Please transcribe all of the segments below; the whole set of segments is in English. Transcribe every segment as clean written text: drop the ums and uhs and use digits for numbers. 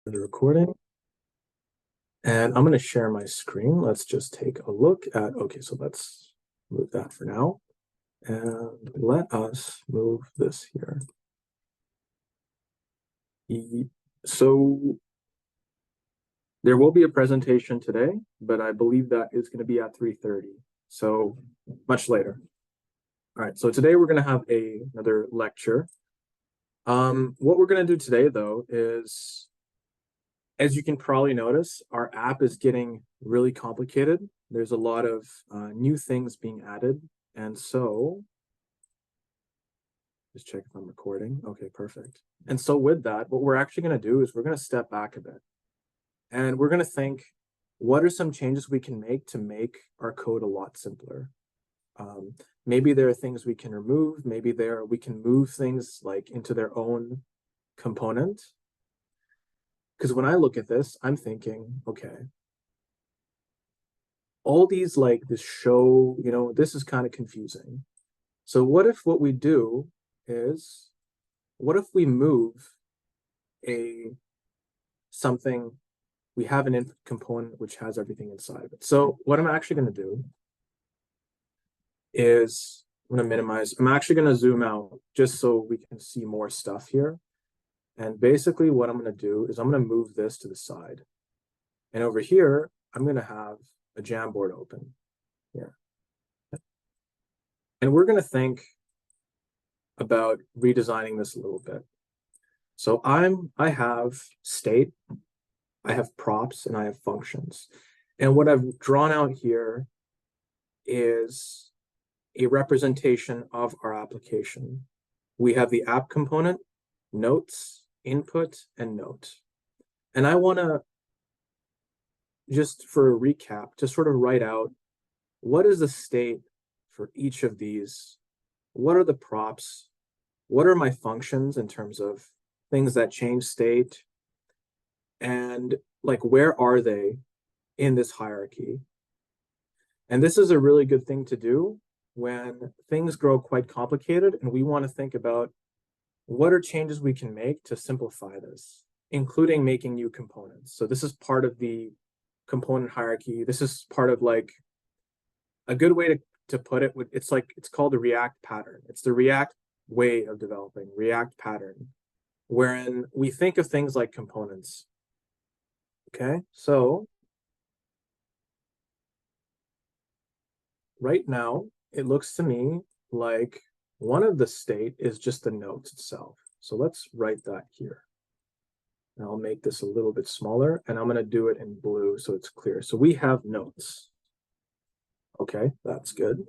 The recording, and I'm going to share my screen. Let's just take a look at, okay, so let's move that for now, and let us move this here. So there will be a presentation today, but I believe that is going to be at 3:30, so much later. All right, so today we're going to have another lecture. What we're going to do today, though, is, as you can probably notice, our app is getting really complicated. There's a lot of new things being added. And so, just check if I'm recording. Okay, perfect. And so with that, what we're actually going to do is we're going to step back a bit. And we're going to think, what are some changes we can make to make our code a lot simpler? Maybe there are things we can remove. Maybe we can move things like into their own component. Because when I look at this, I'm thinking, okay, all these like this show, this is kind of confusing. So what if what we do is, what if we move something, we have an input component which has everything inside of it. So what I'm actually going to do is I'm going to minimize, I'm actually going to zoom out just so we can see more stuff here. And basically what I'm going to do is I'm going to move this to the side. And over here, I'm going to have a Jamboard open here. And we're going to think about redesigning this a little bit. So I have state, I have props, and I have functions. And what I've drawn out here is a representation of our application. We have the app component, notes, input, and note. And I want to, just for a recap, to sort of write out what is the state for each of these. What are the props? What are my functions in terms of things that change state? And like, where are they in this hierarchy? And this is a really good thing to do when things grow quite complicated and we want to think about what are changes we can make to simplify this, including making new components. So this is part of the component hierarchy. This is part of like a good way to put it. It's called the React pattern. It's the React way of developing, React pattern, wherein we think of things like components. Okay, so right now, it looks to me like one of the state is just the notes itself. So let's write that here. And I'll make this a little bit smaller, and I'm going to do it in blue so it's clear. So we have notes. Okay, that's good.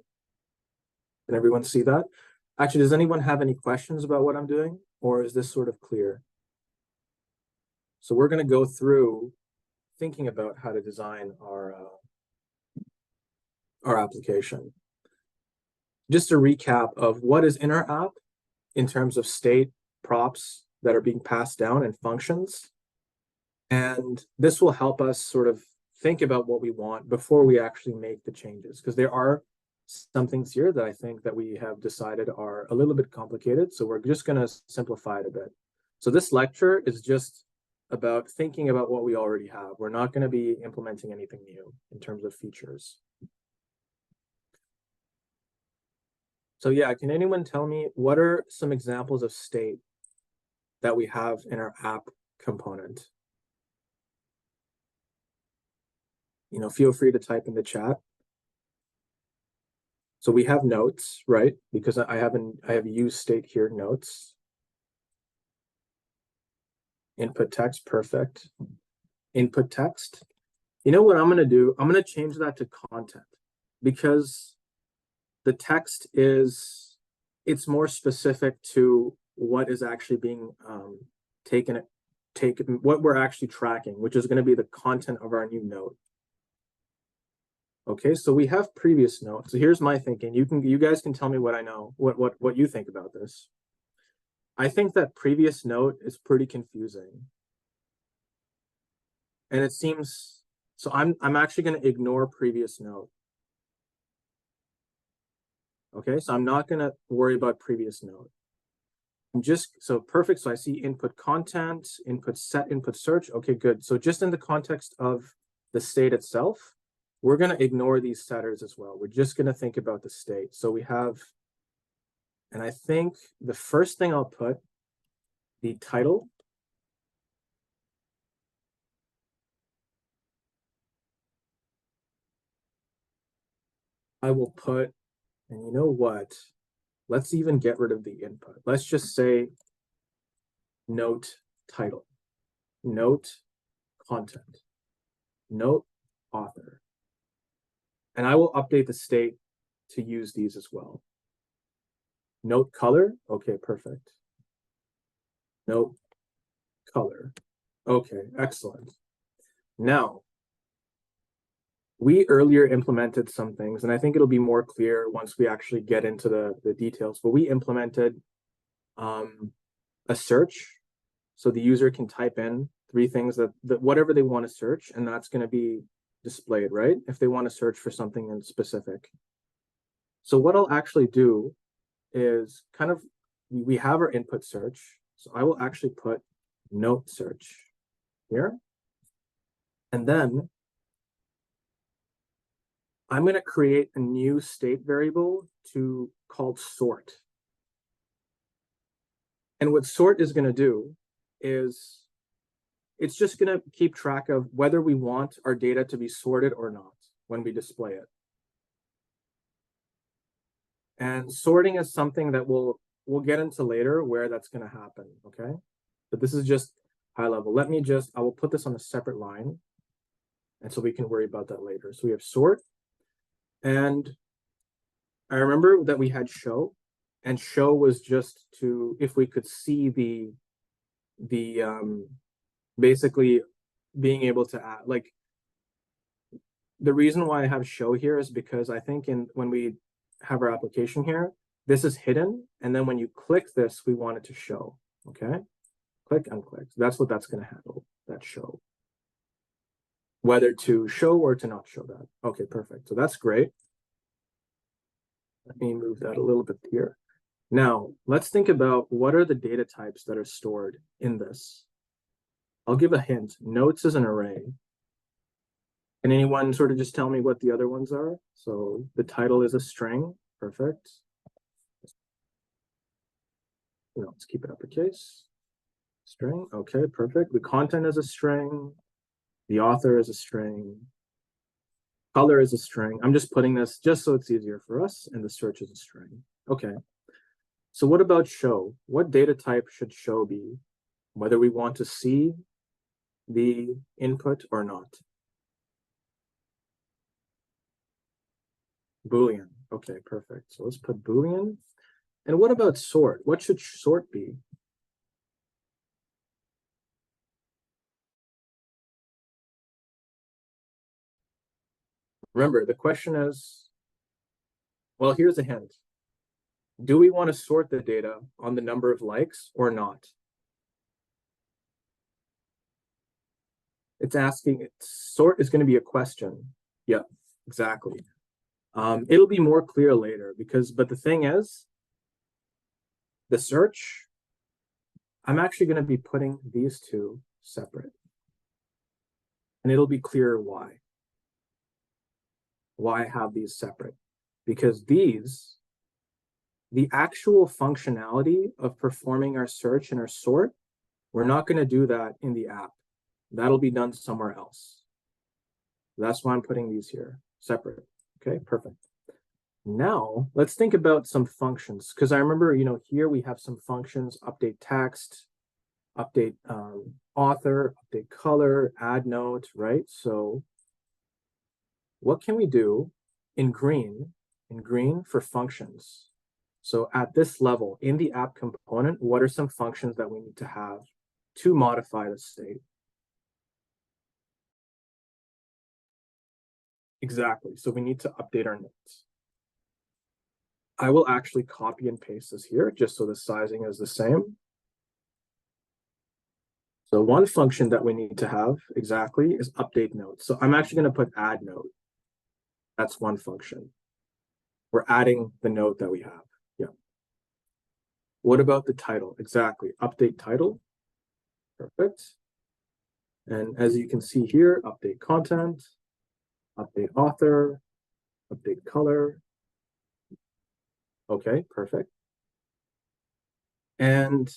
Can everyone see that? Actually, does anyone have any questions about what I'm doing? Or is this sort of clear? So we're going to go through thinking about how to design our application. Just a recap of what is in our app in terms of state, props that are being passed down, and functions. And this will help us sort of think about what we want before we actually make the changes, because there are some things here that I think that we have decided are a little bit complicated. So we're just going to simplify it a bit. So this lecture is just about thinking about what we already have. We're not going to be implementing anything new in terms of features. So yeah, can anyone tell me what are some examples of state that we have in our app component? Feel free to type in the chat. So we have notes, right? Because I have used state here, notes. Input text, perfect. Input text. You know what I'm going to do? I'm going to change that to content, because the text it's more specific to what is actually being taken, what we're actually tracking, which is going to be the content of our new note. Okay, so we have previous note. So here's my thinking. You guys can tell me what I know, what you think about this. I think that previous note is pretty confusing. And it seems, so I'm actually going to ignore previous note. Okay, so I'm not going to worry about previous note. So perfect. So I see input content, input set, input search. Okay, good. So just in the context of the state itself, we're going to ignore these setters as well. We're just going to think about the state. So we have, and I think the first thing I'll put, the title. I will put, and you know what? Let's even get rid of the input. Let's just say note title, note content, note author. And I will update the state to use these as well. Note color. Okay, perfect. Note color. Okay, excellent. Now, we earlier implemented some things, and I think it'll be more clear once we actually get into the details, but we implemented a search. So the user can type in 3 things that whatever they want to search, and that's going to be displayed, right? If they want to search for something in specific. So what I'll actually do is kind of, we have our input search. So I will actually put note search here. And then I'm going to create a new state variable called sort. And what sort is going to do is it's just going to keep track of whether we want our data to be sorted or not when we display it. And sorting is something that we'll get into later where that's going to happen, okay? But this is just high level. I will put this on a separate line, and so we can worry about that later. So we have sort, and I remember that we had show, and show was just if we could see basically being able to add, like, the reason why I have show here is because I think when we have our application here, this is hidden, and then when you click this, we want it to show, okay? Click, unclick. That's what that's going to handle, that show. Whether to show or to not show that. Okay, perfect. So that's great. Let me move that a little bit here. Now, let's think about what are the data types that are stored in this. I'll give a hint. Notes is an array. Can anyone sort of just tell me what the other ones are? So the title is a string. Perfect. No, let's keep it uppercase. String. Okay, perfect. The content is a string. The author is a string. Color is a string. I'm just putting this just so it's easier for us, and the search is a string. Okay. So what about show? What data type should show be? Whether we want to see the input or not. Boolean. Okay, perfect. So let's put Boolean. And what about sort? What should sort be? Remember, the question is, well, here's a hint. Do we want to sort the data on the number of likes or not? It's asking, sort is going to be a question. Yeah, exactly. It'll be more clear later but the thing is, the search, I'm actually going to be putting these two separate. And it'll be clear why. Why I have these separate. Because the actual functionality of performing our search and our sort, we're not going to do that in the app. That'll be done somewhere else. That's why I'm putting these here, separate. Okay, perfect. Now, let's think about some functions, because I remember, here we have some functions: update text, update author, update color, add note, right? So what can we do in green for functions? So at this level, in the app component, what are some functions that we need to have to modify the state? Exactly. So we need to update our notes. I will actually copy and paste this here just so the sizing is the same. So one function that we need to have exactly is update note. So I'm actually going to put add note. That's one function. We're adding the note that we have. Yeah. What about the title? Exactly, update title. Perfect. And as you can see here, update content, update author, update color. Okay, perfect. And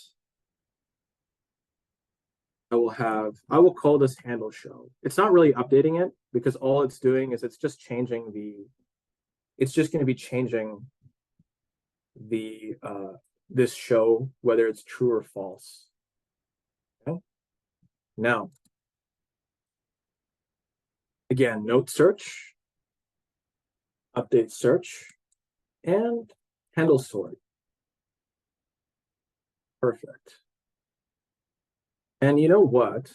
I will call this handle show. It's not really updating it because all it's doing is it's just changing it's just going to be changing this show, whether it's true or false. Okay. Now, again, note search, update search, and handle sort. Perfect. And you know what?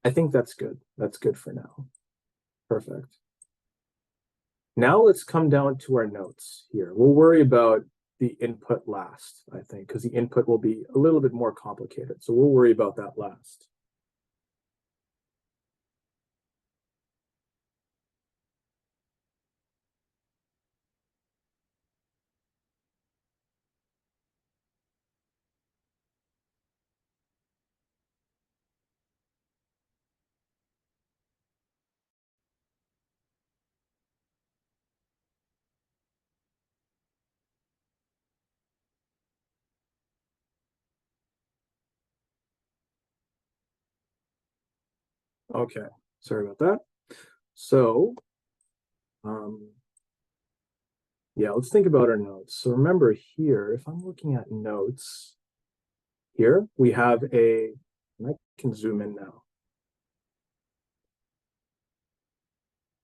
I think that's good. That's good for now. Perfect. Now let's come down to our notes here. We'll worry about the input last, I think, because the input will be a little bit more complicated. So we'll worry about that last. Okay, sorry about that. So, yeah, let's think about our notes. So remember here, if I'm looking at notes, here we have I can zoom in now.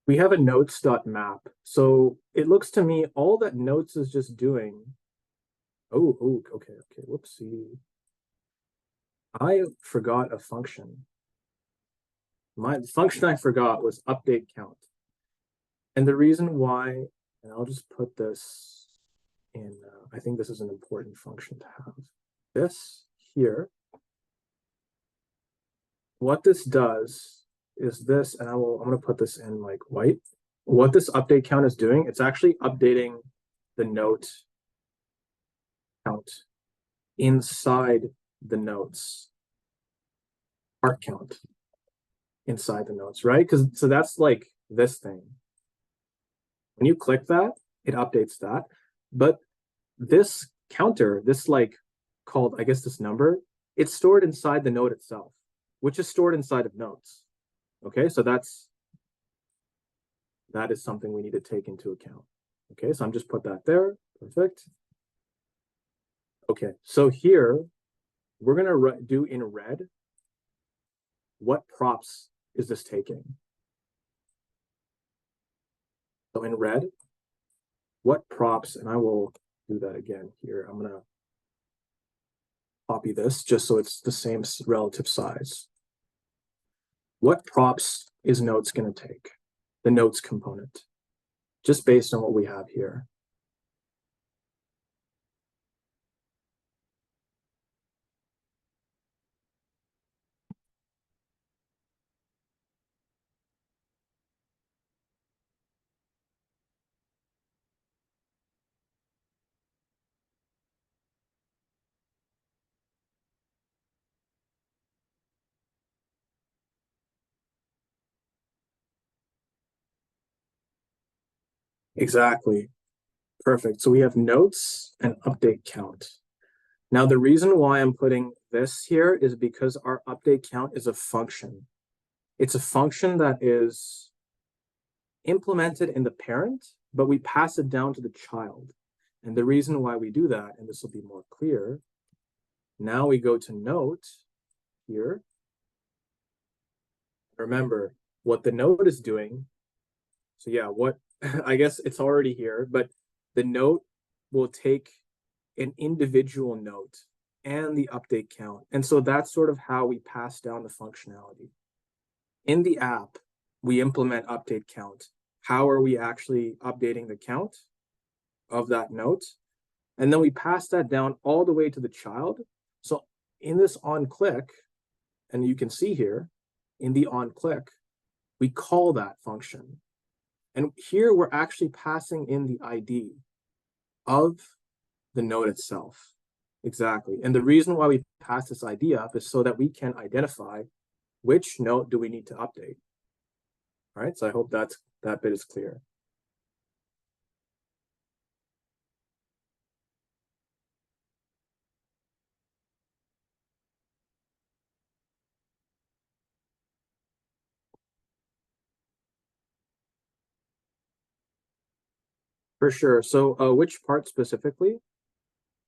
We have a notes.map. So it looks to me all that notes is just doing. Okay, whoopsie. I forgot a function. The function I forgot was update count. And the reason why, and I'll just put this in, I think this is an important function to have. This here, what this does is this, and I'm going to put this in like white. What this update count is doing, it's actually updating the note count inside the notes, part count inside the notes, right? Because so that's like this thing. When you click that, it updates that. But this counter, this like called, I guess this number, it's stored inside the note itself, which is stored inside of notes. Okay, so that is something we need to take into account. Okay, so I'm just put that there. Perfect. Okay, so here we're gonna do in red, what props is this taking? So in red, what props, and I will do that again here. I'm gonna copy this just so it's the same relative size. What props is notes gonna take? The notes component, just based on what we have here. Exactly. Perfect. So we have notes and update count. Now, the reason why I'm putting this here is because our update count is a function. It's a function that is implemented in the parent, but we pass it down to the child. And the reason why we do that, and this will be more clear, now we go to note here. Remember what the note is doing. So yeah, what I guess it's already here, but the note will take an individual note and the update count. And so that's sort of how we pass down the functionality. In the app, we implement update count. How are we actually updating the count of that note? And then we pass that down all the way to the child. So in this on click, and you can see here in the on click, we call that function. And here we're actually passing in the ID of the note itself. Exactly. And the reason why we pass this ID up is so that we can identify which note do we need to update. All right, so I hope that bit is clear. For sure. So which part specifically?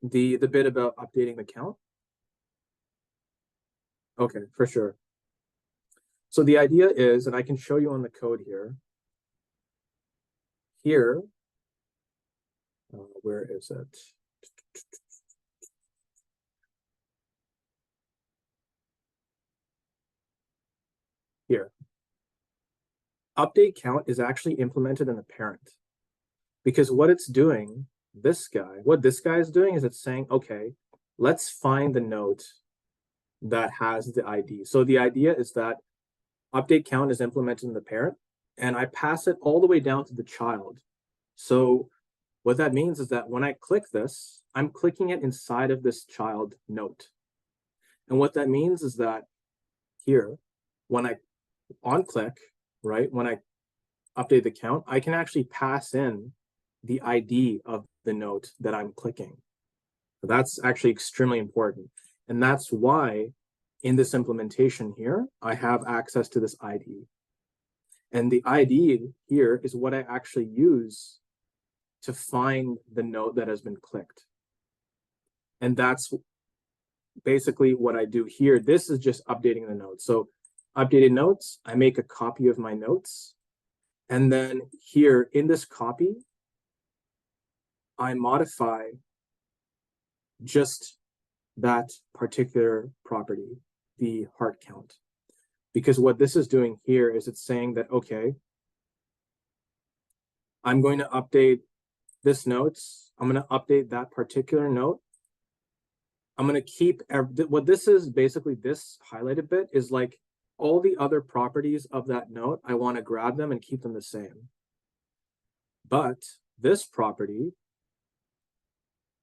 The bit about updating the count? Okay, for sure. So the idea is, and I can show you on the code here. Here, where is it? Here. Update count is actually implemented in the parent. Because what it's doing, what this guy is doing is it's saying, okay, let's find the note that has the ID. So the idea is that update count is implemented in the parent, and I pass it all the way down to the child. So what that means is that when I click this, I'm clicking it inside of this child note. And what that means is that here, when I on click, right, when I update the count, I can actually pass in the ID of the note that I'm clicking. So that's actually extremely important. And that's why in this implementation here, I have access to this ID. And the ID here is what I actually use to find the note that has been clicked. And that's basically what I do here. This is just updating the notes. So updated notes, I make a copy of my notes. And then here in this copy, I modify just that particular property, the heart count. Because what this is doing here is it's saying that, okay, I'm going to update this notes. I'm going to update that particular note. I'm going to keep what this is basically, this highlighted bit is like all the other properties of that note. I want to grab them and keep them the same. But this property,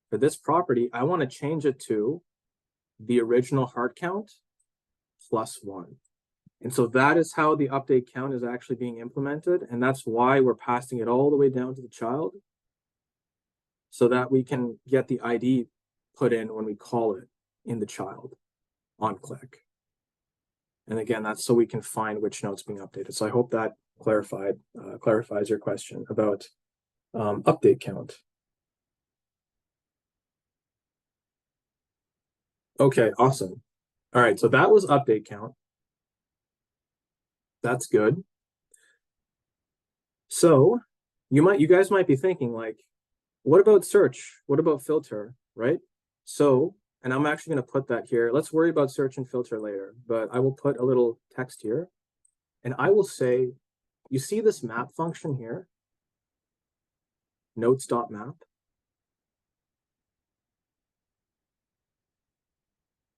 for this property, I want to change it to the original heart count +1. And so that is how the update count is actually being implemented. And that's why we're passing it all the way down to the child so that we can get the ID put in when we call it in the child on click. And again, that's so we can find which note's being updated. So I hope that clarifies your question about update count. Okay, awesome. All right, so that was update count. That's good. So you guys might be thinking like, what about search? What about filter, right? So, and I'm actually going to put that here. Let's worry about search and filter later, but I will put a little text here. And I will say, you see this map function here? Notes.map.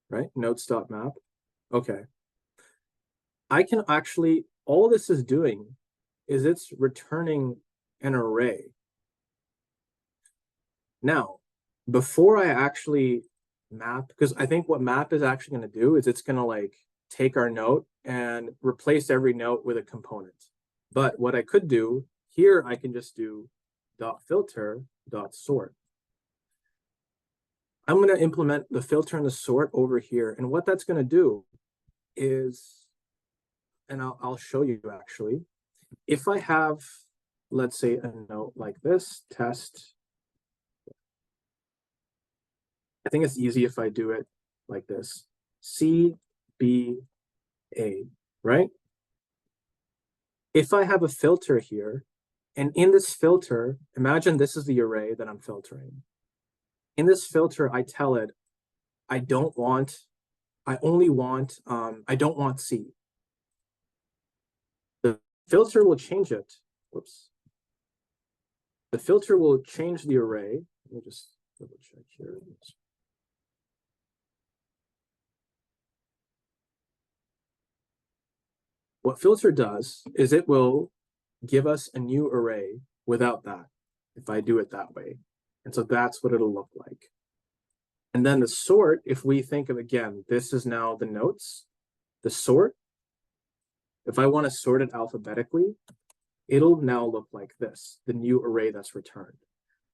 Right? Notes.map. Okay. I can actually, all this is doing is it's returning an array. Now, before I actually map, because I think what map is actually going to do is it's going to like take our note and replace every note with a component. But what I could do here, I can just do .filter.sort. I'm going to implement the filter and the sort over here. And what that's going to do is, and I'll show you actually, if I have, let's say, a note like this, test, I think it's easy if I do it like this, C, B, A, right? If I have a filter here, and in this filter, imagine this is the array that I'm filtering. In this filter, I tell it, I don't want C. The filter will change it. Whoops. The filter will change the array. Let me just double check here. What filter does is it will give us a new array without that, if I do it that way. And so that's what it'll look like. And then the sort, if we think of, again, this is now the notes, the sort, if I want to sort it alphabetically, it'll now look like this, the new array that's returned.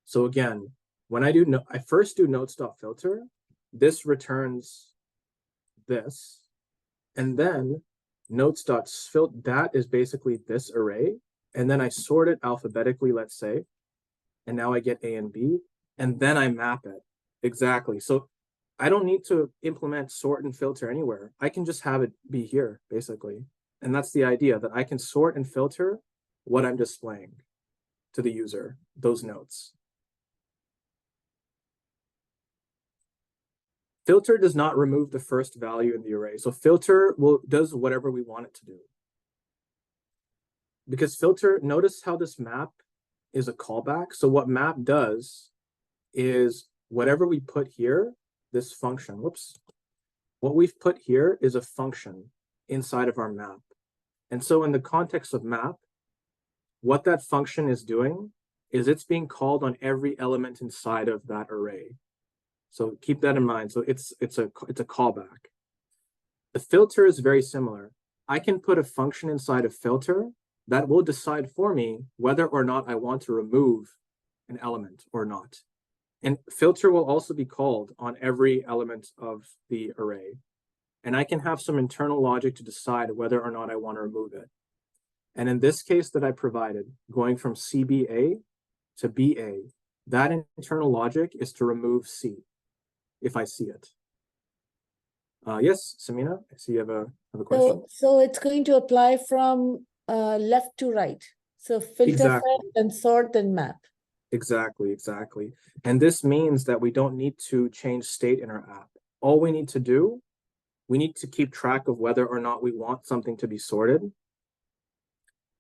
So again, when I first do notes.filter, this returns this, and then notes.filter, that is basically this array, and then I sort it alphabetically, let's say, and now I get A and B, and then I map it. Exactly. So I don't need to implement sort and filter anywhere. I can just have it be here, basically. And that's the idea, that I can sort and filter what I'm displaying to the user, those notes. Filter does not remove the first value in the array. So filter does whatever we want it to do. Because filter, notice how this map is a callback. So what map does is whatever we put here, this function, what we've put here is a function inside of our map. And so in the context of map, what that function is doing is it's being called on every element inside of that array. So keep that in mind. So it's a callback. The filter is very similar. I can put a function inside a filter that will decide for me whether or not I want to remove an element or not. And filter will also be called on every element of the array. And I can have some internal logic to decide whether or not I want to remove it. And in this case that I provided, going from CBA to BA, that internal logic is to remove C if I see it. Yes, Samina, I see you have a question. So it's going to apply from left to right. So filter Exactly. first and sort and map. Exactly. And this means that we don't need to change state in our app. All we need to do, we need to keep track of whether or not we want something to be sorted.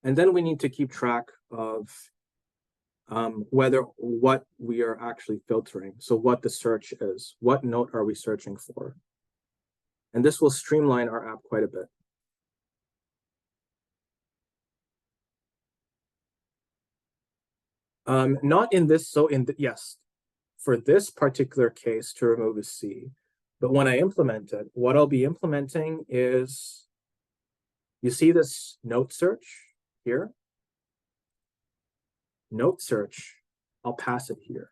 And then we need to keep track of what we are actually filtering. So what the search is, what note are we searching for? And this will streamline our app quite a bit. Not in this, yes, for this particular case to remove a C, but when I implement it, what I'll be implementing is, you see this note search here? Note search, I'll pass it here.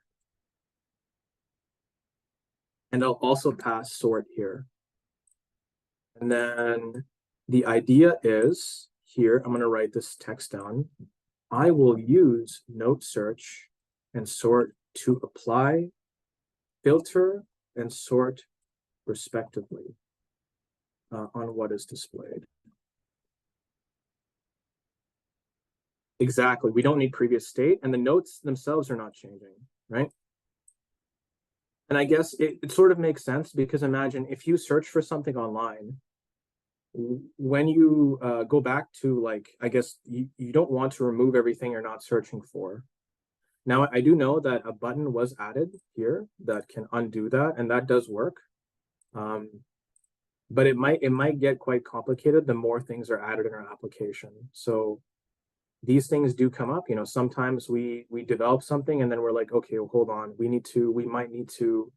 And I'll also pass sort here. And then the idea is here, I'm going to write this text down. I will use note search and sort to apply, filter, and sort respectively on what is displayed. Exactly. We don't need previous state, and the notes themselves are not changing, right? And I guess it sort of makes sense, because imagine if you search for something online, when you go back to, like, I guess you don't want to remove everything you're not searching for. Now, I do know that a button was added here that can undo that, and that does work. But it might get quite complicated the more things are added in our application. So these things do come up. Sometimes we develop something and then we're like, okay, well, hold on, we might need to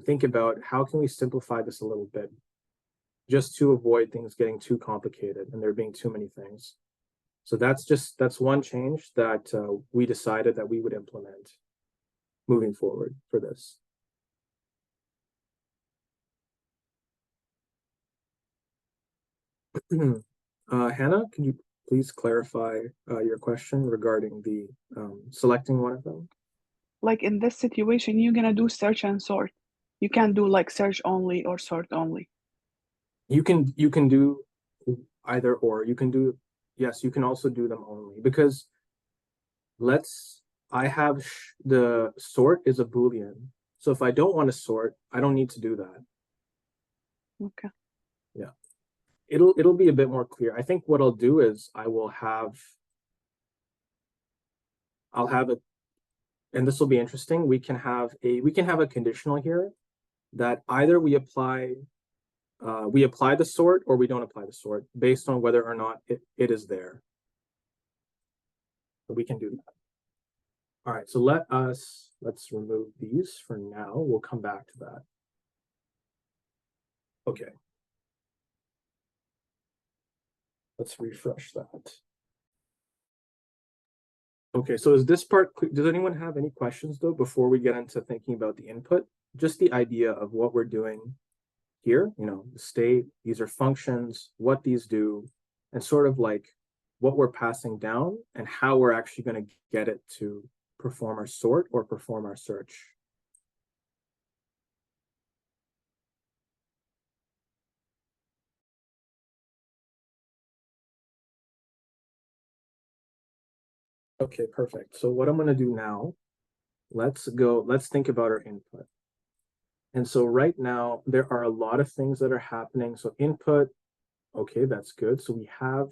think about how can we simplify this a little bit, just to avoid things getting too complicated and there being too many things. So that's one change that we decided that we would implement moving forward for this. Hannah, can you please clarify your question regarding the selecting one of them? Like in this situation, you're gonna do search and sort. You can't do like search only or sort only. You can do either or. Yes, you can also do them only, because I have the sort is a Boolean. So if I don't want to sort, I don't need to do that. Okay. Yeah. It'll be a bit more clear. I think what I'll do is I'll have it, and this will be interesting. We can have a conditional here that either we apply the sort or we don't apply the sort based on whether or not it is there. So we can do that. All right, so let's remove these for now. We'll come back to that. Okay. Let's refresh that. Okay, so is this part, does anyone have any questions though, before we get into thinking about the input? Just the idea of what we're doing here, the state, these are functions, what these do, and sort of like what we're passing down and how we're actually going to get it to perform our sort or perform our search. Okay, perfect. So what I'm going to do now, let's think about our input. And so right now, there are a lot of things that are happening. So input, okay, that's good. So we have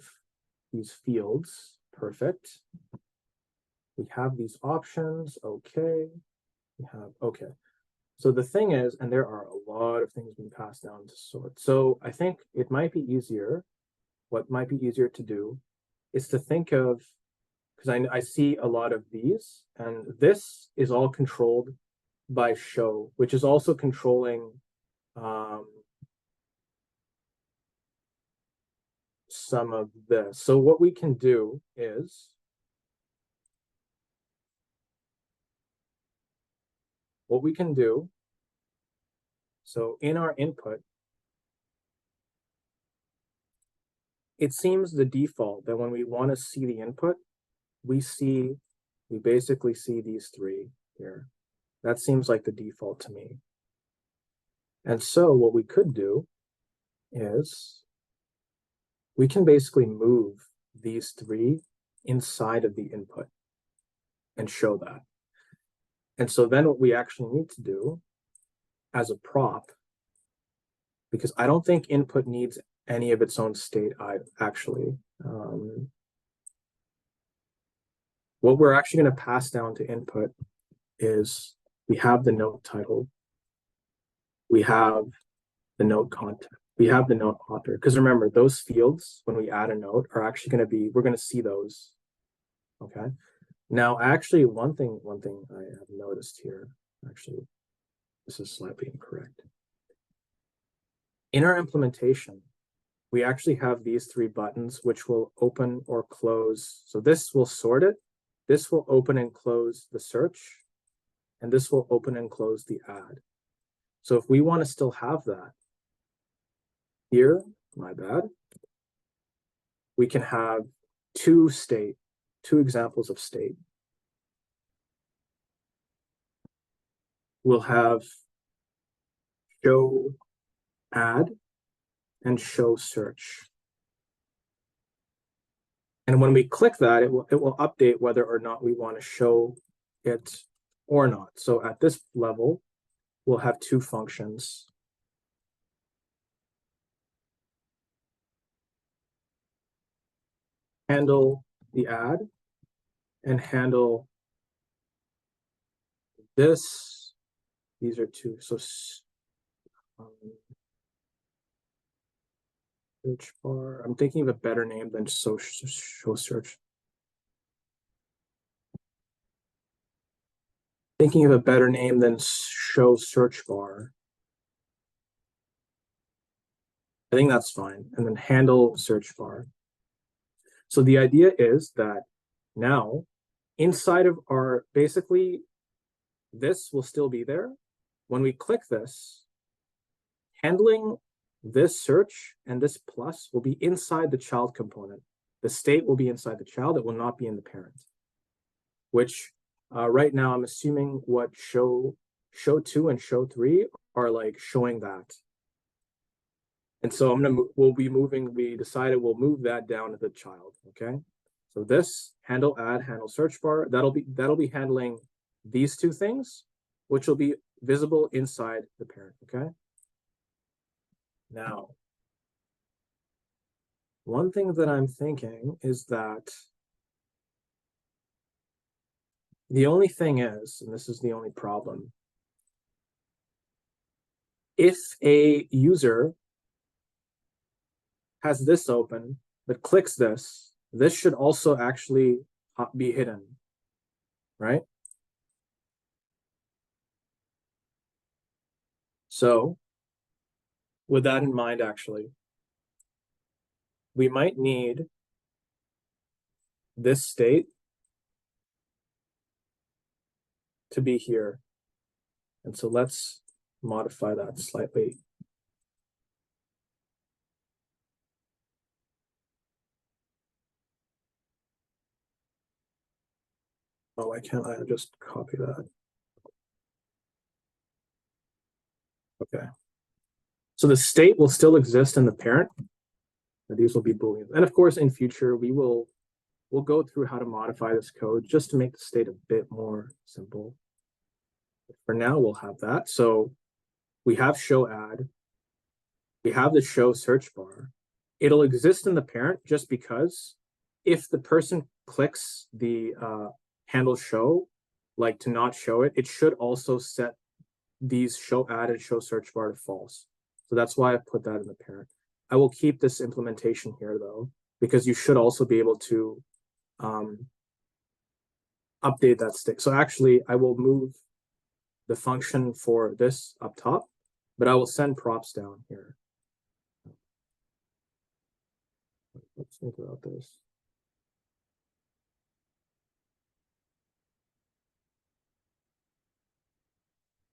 these fields, perfect. We have these options, okay. We have, okay. So the thing is, and there are a lot of things being passed down to sort. So I think it might be easier, what might be easier to do is to think of, because I see a lot of these, and this is all controlled by show, which is also controlling some of this. So what we can do is so in our input, it seems the default that when we want to see the input, we basically see these three here. That seems like the default to me. And so what we could do is we can basically move these three inside of the input and show that. And so then what we actually need to do as a prop, because I don't think input needs any of its own state actually. What we're actually going to pass down to input is we have the note title, we have the note content, we have the note author. Because remember, those fields, when we add a note, are actually going to be, we're going to see those. Okay. Now, actually, one thing I have noticed here, actually, this is slightly incorrect. In our implementation, we actually have these three buttons, which will open or close. So this will sort it. This will open and close the search, and this will open and close the add. So if we want to still have that here, my bad, we can have two examples of state. We'll have show add and show search. And when we click that, it will update whether or not we want to show it or not. So at this level, we'll have two functions. Handle the add and handle this. These are two. So search bar. I'm thinking of a better name than show search. Thinking of a better name than show search bar. I think that's fine. And then handle search bar. So the idea is that now inside of our, basically this will still be there. When we click this, handling this search and this plus will be inside the child component. The state will be inside the child. It will not be in the parent, which right now I'm assuming what show 2 and show 3 are like showing that. And so we decided we'll move that down to the child, okay? So this handle add, handle search bar, that'll be handling these two things, which will be visible inside the parent, okay? Now, one thing that I'm thinking is that the only thing is, and this is the only problem, if a user has this open, but clicks this, this should also actually be hidden, right? So with that in mind, actually, we might need this state to be here. And so let's modify that slightly. Oh, why can't I just copy that? Okay. So the state will still exist in the parent. These will be Booleans. And of course, in future, we'll go through how to modify this code just to make the state a bit more simple. For now, we'll have that. So we have show add. We have the show search bar. It'll exist in the parent just because if the person clicks the handle show, like to not show it, it should also set these show add and show search bar to false. So that's why I put that in the parent. I will keep this implementation here though, because you should also be able to update that stick. So actually I will move the function for this up top, but I will send props down here. Let's think about this.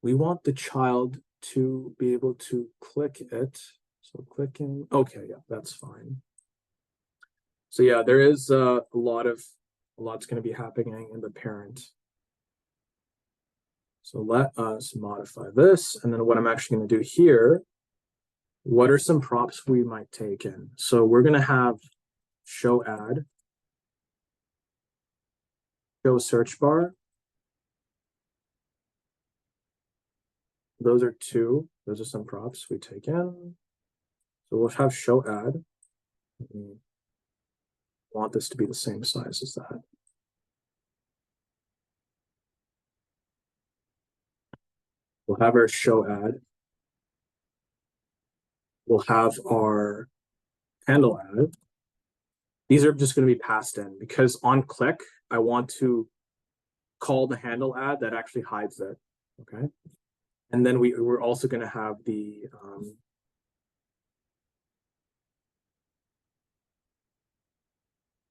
We want the child to be able to click it. So clicking, okay, yeah, that's fine. So yeah, there is a lot's going to be happening in the parent. So let us modify this. And then what I'm actually going to do here, what are some props we might take in? So we're going to have show add, show search bar. Those are two. Those are some props we take in. So we'll have show add. We want this to be the same size as that. We'll have our show add. We'll have our handle add. These are just going to be passed in because on click, I want to call the handle add that actually hides it. Okay. And then we're also going to have the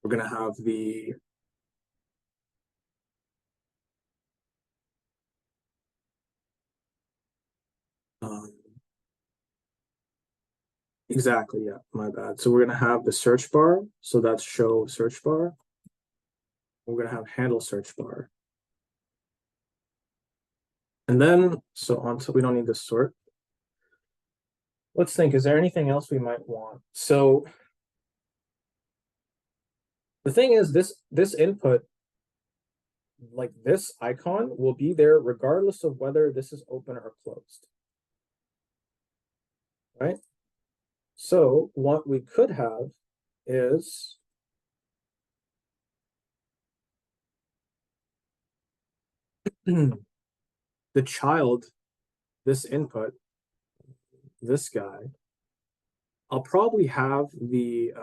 we're going to have the exactly, yeah, my bad. So we're going to have the search bar. So that's show search bar. We're going to have handle search bar. And then, so on, so we don't need this sort. Let's think, is there anything else we might want? So the thing is, this input, like this icon, will be there regardless of whether this is open or closed. Right? So what we could have is the child, this input, this guy. I'll probably have the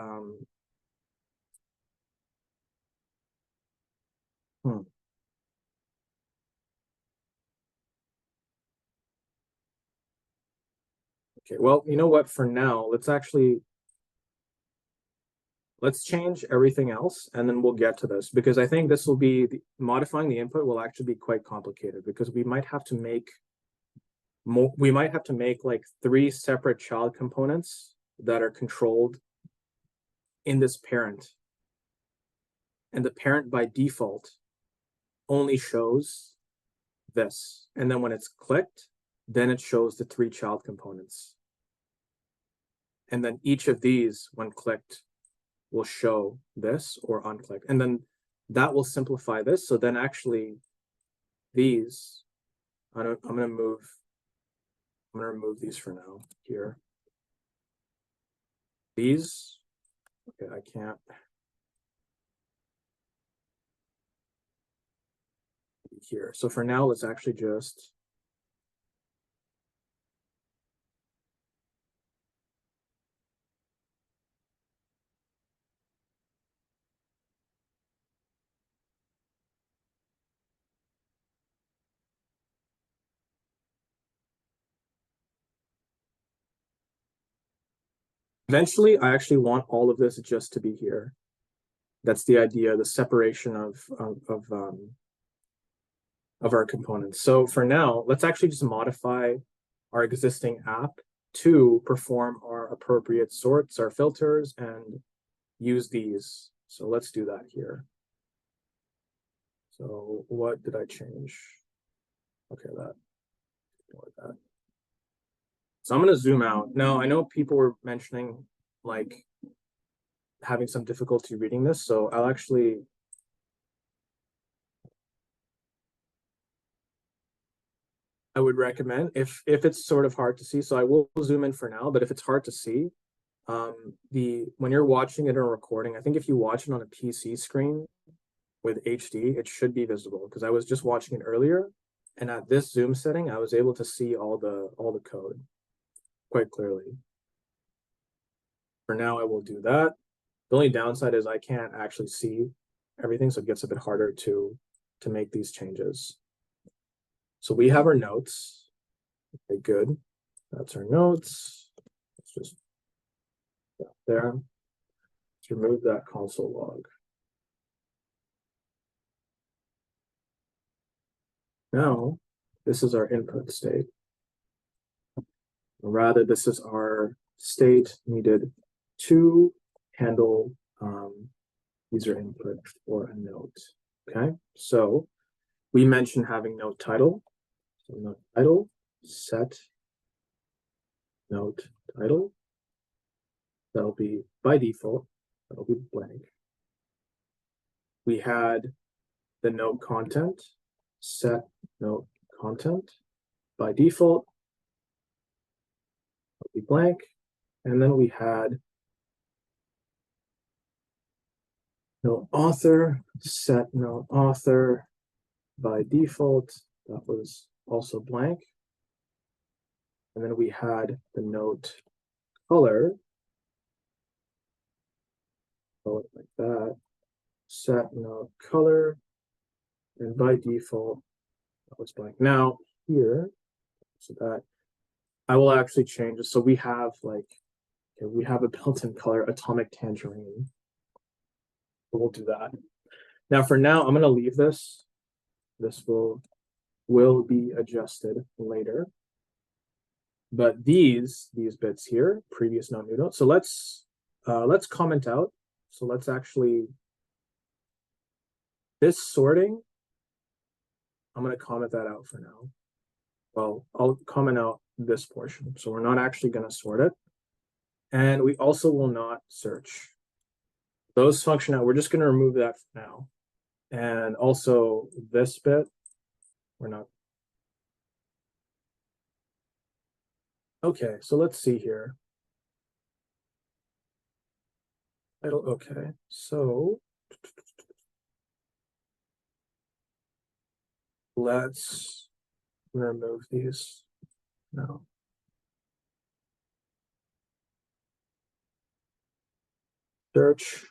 okay, well, you know what? For now, let's change everything else and then we'll get to this because I think this will be modifying the input will actually be quite complicated because we might have to make like 3 separate child components that are controlled in this parent. And the parent by default only shows this. And then when it's clicked, then it shows the 3 child components. And then each of these, when clicked, will show this or unclick. And then that will simplify this. So then actually these, I'm gonna remove these for now here. These, okay, I can't. Here. So for now, let's actually just Eventually, I actually want all of this just to be here. That's the idea, the separation of our components. So for now, let's actually just modify our existing app to perform our appropriate sorts, our filters, and use these. So let's do that here. So what did I change? Okay, that. So I'm going to zoom out. Now, I know people were mentioning like having some difficulty reading this, so I'll actually I would recommend if it's sort of hard to see, so I will zoom in for now, but if it's hard to see, when you're watching it in a recording, I think if you watch it on a PC screen with HD, it should be visible because I was just watching it earlier, and at this zoom setting, I was able to see all the code quite clearly. For now, I will do that. The only downside is I can't actually see everything, so it gets a bit harder to make these changes. So we have our notes. Okay, good. That's our notes. Let's just there. Let's remove that console log. Now, this is our input state. Or rather, this is our state needed to handle user input for a note. Okay, so we mentioned having note title. So note title, set note title. That'll be by default, that'll be blank. We had the note content, set note content. By default, it'll be blank. And then we had note author, set note author. By default, that was also blank. And then we had the note color. Color like that. Set note color. And by default, that was blank. Now here, so that I will actually change it. So we have like, okay, we have a built-in color, atomic tangerine. We'll do that. Now for now, I'm going to leave this. This will be adjusted later. But these bits here, previous note, new note. So let's comment out. So let's actually, this sorting, I'm going to comment that out for now. Well, I'll comment out this portion. So we're not actually going to sort it. And we also will not search. Those function out, we're just going to remove that for now. And also this bit, we're not. Okay, so let's see here. Okay, so let's remove these now. Search.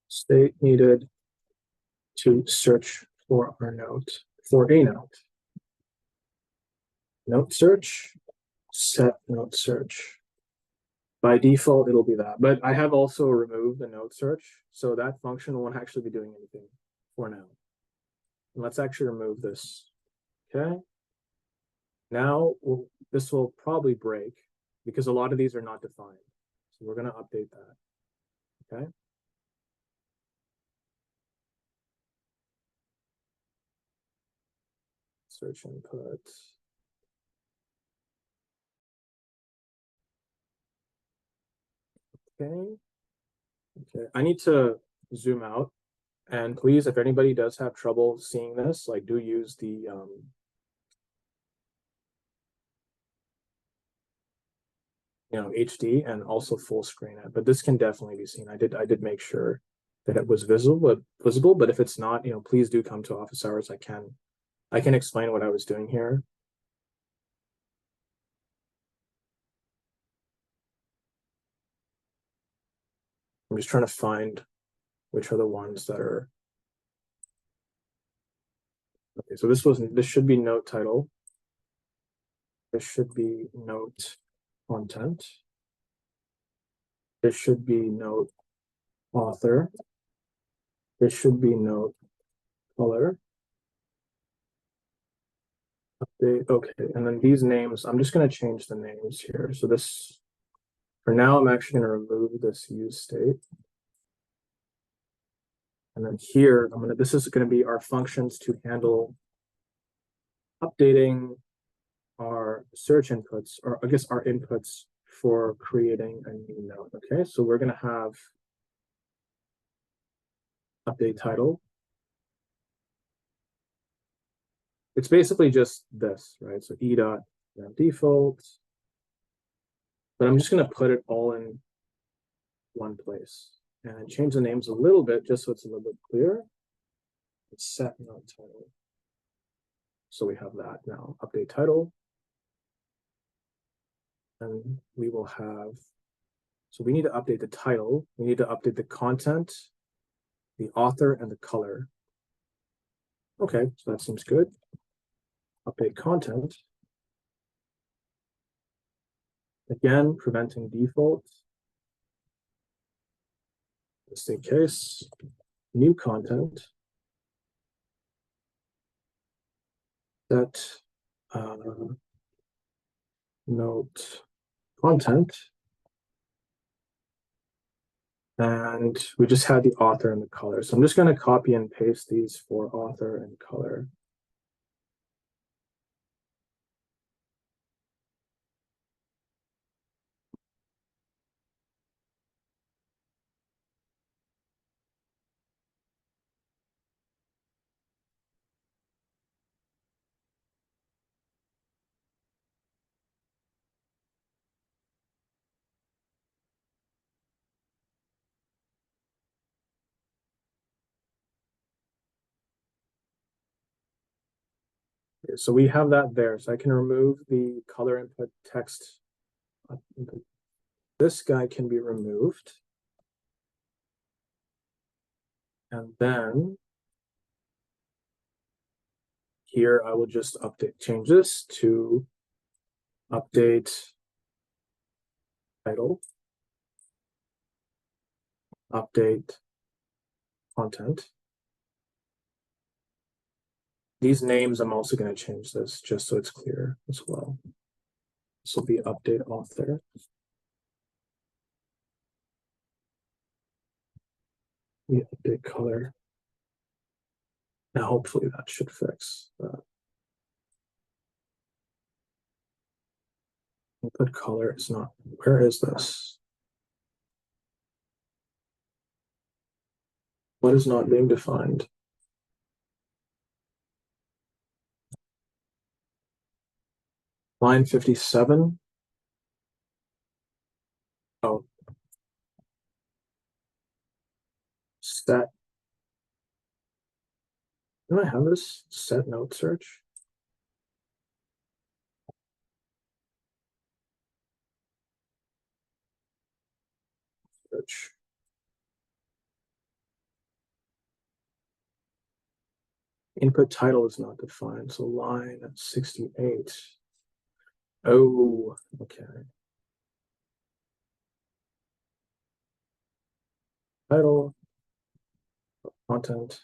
State needed to search for our note, for a note. Note search, set note search. By default, it'll be that. But I have also removed the note search, so that function won't actually be doing anything for now. And let's actually remove this. Okay. Now this will probably break because a lot of these are not defined. So we're going to update that. Okay. Search input. Okay. Okay. I need to zoom out. And please, if anybody does have trouble seeing this, like do use the HD and also full screen it. But this can definitely be seen. I did make sure that it was visible, but if it's not, please do come to office hours. I can explain what I was doing here. I'm just trying to find which are the ones that are. Okay, so this should be note title. This should be note content. This should be note author. This should be note color. Update, okay, and then these names, I'm just going to change the names here. So this, for now, I'm actually going to remove this use state. And then here, this is going to be our functions to handle updating our search inputs, or I guess our inputs for creating a new node. Okay, so we're going to have update title. It's basically just this, right? So e dot default, but I'm just going to put it all in one place and change the names a little bit just so it's a little bit clearer. It's set node title. So we have that now, update title. And we will have, so we need to update the title. We need to update the content, the author, and the color. Okay, so that seems good. Update content. Again, preventing default. Just in case. New content. Set note content. And we just had the author and the color. So I'm just going to copy and paste these for author and color. So we have that there. So I can remove the color input text input. This guy can be removed. And then here I will just change this to update title, update content. These names, I'm also going to change this just so it's clear as well. This will be update author. The update color. Now, hopefully that should fix that. Input color is not, where is this? What is not being defined? Line 57. Oh. Set. Do I have this? Set note search. Search. Input title is not defined, so line 68. Oh, okay. Title, content,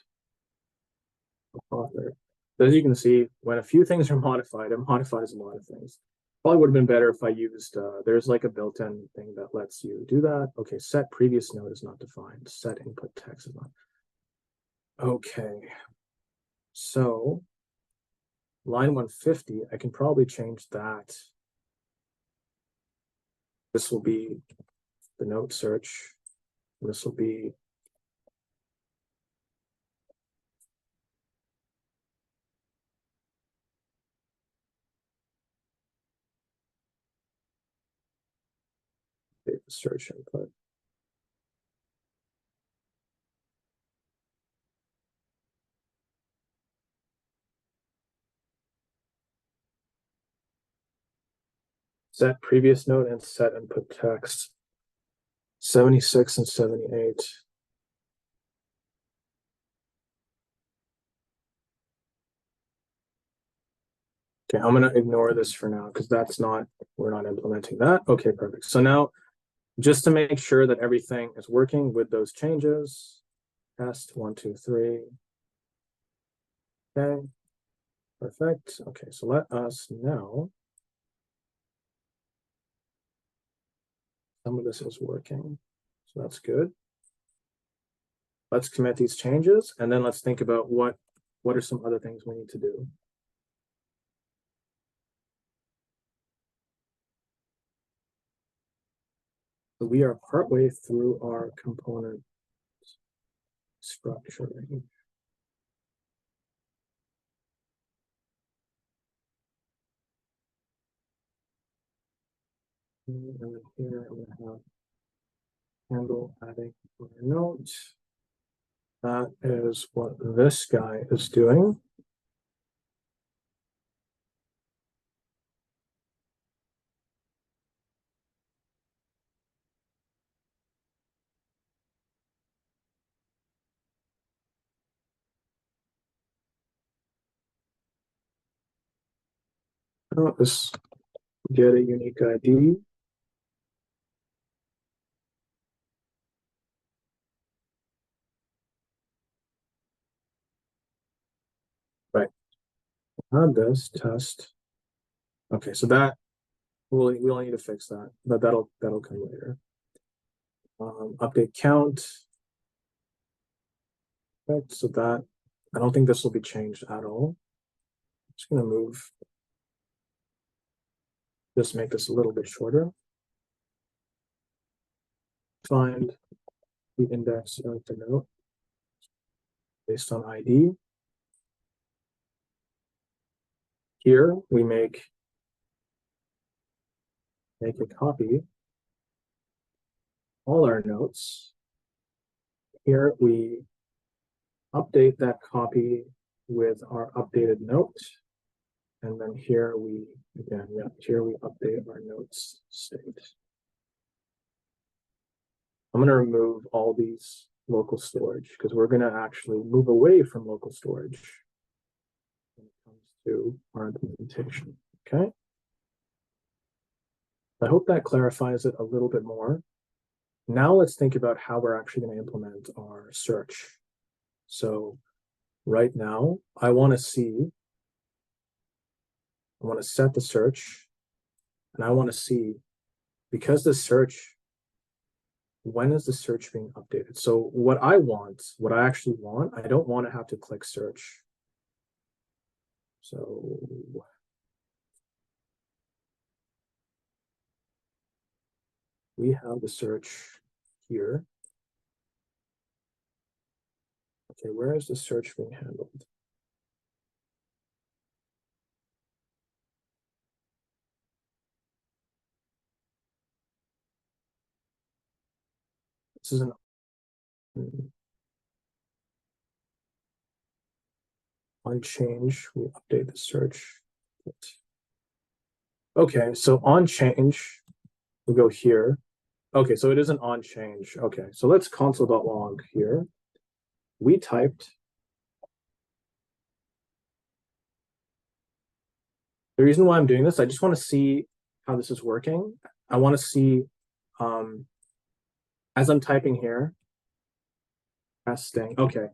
author. As you can see, when a few things are modified, it modifies a lot of things. Probably would have been better if I used, there's like a built-in thing that lets you do that. Okay, set previous node is not defined. Set input text is not. Okay. So line 150, I can probably change that. This will be the note search. This will be the search input. Set previous node and set input text. 76 and 78. Okay, I'm gonna ignore this for now because we're not implementing that. Okay, perfect. So now, just to make sure that everything is working with those changes, test 1, 2, 3. Okay, perfect. Okay, so let us now. Some of this is working, so that's good. Let's commit these changes, and then let's think about what are some other things we need to do. So we are partway through our component structuring. And then here I'm gonna have handle adding a note. That is what this guy is doing. Let's get a unique ID. Right. Add this test. Okay, so that we'll need to fix that, but that'll come later. Update count. Right, so that I don't think this will be changed at all. I'm just gonna move. Just make this a little bit shorter. Find the index of the note based on ID. Here we make a copy all our notes. Here we update that copy with our updated note. And then here we, again, yeah, here we update our notes state. I'm going to remove all these local storage because we're going to actually move away from local storage when it comes to our implementation. Okay. I hope that clarifies it a little bit more. Now let's think about how we're actually going to implement our search. So right now, I want to set the search, and I want to see, because the search, when is the search being updated? So what I actually want, I don't want to have to click search. So we have the search here. Okay, where is the search being handled? This is an on change. We update the search. Okay, so on change, we go here. Okay, so it isn't on change. Okay, so let's console.log here. We typed. The reason why I'm doing this, I just want to see how this is working. I want to see, as I'm typing here, testing. Okay,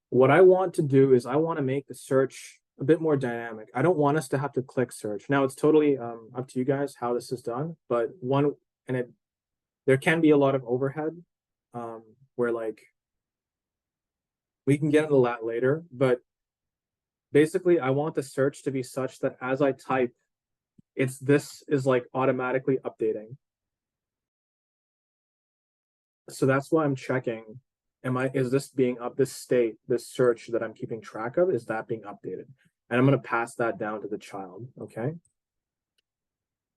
what I want to do is I want to make the search a bit more dynamic. I don't want us to have to click search. Now it's totally up to you guys how this is done, but there can be a lot of overhead where like we can get into that later, but basically I want the search to be such that as I type, this is like automatically updating. So that's why I'm checking. Is this being this state, this search that I'm keeping track of, is that being updated? And I'm going to pass that down to the child. Okay.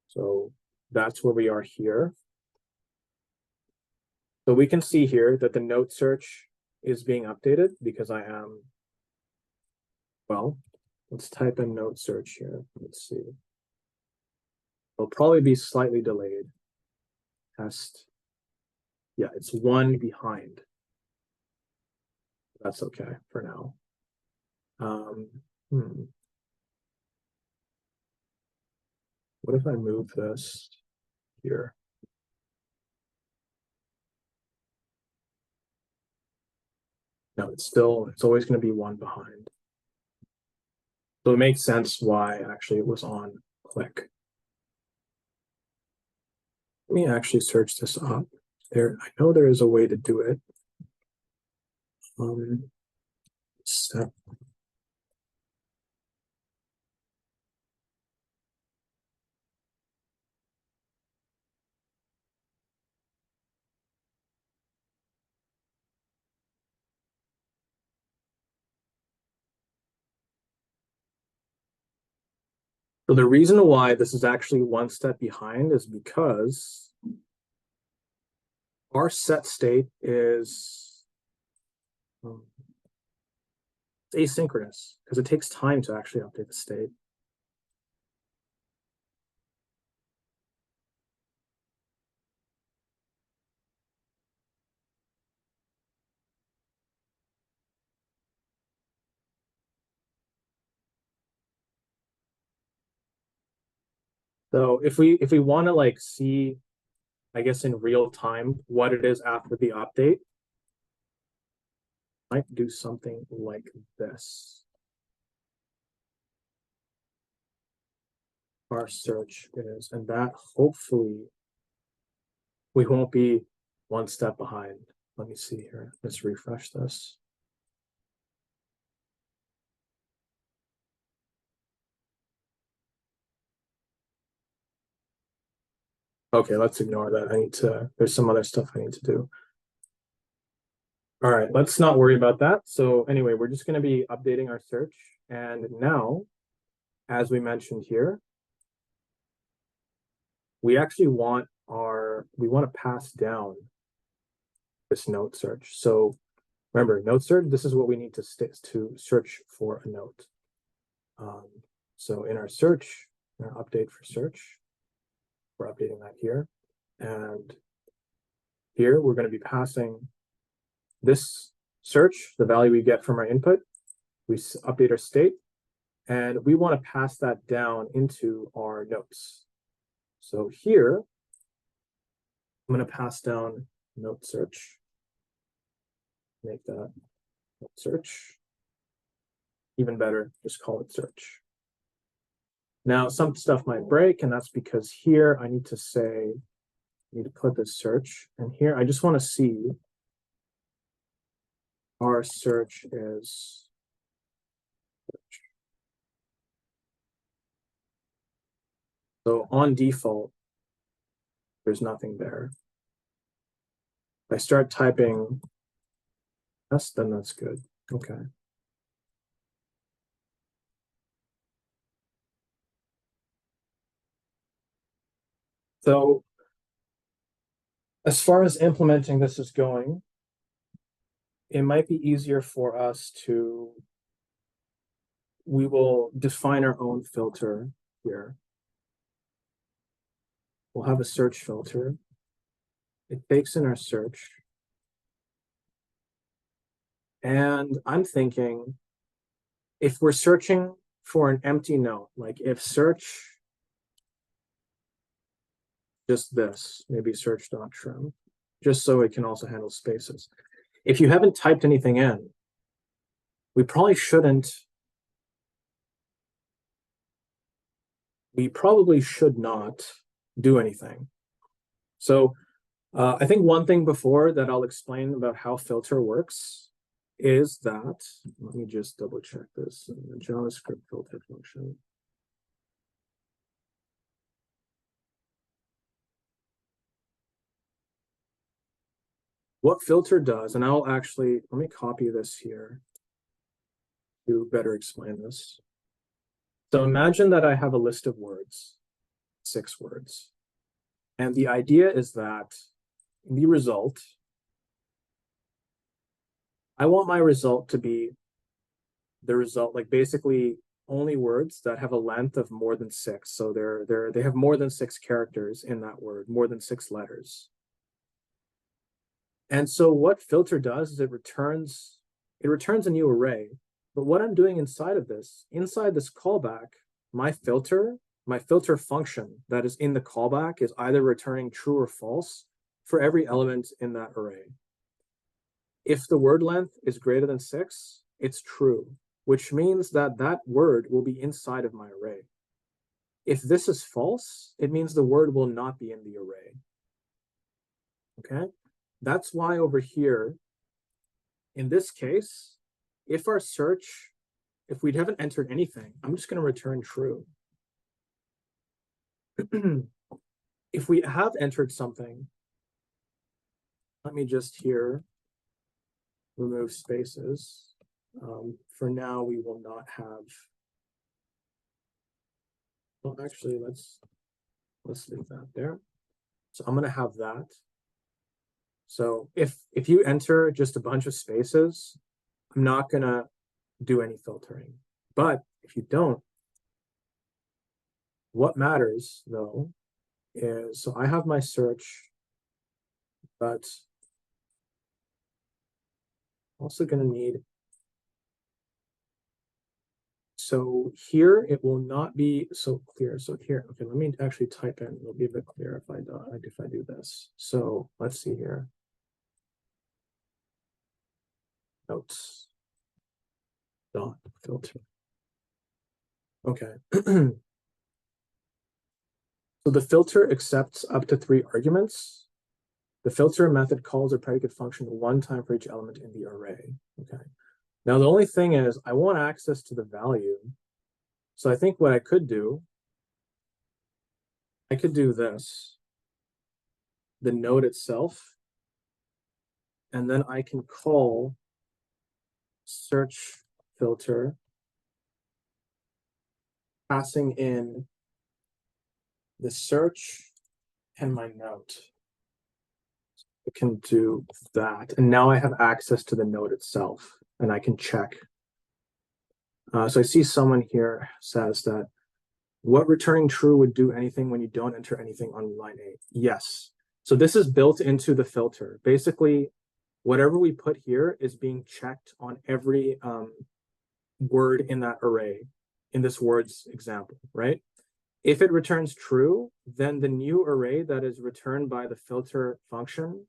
So that's where we are here. So we can see here that the note search is being updated because well, let's type in note search here. Let's see. It'll probably be slightly delayed. Test. Yeah, it's 1 behind. That's okay for now. What if I move this here? No, it's always going to be one behind. So it makes sense why actually it was on click. Let me actually search this up. I know there is a way to do it. Step. So the reason why this is actually one step behind is because our set state is asynchronous because it takes time to actually update the state. So if we want to like see, I guess in real time, what it is after the update, I might do something like this. Our search is, and that hopefully we won't be one step behind. Let me see here. Let's refresh this. Okay, let's ignore that. There's some other stuff I need to do. All right, let's not worry about that. So anyway, we're just going to be updating our search. And now, as we mentioned here, we actually want to pass down this note search. So remember, note search, this is what we need to search for a note. So in our search, our update for search, we're updating that here. And here we're going to be passing this search, the value we get from our input. We update our state, and we want to pass that down into our notes. So here, I'm going to pass down note search. Make that note search. Even better, just call it search. Now, some stuff might break, and that's because here I need to put this search, and here I just want to see our search is search. So on default, there's nothing there. If I start typing S, then that's good. Okay. So as far as implementing this is going, it might be easier for us we will define our own filter here. We'll have a search filter. It takes in our search. And I'm thinking, if we're searching for an empty note, like if search, just this, maybe search.trim, just so it can also handle spaces. If you haven't typed anything in, we probably should not do anything. So I think one thing before that I'll explain about how filter works is that, let me just double check this in the JavaScript filter function. What filter does, and let me copy this here to better explain this. So imagine that I have a list of words, 6 words. And the idea is that the result, I want my result to be the result, like basically only words that have a length of more than 6. So they have more than 6 characters in that word, more than 6 letters. And so what filter does is it returns a new array. But what I'm doing inside this callback, my filter my filter function that is in the callback is either returning true or false for every element in that array. If the word length is greater than 6, it's true, which means that that word will be inside of my array. If this is false, it means the word will not be in the array. Okay, that's why over here, in this case, if our search, if we haven't entered anything, I'm just going to return true. If we have entered something, let me just here remove spaces. For now, we will not have. Well, actually, let's leave that there. So I'm going to have that. So if you enter just a bunch of spaces, I'm not going to do any filtering. But if you don't, what matters though is, so I have my search, but also going to need, so here it will not be so clear. So here, okay, let me actually type in, it'll be a bit clearer if I do this. So let's see here. Notes dot filter. Okay. So the filter accepts up to 3 arguments. The filter method calls a predicate function 1 time for each element in the array. Okay. Now the only thing is I want access to the value. So I think what I could do this, the node itself, and then I can call search filter, passing in the search and my note. I can do that. And now I have access to the node itself and I can check. So I see someone here says that what returning true would do anything when you don't enter anything on line 8. Yes. So this is built into the filter. Basically, whatever we put here is being checked on every word in that array, in this words example, right? If it returns true, then the new array that is returned by the filter function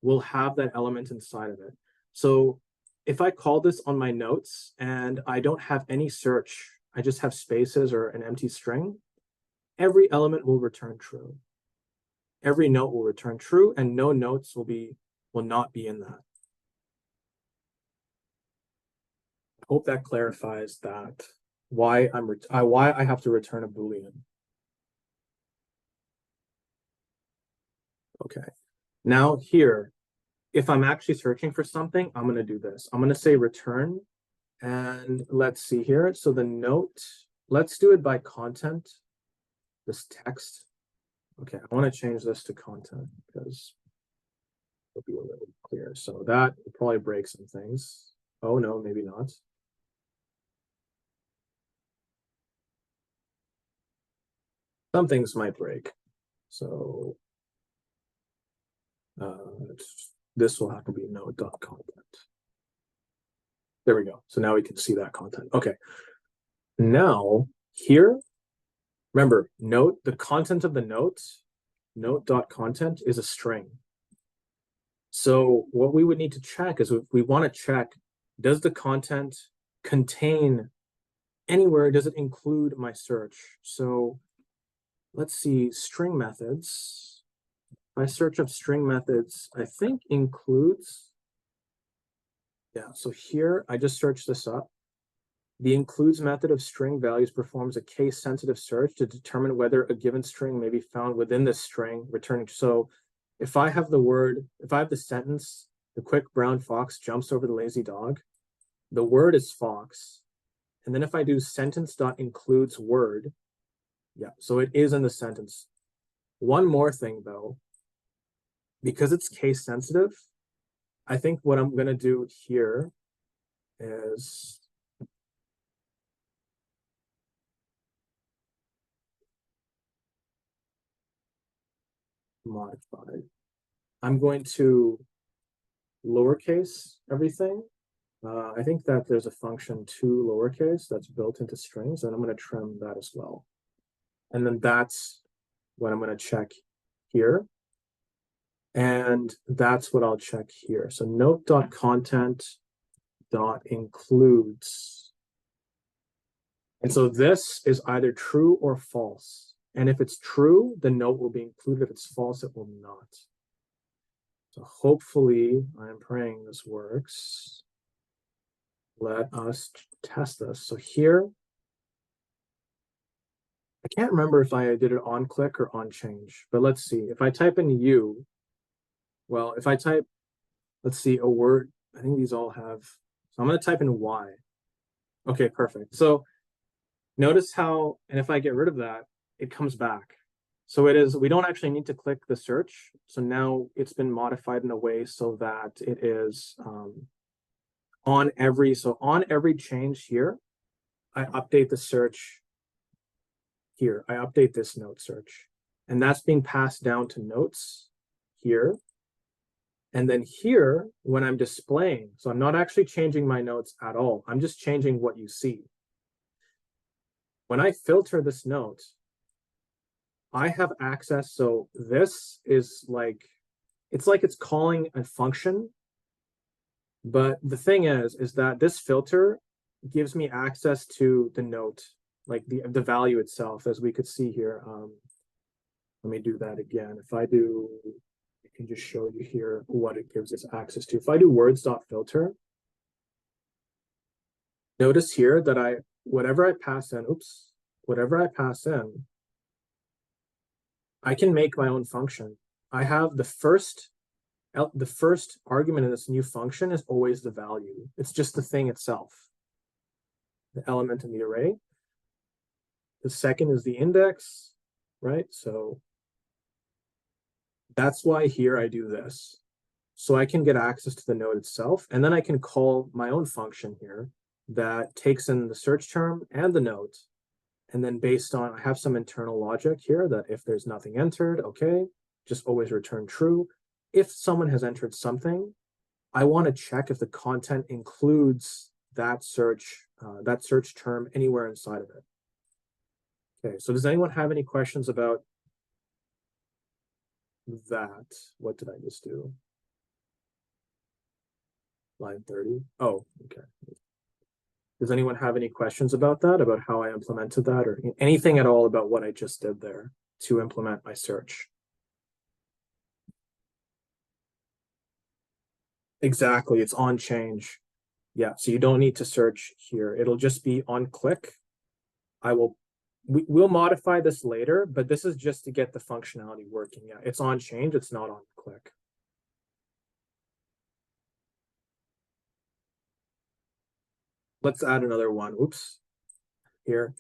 will have that element inside of it. So if I call this on my notes and I don't have any search, I just have spaces or an empty string, every element will return true. Every note will return true and no notes will not be in that. I hope that clarifies that, why I have to return a Boolean. Okay, now here, if I'm actually searching for something, I'm going to do this. I'm going to say return, and let's see here. So the note, let's do it by content, this text. Okay, I want to change this to content because it'll be a little clear. So that will probably break some things. Oh no, maybe not. Some things might break. So this will have to be node.content. There we go. So now we can see that content. Okay. Now here, remember, note the content of the note.content is a string. So what we would need to check is, if we want to check, does the content contain anywhere, does it include my search? So let's see, string methods. My search of string methods, I think includes, yeah, so here I just searched this up. The includes method of string values performs a case-sensitive search to determine whether a given string may be found within this string, returning. So if I have the sentence, the quick brown fox jumps over the lazy dog, the word is fox. And then if I do sentence.includes word, yeah, so it is in the sentence. One more thing though, because it's case sensitive, I think what I'm going to do here is modify. I'm going to lowercase everything. I think that there's a function to lowercase that's built into strings, and I'm going to trim that as well. And then that's what I'm going to check here. And that's what I'll check here. So note.content.includes. And so this is either true or false. And if it's true, the note will be included. If it's false, it will not. So hopefully, I'm praying this works. Let us test this. So here, I can't remember if I did it on click or on change, but let's see. If I type in U, well, if I type, let's see, a word, I think these all have, so I'm going to type in Y. Okay, perfect. So notice how, and if I get rid of that, it comes back. So it is, we don't actually need to click the search. So now it's been modified in a way so that it is on every change here, I update the search here. I update this note search. And that's being passed down to notes here. And then here, when I'm displaying, so I'm not actually changing my notes at all. I'm just changing what you see. When I filter this note, I have access. So this is like, it's calling a function. But the thing is that this filter gives me access to the note, like the value itself, as we could see here. Let me do that again. If I do, I can just show you here what it gives us access to. If I do words.filter, notice here that whatever I pass in, I can make my own function. I have the first argument in this new function is always the value. It's just the thing itself, the element in the array. The second is the index, right? So that's why here I do this. So I can get access to the node itself, and then I can call my own function here that takes in the search term and the note. And then based on, I have some internal logic here that if there's nothing entered, okay, just always return true. If someone has entered something, I want to check if the content includes that search term anywhere inside of it. Okay, so does anyone have any questions about that? What did I just do? Line 30. Oh, okay. Does anyone have any questions about that, about how I implemented that, or anything at all about what I just did there to implement my search? Exactly, it's on change. Yeah, so you don't need to search here. It'll just be on click. We'll modify this later, but this is just to get the functionality working. Yeah, it's on change, it's not on click. Let's add another one. Oops. Here.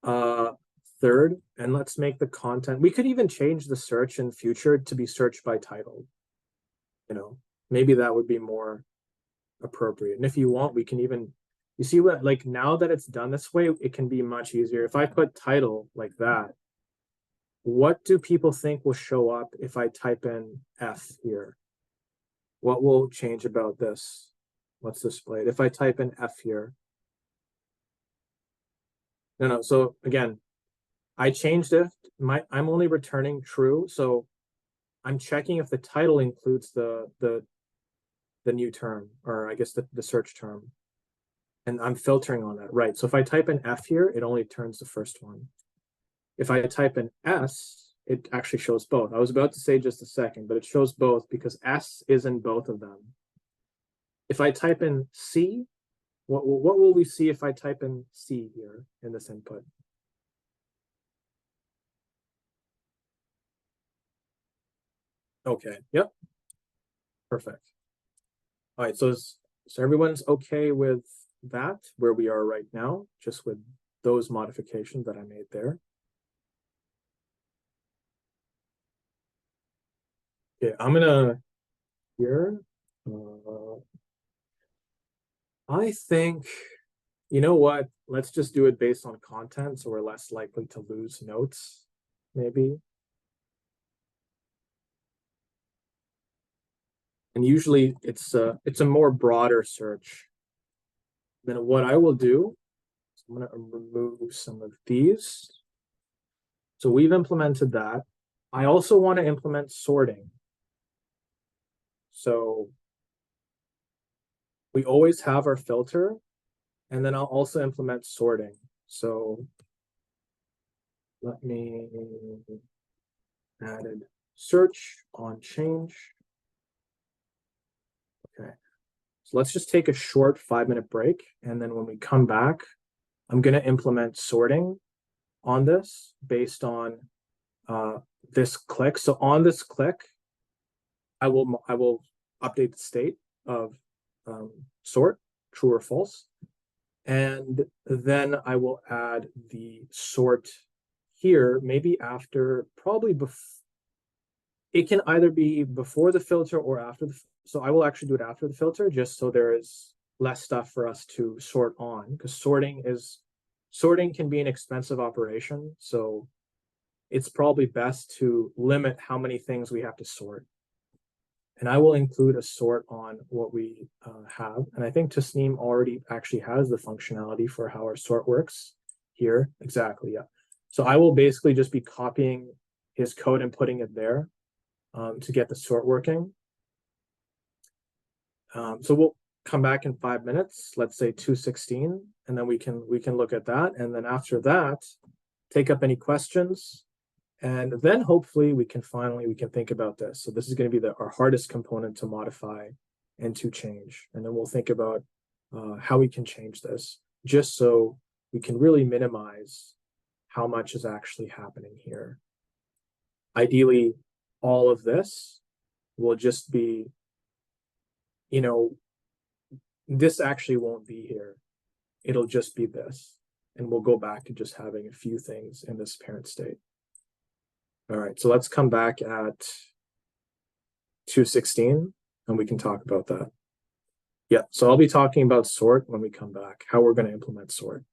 Third, and let's make the content. We could even change the search in future to be searched by title. You know, maybe that would be more appropriate. And if you want, we can even, you see what, like now that it's done this way, it can be much easier. If I put title like that, what do people think will show up if I type in F here? What will change about this? What's displayed? If I type in F here. No, so again, I changed it. I'm only returning true. So I'm checking if the title includes the new term, or I guess the search term. And I'm filtering on that, right? So if I type in F here, it only turns the first one. If I type in S, it actually shows both. I was about to say just a second, but it shows both because S is in both of them. If I type in C, what will we see if I type in C here in this input? Okay, yep. Perfect. All right, so everyone's okay with that, where we are right now, just with those modifications that I made there. Okay, I'm gonna here. I think, you know what? Let's just do it based on content, so we're less likely to lose notes, maybe. And usually it's a more broader search. Then what I will do is I'm gonna remove some of these. So we've implemented that. I also want to implement sorting. So we always have our filter, and then I'll also implement sorting. So let me added search on change. Okay. So let's just take a short 5-minute break. And then when we come back, I'm going to implement sorting on this based on this click. So on this click, I will update the state of sort, true or false. And then I will add the sort here, maybe after, probably before. It can either be before the filter or after the, so I will actually do it after the filter, just so there is less stuff for us to sort on, because sorting can be an expensive operation. So it's probably best to limit how many things we have to sort. And I will include a sort on what we have. And I think Tasneem already actually has the functionality for how our sort works here. Exactly, yeah. So I will basically just be copying his code and putting it there to get the sort working. So we'll come back in 5 minutes, let's say 2:16, and then we can look at that. And then after that, take up any questions. And then hopefully we can think about this. So this is going to be our hardest component to modify and to change. And then we'll think about how we can change this, just so we can really minimize how much is actually happening here. Ideally, all of this will just be, this actually won't be here. It'll just be this. And we'll go back to just having a few things in this parent state. All right, so let's come back at 2:16 and we can talk about that. Yeah, so I'll be talking about sort when we come back, how we're going to implement sort.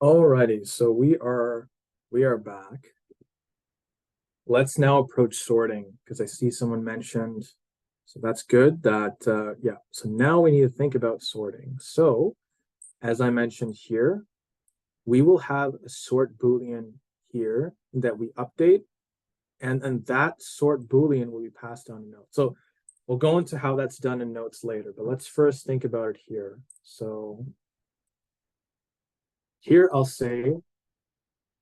Alrighty, so we are back. Let's now approach sorting because I see someone mentioned. So that's good that yeah. So now we need to think about sorting. So as I mentioned here, we will have a sort Boolean here that we update, and that sort Boolean will be passed down in notes. So we'll go into how that's done in notes later, but let's first think about it here. So here I'll say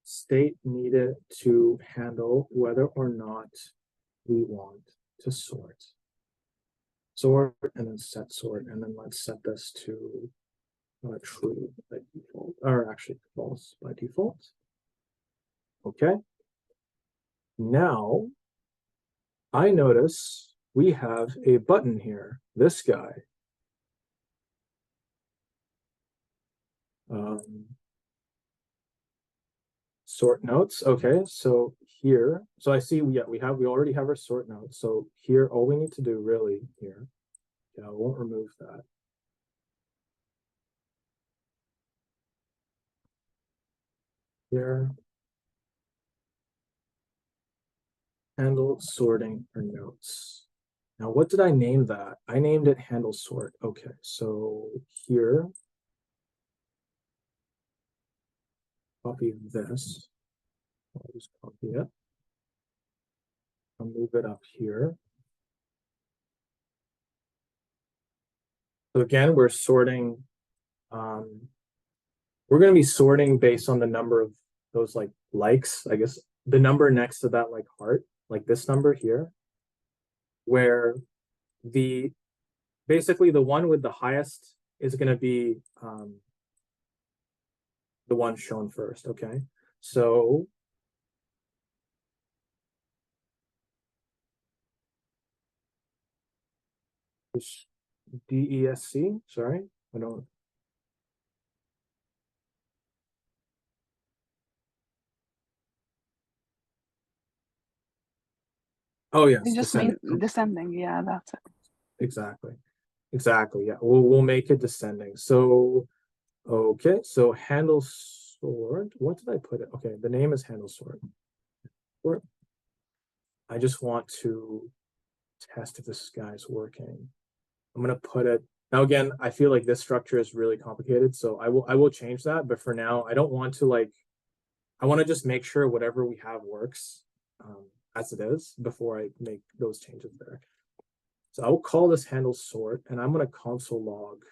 state needed to handle whether or not we want to sort and then set sort, and then let's set this to true by default, or actually false by default. Okay. Now I notice we have a button here, this guy. Sort notes. Okay, so here, so I see we already have our sort notes. So here, all we need to do really here, yeah, I won't remove that. Here, handle sorting or notes. Now, what did I name that? I named it handle sort. Okay, so here, copy this. I'll just copy it. I'll move it up here. So again, we're sorting. We're going to be sorting based on the number of those like likes, I guess, the number next to that like heart, like this number here, where the basically the one with the highest is going to be the one shown first. Okay, so DESC, sorry, I don't. Oh yes, It just descending. means descending. Yeah, that's it. Exactly. Exactly. Yeah. We'll make it descending. So okay, so handle sort. What did I put it? Okay, the name is handle sort. I just want to test if this guy's working. I'm gonna put it now again. I feel like this structure is really complicated, so I will change that. But for now, I don't want to like. I want to just make sure whatever we have works as it is before I make those changes there. So I will call this handle sort, and I'm gonna console log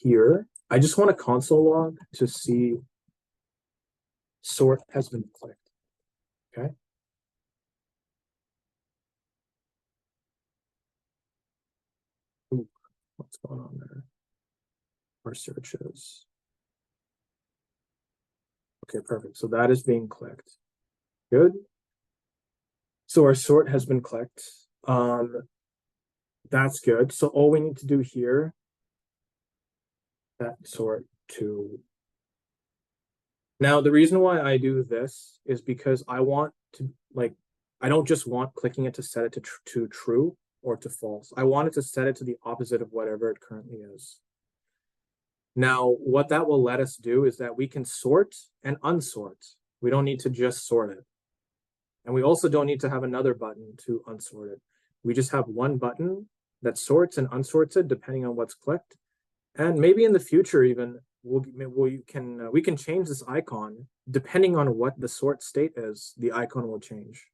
here. I just want a console log to see sort has been clicked. Okay. Ooh, what's going on there? Our searches. Okay, perfect. So that is being clicked. Good. So our sort has been clicked. That's good. So all we need to do here, that sort to. Now, the reason why I do this is because I want to, like, I don't just want clicking it to set it to true or to false. I want it to set it to the opposite of whatever it currently is. Now, what that will let us do is that we can sort and unsort. We don't need to just sort it. And we also don't need to have another button to unsort it. We just have one button that sorts and unsorts it depending on what's clicked. And maybe in the future, even we can change this icon depending on what the sort state is. The icon will change,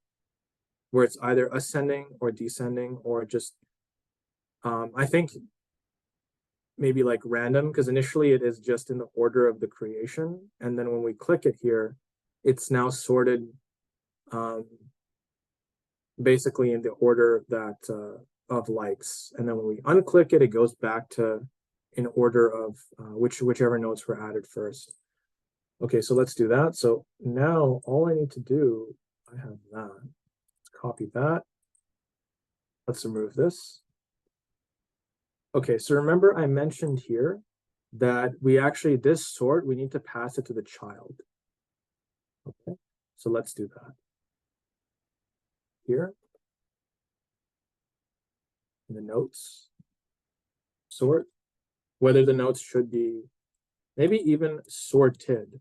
where it's either ascending or descending or just. I think maybe like random because initially it is just in the order of the creation, and then when we click it here, it's now sorted. Basically in the order that of likes, and then when we unclick it, it goes back to in order of whichever notes were added first. Okay, so let's do that. So now all I need to do, I have that. Let's copy that. Let's remove this. Okay, so remember I mentioned here that we actually, this sort, we need to pass it to the child. Okay, so let's do that. Here, in the notes, sort, whether the notes should be maybe even sorted.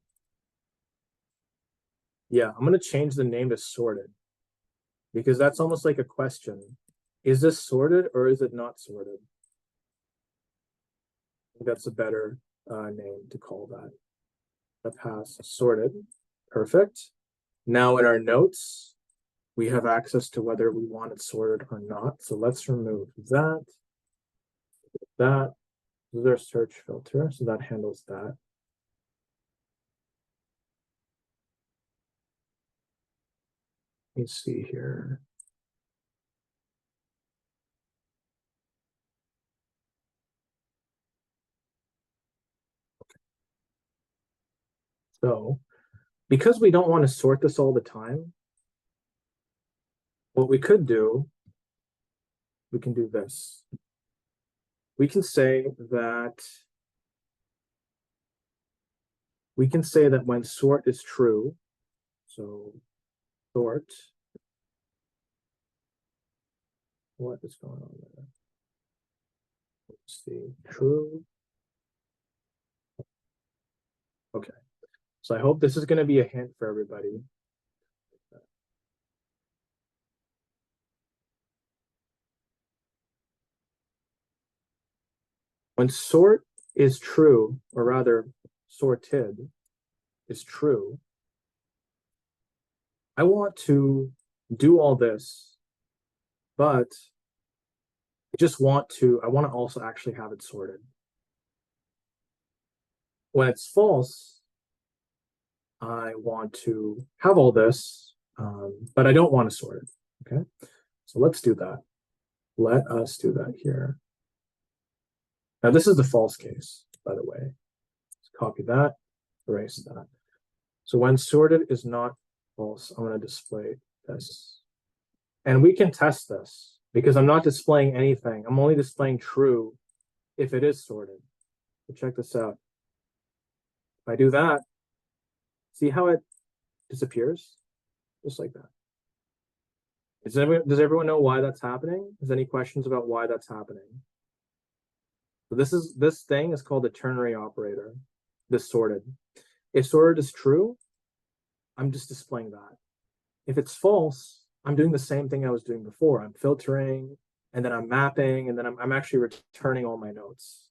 Yeah, I'm gonna change the name to sorted because that's almost like a question. Is this sorted or is it not sorted? I think that's a better name to call that. The pass sorted. Perfect. Now in our notes, we have access to whether we want it sorted or not. So let's remove that. That is our search filter. So that handles that. Let me see here. So because we don't want to sort this all the time, what we could do, we can do this. We can say that when sort is true, so sort, what is going on there? Let's see, true. Okay, so I hope this is going to be a hint for everybody. When sort is true, or rather sorted is true, I want to do all this, but I want to also actually have it sorted. When it's false, I want to have all this, but I don't want to sort it. Okay, so let's do that. Let us do that here. Now this is the false case, by the way. Let's copy that, erase that. So when sorted is not false, I'm going to display this. And we can test this because I'm not displaying anything. I'm only displaying true if it is sorted. So check this out. If I do that, see how it disappears? Just like that. Does everyone know why that's happening? Is there any questions about why that's happening? So this thing is called the ternary operator, this sorted. If sorted is true, I'm just displaying that. If it's false, I'm doing the same thing I was doing before. I'm filtering, and then I'm mapping, and then I'm actually returning all my notes.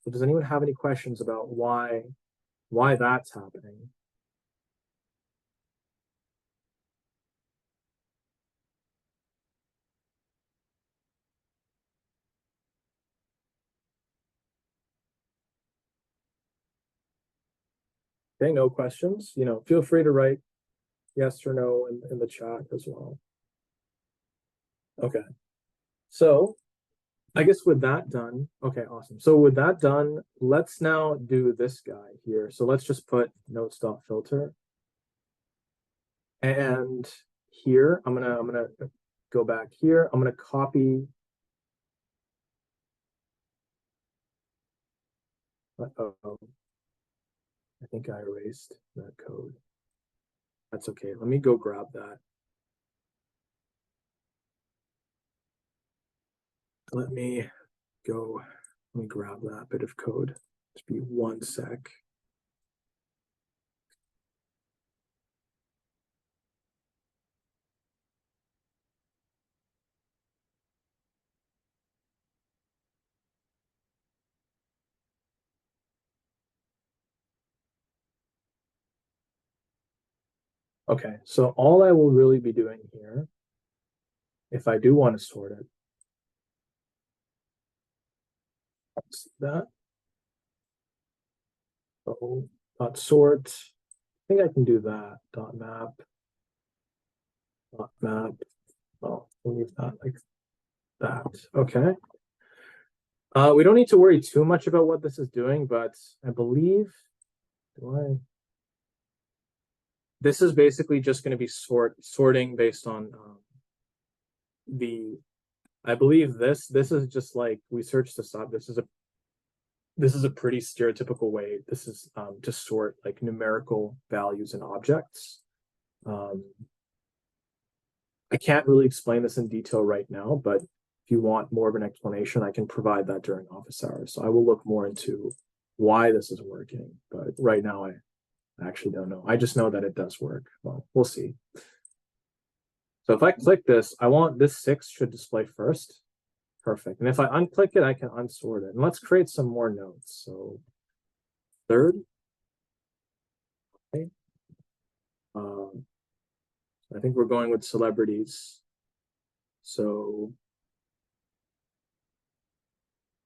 So does anyone have any questions about why that's happening? Okay, no questions. Feel free to write yes or no in the chat as well. Okay. So I guess with that done, okay, awesome. So with that done, let's now do this guy here. So let's just put notes.filter. And here, I'm gonna go back here. I'm gonna copy. Uh-oh. I think I erased that code. That's okay. Let me go grab that. Let me grab that bit of code. Just be 1 sec. Okay, so all I will really be doing here, if I do want to sort it, see that. So dot sort. I think I can do that. Dot map. Dot map. Well, we'll leave that like that. Okay. We don't need to worry too much about what this is doing, but I believe this is basically just going to be sorting based on I believe this is just like we searched this up. This is a pretty stereotypical way. This is to sort like numerical values and objects. I can't really explain this in detail right now, but if you want more of an explanation, I can provide that during office hours. So I will look more into why this is working, but right now I actually don't know. I just know that it does work. Well, we'll see. So if I click this, I want this 6 should display first. Perfect. And if I unclick it, I can unsort it. And let's create some more notes. So third. Okay. I think we're going with celebrities. So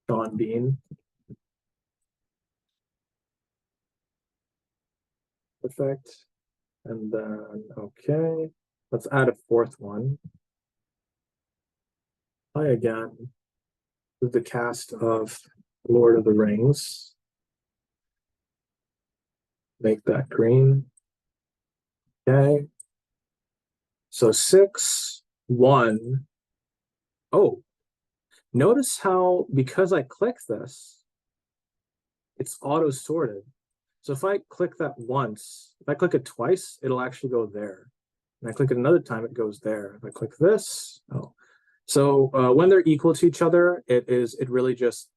Sean Bean. Perfect. And then, okay, let's add a fourth one. Hi again. This is the cast of Lord of the Rings. Make that green. Okay. So 6, 1. Oh, notice how, because I click this, it's auto sorted. So if I click that once, if I click it twice, it'll actually go there. And I click it another time, it goes there. If I click this, oh. So when they're equal to each other, it really just,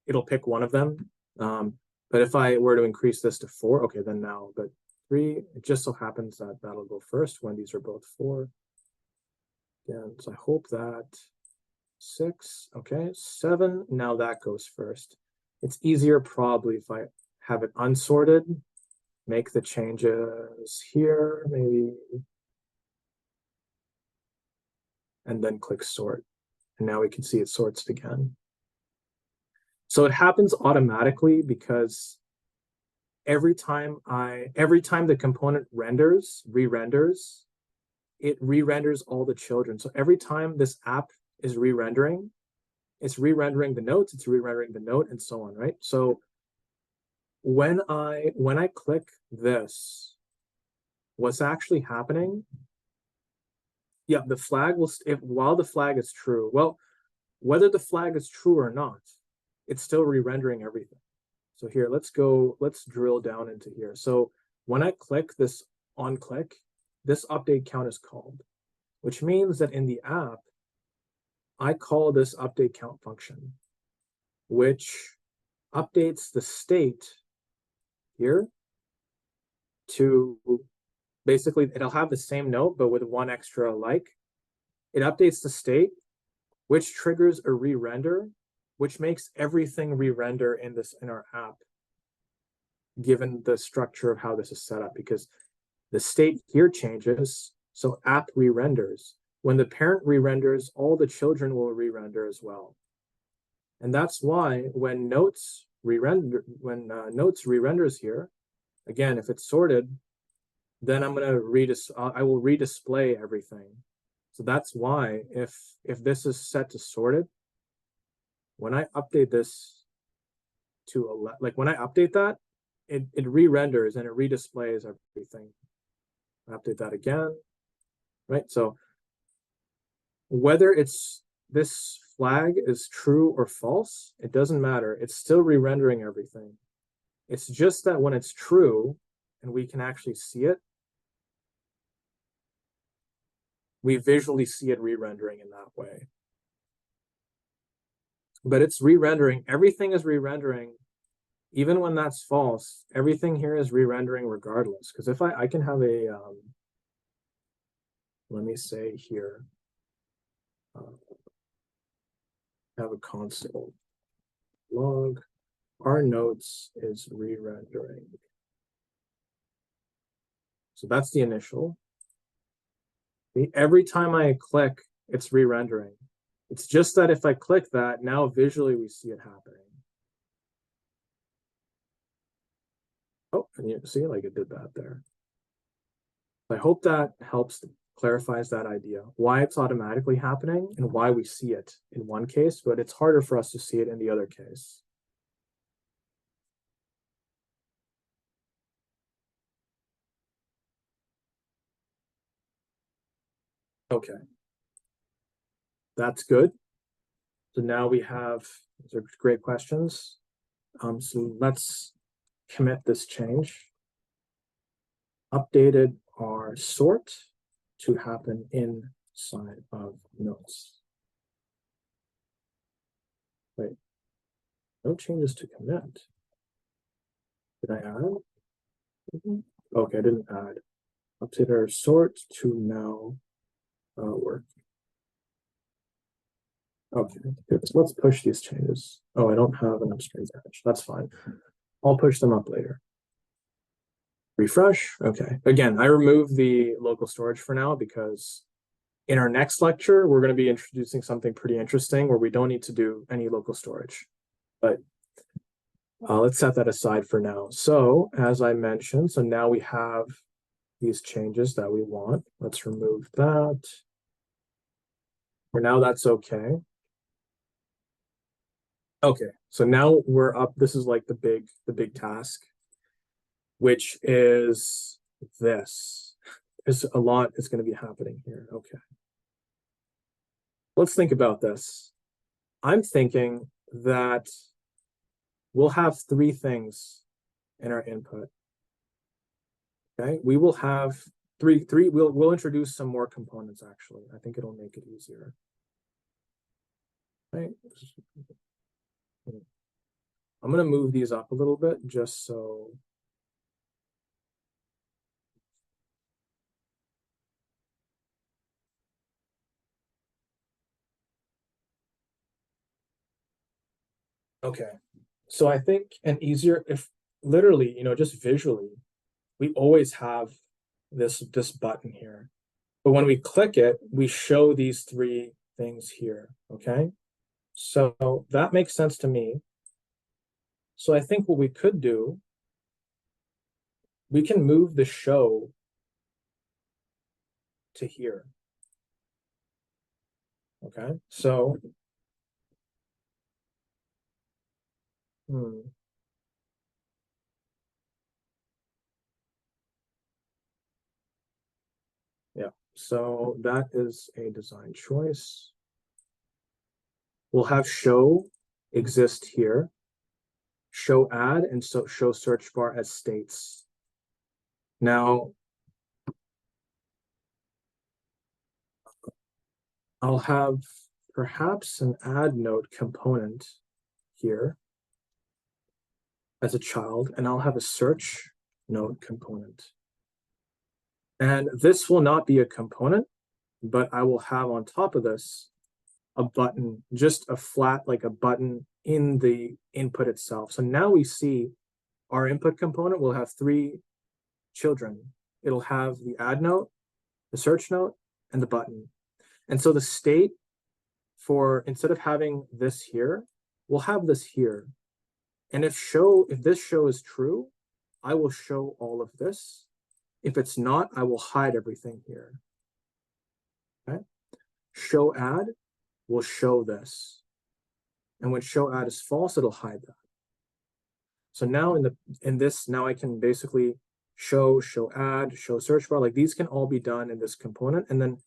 it'll pick one of them. But if I were to increase this to 4, okay, then now, but 3, it just so happens that that'll go first when these are both 4. Again, so I hope that 6, okay, 7, now that goes first. It's easier probably if I have it unsorted, make the changes here, maybe, and then click sort. And now we can see it sorts again. So it happens automatically because every time the component re-renders, it re-renders all the children. So every time this app is re-rendering, it's re-rendering the notes, it's re-rendering the note, and so on, right? So when I click this, what's actually happening? Yeah, the flag will, while the flag is true, well, whether the flag is true or not, it's still re-rendering everything. So here, let's drill down into here. So when I click this on click, this update count is called, which means that in the app, I call this update count function, which updates the state here to basically, it'll have the same note, but with one extra like. It updates the state, which triggers a re-render, which makes everything re-render in our app, given the structure of how this is set up, because the state here changes, so app re-renders. When the parent re-renders, all the children will re-render as well. And that's why when notes re-renders here, again, if it's sorted, then I'm gonna I will redisplay everything. So that's why if this is set to sorted, when I update this to when I update that, it re-renders and it redisplays everything. Update that again, right? So whether it's this flag is true or false, it doesn't matter. It's still re-rendering everything. It's just that when it's true and we can actually see it, we visually see it re-rendering in that way. But it's re-rendering, everything is re-rendering, even when that's false, everything here is re-rendering regardless. Because if I can have a, let me say here, have a console log, our notes is re-rendering. So that's the initial. Every time I click, it's re-rendering. It's just that if I click that, now visually we see it happening. Oh, and you see, like it did that there. I hope that helps, clarifies that idea, why it's automatically happening and why we see it in one case, but it's harder for us to see it in the other case. Okay. That's good. So now we have, these are great questions. So let's commit this change. Updated our sort to happen inside of notes. Wait, no changes to commit. Did I add? Okay, I didn't add. Update our sort to now work. Okay, good. Let's push these changes. Oh, I don't have an upstream patch. That's fine. I'll push them up later. Refresh. Okay. Again, I removed the local storage for now because in our next lecture, we're going to be introducing something pretty interesting where we don't need to do any local storage. But let's set that aside for now. So as I mentioned, so now we have these changes that we want. Let's remove that. For now, that's okay. Okay, so now we're up. This is like the big task, which is this. There's a lot is going to be happening here. Okay. Let's think about this. I'm thinking that we'll have three things in our input. Okay, we will have three. We'll introduce some more components actually. I think it'll make it easier. Right. I'm going to move these up a little bit just so. Okay, so I think an easier, if literally, just visually, we always have this button here. But when we click it, we show these three things here, okay? So that makes sense to me. So I think what we could do, we can move the show to here. Okay, so yeah, so that is a design choice. We'll have show exist here, show add, and so show search bar as states. Now, I'll have perhaps an add note component here as a child, and I'll have a search node component. And this will not be a component, but I will have on top of this a button, just a flat, like a button in the input itself. So now we see our input component will have three children. It'll have the add note, the search note, and the button. And so the state for, instead of having this here, we'll have this here. And if this show is true, I will show all of this. If it's not, I will hide everything here. Okay. Show add will show this. And when show add is false, it'll hide that. So now in this, now I can basically show add, show search bar, like these can all be done in this component. And then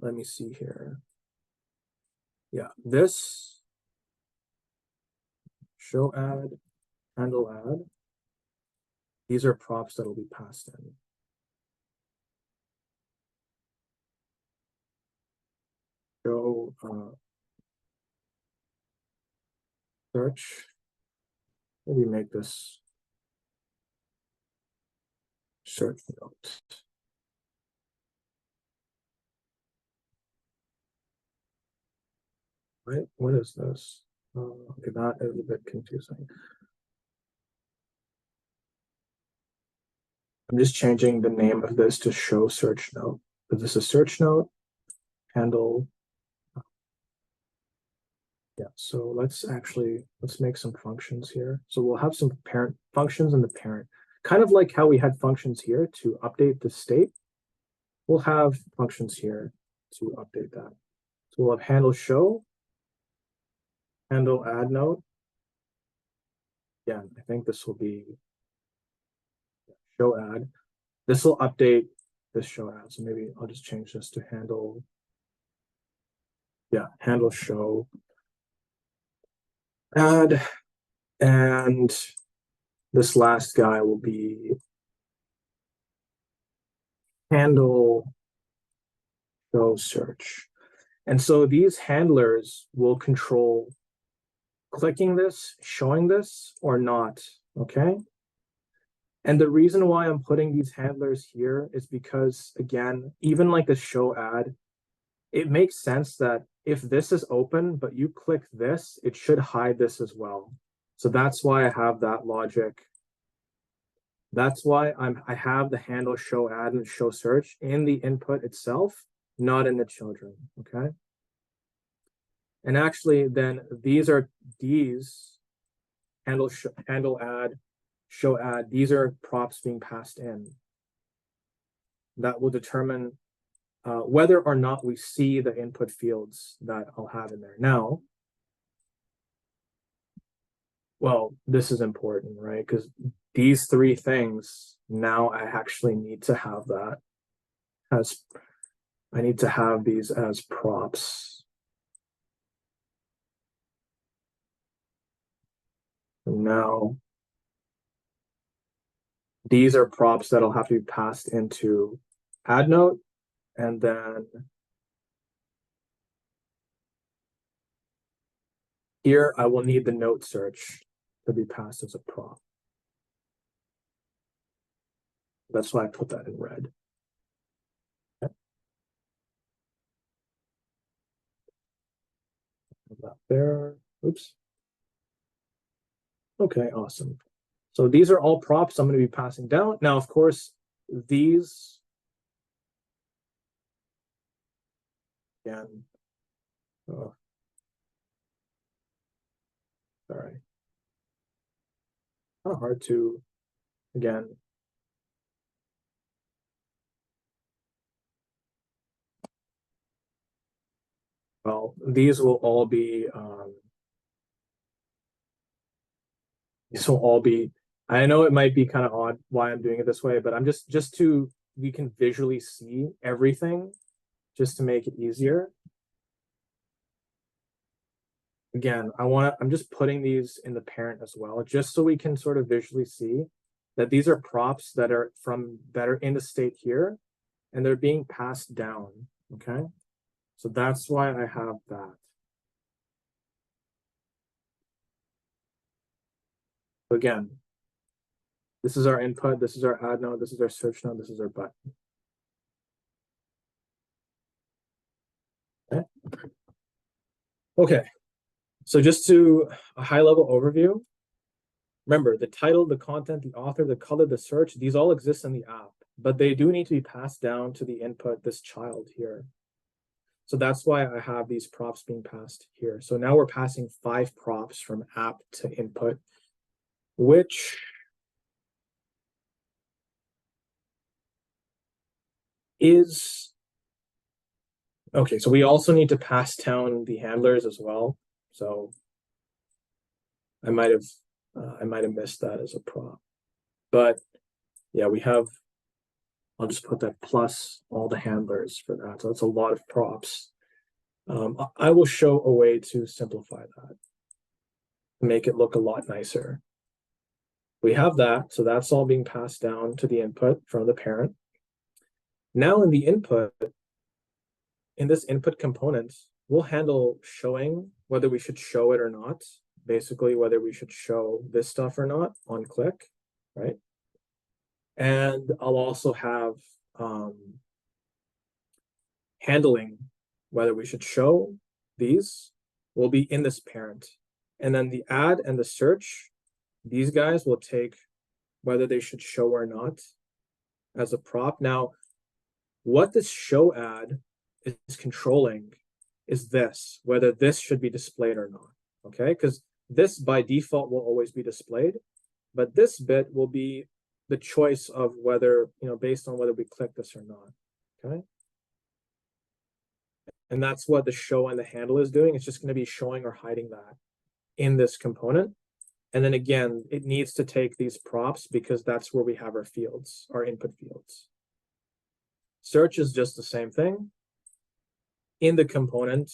let me see here. Yeah, this show add, handle add. These are props that will be passed in. Show search. Maybe make this search note. Right? What is this? Okay, that is a bit confusing. I'm just changing the name of this to show search note. Is this a search note? Handle. Yeah, so let's make some functions here. So we'll have some parent functions in the parent, kind of like how we had functions here to update the state. We'll have functions here to update that. So we'll have handle show, handle add note. Yeah, I think this will be show add. This will update this show add. So maybe I'll just change this to handle. Yeah, handle show add, and this last guy will be handle show search. And so these handlers will control clicking this, showing this, or not, okay? And the reason why I'm putting these handlers here is because, again, even like the show ad, it makes sense that if this is open, but you click this, it should hide this as well. So that's why I have that logic. That's why I have the handle show ad and show search in the input itself, not in the children, okay? And actually then these handle ad, show ad, these are props being passed in. That will determine whether or not we see the input fields that I'll have in there. Now, well, this is important, right? Because these three things, now I actually need to have that as, I need to have these as props. And now, these are props that'll have to be passed into add note, and then here I will need the note search to be passed as a prop. That's why I put that in red. Okay. That there. Oops. Okay, awesome. So these are all props I'm going to be passing down. Now, of course, these, again, oh, sorry. Kind of hard to, again, well, these will all be, I know it might be kind of odd why I'm doing it this way, but I'm just to, we can visually see everything just to make it easier. Again, I'm just putting these in the parent as well, just so we can sort of visually see that these are props that are in the state here, and they're being passed down, okay? So that's why I have that. Again, this is our input, this is our add node, this is our search node, this is our button. Okay. Okay. So just to a high level overview, remember the title, the content, the author, the color, the search, these all exist in the app, but they do need to be passed down to the input, this child here. So that's why I have these props being passed here. So now we're passing 5 props from app to input, which is, okay, so we also need to pass down the handlers as well. So I might have missed that as a prop, but yeah, we have, I'll just put that plus all the handlers for that. So that's a lot of props. I will show a way to simplify that, make it look a lot nicer. We have that, so that's all being passed down to the input from the parent. Now in the input, in this input component, we'll handle showing, whether we should show it or not, basically whether we should show this stuff or not on click, right? And I'll also have handling whether we should show these will be in this parent. And then the add and the search, these guys will take whether they should show or not as a prop. Now, what this show add is controlling is this, whether this should be displayed or not, okay? Because this by default will always be displayed, but this bit will be the choice of whether, based on whether we click this or not, okay? And that's what the show and the handle is doing. It's just going to be showing or hiding that in this component. And then again, it needs to take these props because that's where we have our fields, our input fields. Search is just the same thing. In the component,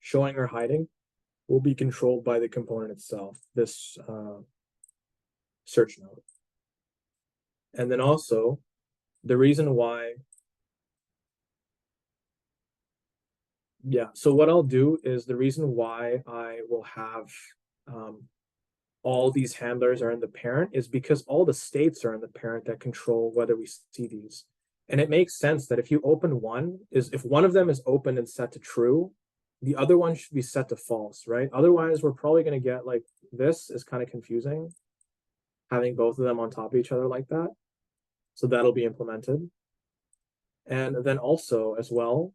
showing or hiding will be controlled by the component itself, this search node. And then also, the reason why, so what I'll do is the reason why I will have all these handlers are in the parent is because all the states are in the parent that control whether we see these. And it makes sense that if you open one, is if one of them is open and set to true, the other one should be set to false, right? Otherwise, we're probably going to get like this is kind of confusing, having both of them on top of each other like that. So that'll be implemented. And then also as well,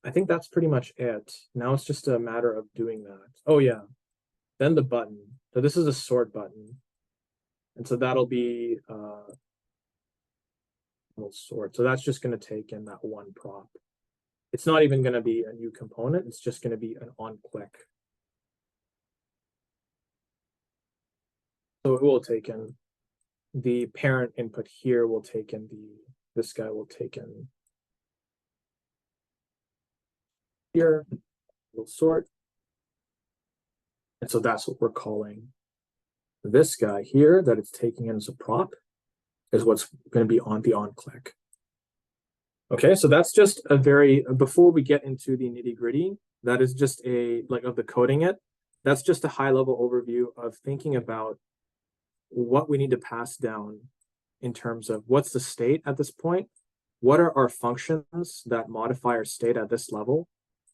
I think that's pretty much it. Now it's just a matter of doing that. Oh yeah, then the button. So this is a sort button. And so that'll be we'll sort. So that's just going to take in that one prop. It's not even going to be a new component. It's just going to be an on click. So it will take in the parent input here will take in this guy will take in here, we'll sort. And so that's what we're calling this guy here that it's taking in as a prop is what's going to be on the on click. Okay, so that's just a very, before we get into the nitty gritty, that is just a, like of the coding it, that's just a high level overview of thinking about what we need to pass down in terms of what's the state at this point, what are our functions that modify our state at this level,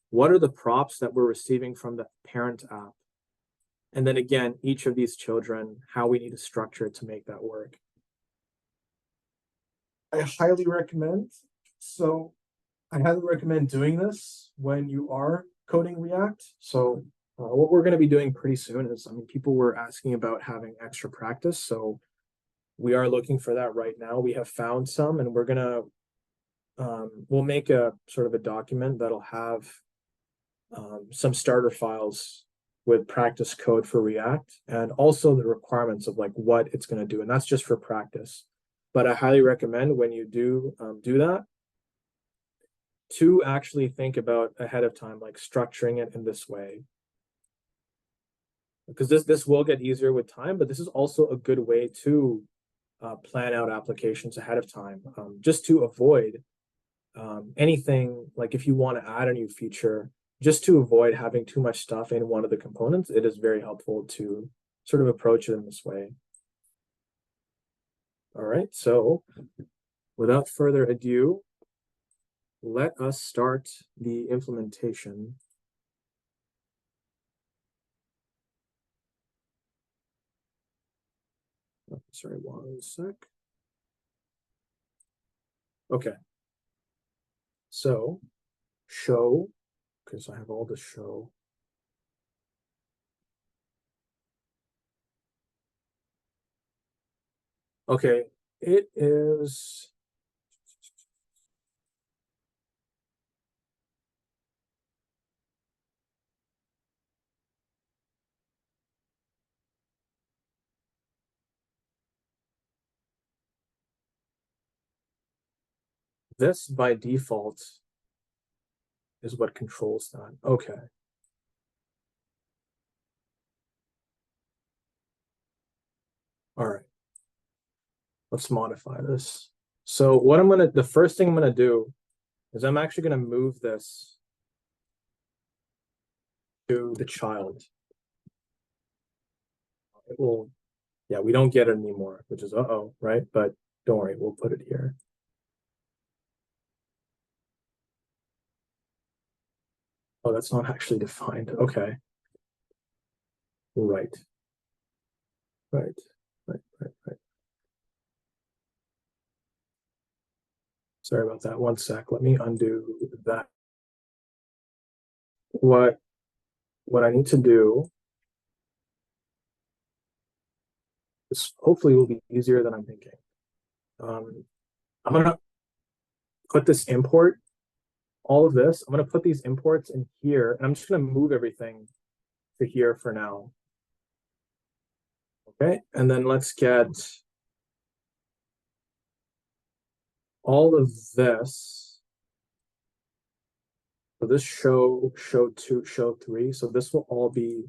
what are the props that we're receiving from the parent app, and then again, each of these children, how we need to structure it to make that work. I highly recommend doing this when you are coding React. So what we're going to be doing pretty soon is, I mean, people were asking about having extra practice. So we are looking for that right now. We have found some, and we're going to, we'll make a sort of a document that'll have some starter files with practice code for React and also the requirements of like what it's going to do. And that's just for practice. But I highly recommend when you do that, to actually think about ahead of time, like structuring it in this way. Because this will get easier with time, but this is also a good way to plan out applications ahead of time, just to avoid anything, like if you want to add a new feature, just to avoid having too much stuff in one of the components, it is very helpful to sort of approach it in this way. All right, so without further ado, let us start the implementation. Oh, sorry, 1 sec. Okay. So show, because I have all the show. Okay, it is. This by default is what controls that. Okay. All right. Let's modify this. So what the first thing I'm gonna do is I'm actually gonna move this to the child. It will, yeah, we don't get it anymore, which is uh-oh, right? But don't worry, we'll put it here. Oh, that's not actually defined. Okay. Right. Right. Sorry about that. 1 sec. Let me undo that. What I need to do is hopefully will be easier than I'm thinking. I'm gonna put this import, all of this. I'm gonna put these imports in here, and I'm just gonna move everything to here for now. Okay, and then let's get all of this. So this show 2, show 3. So this will all be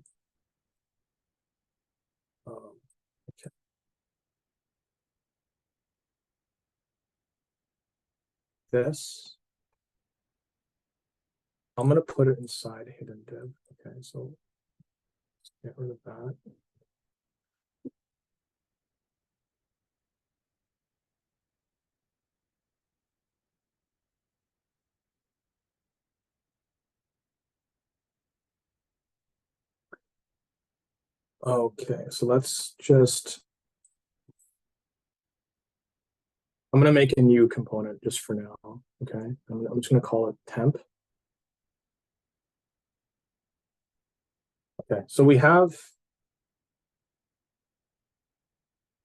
okay. This I'm gonna put it inside hidden div. Okay, so let's get rid of that. Okay, so let's just, I'm gonna make a new component just for now, okay? I'm just gonna call it temp. Okay, so we have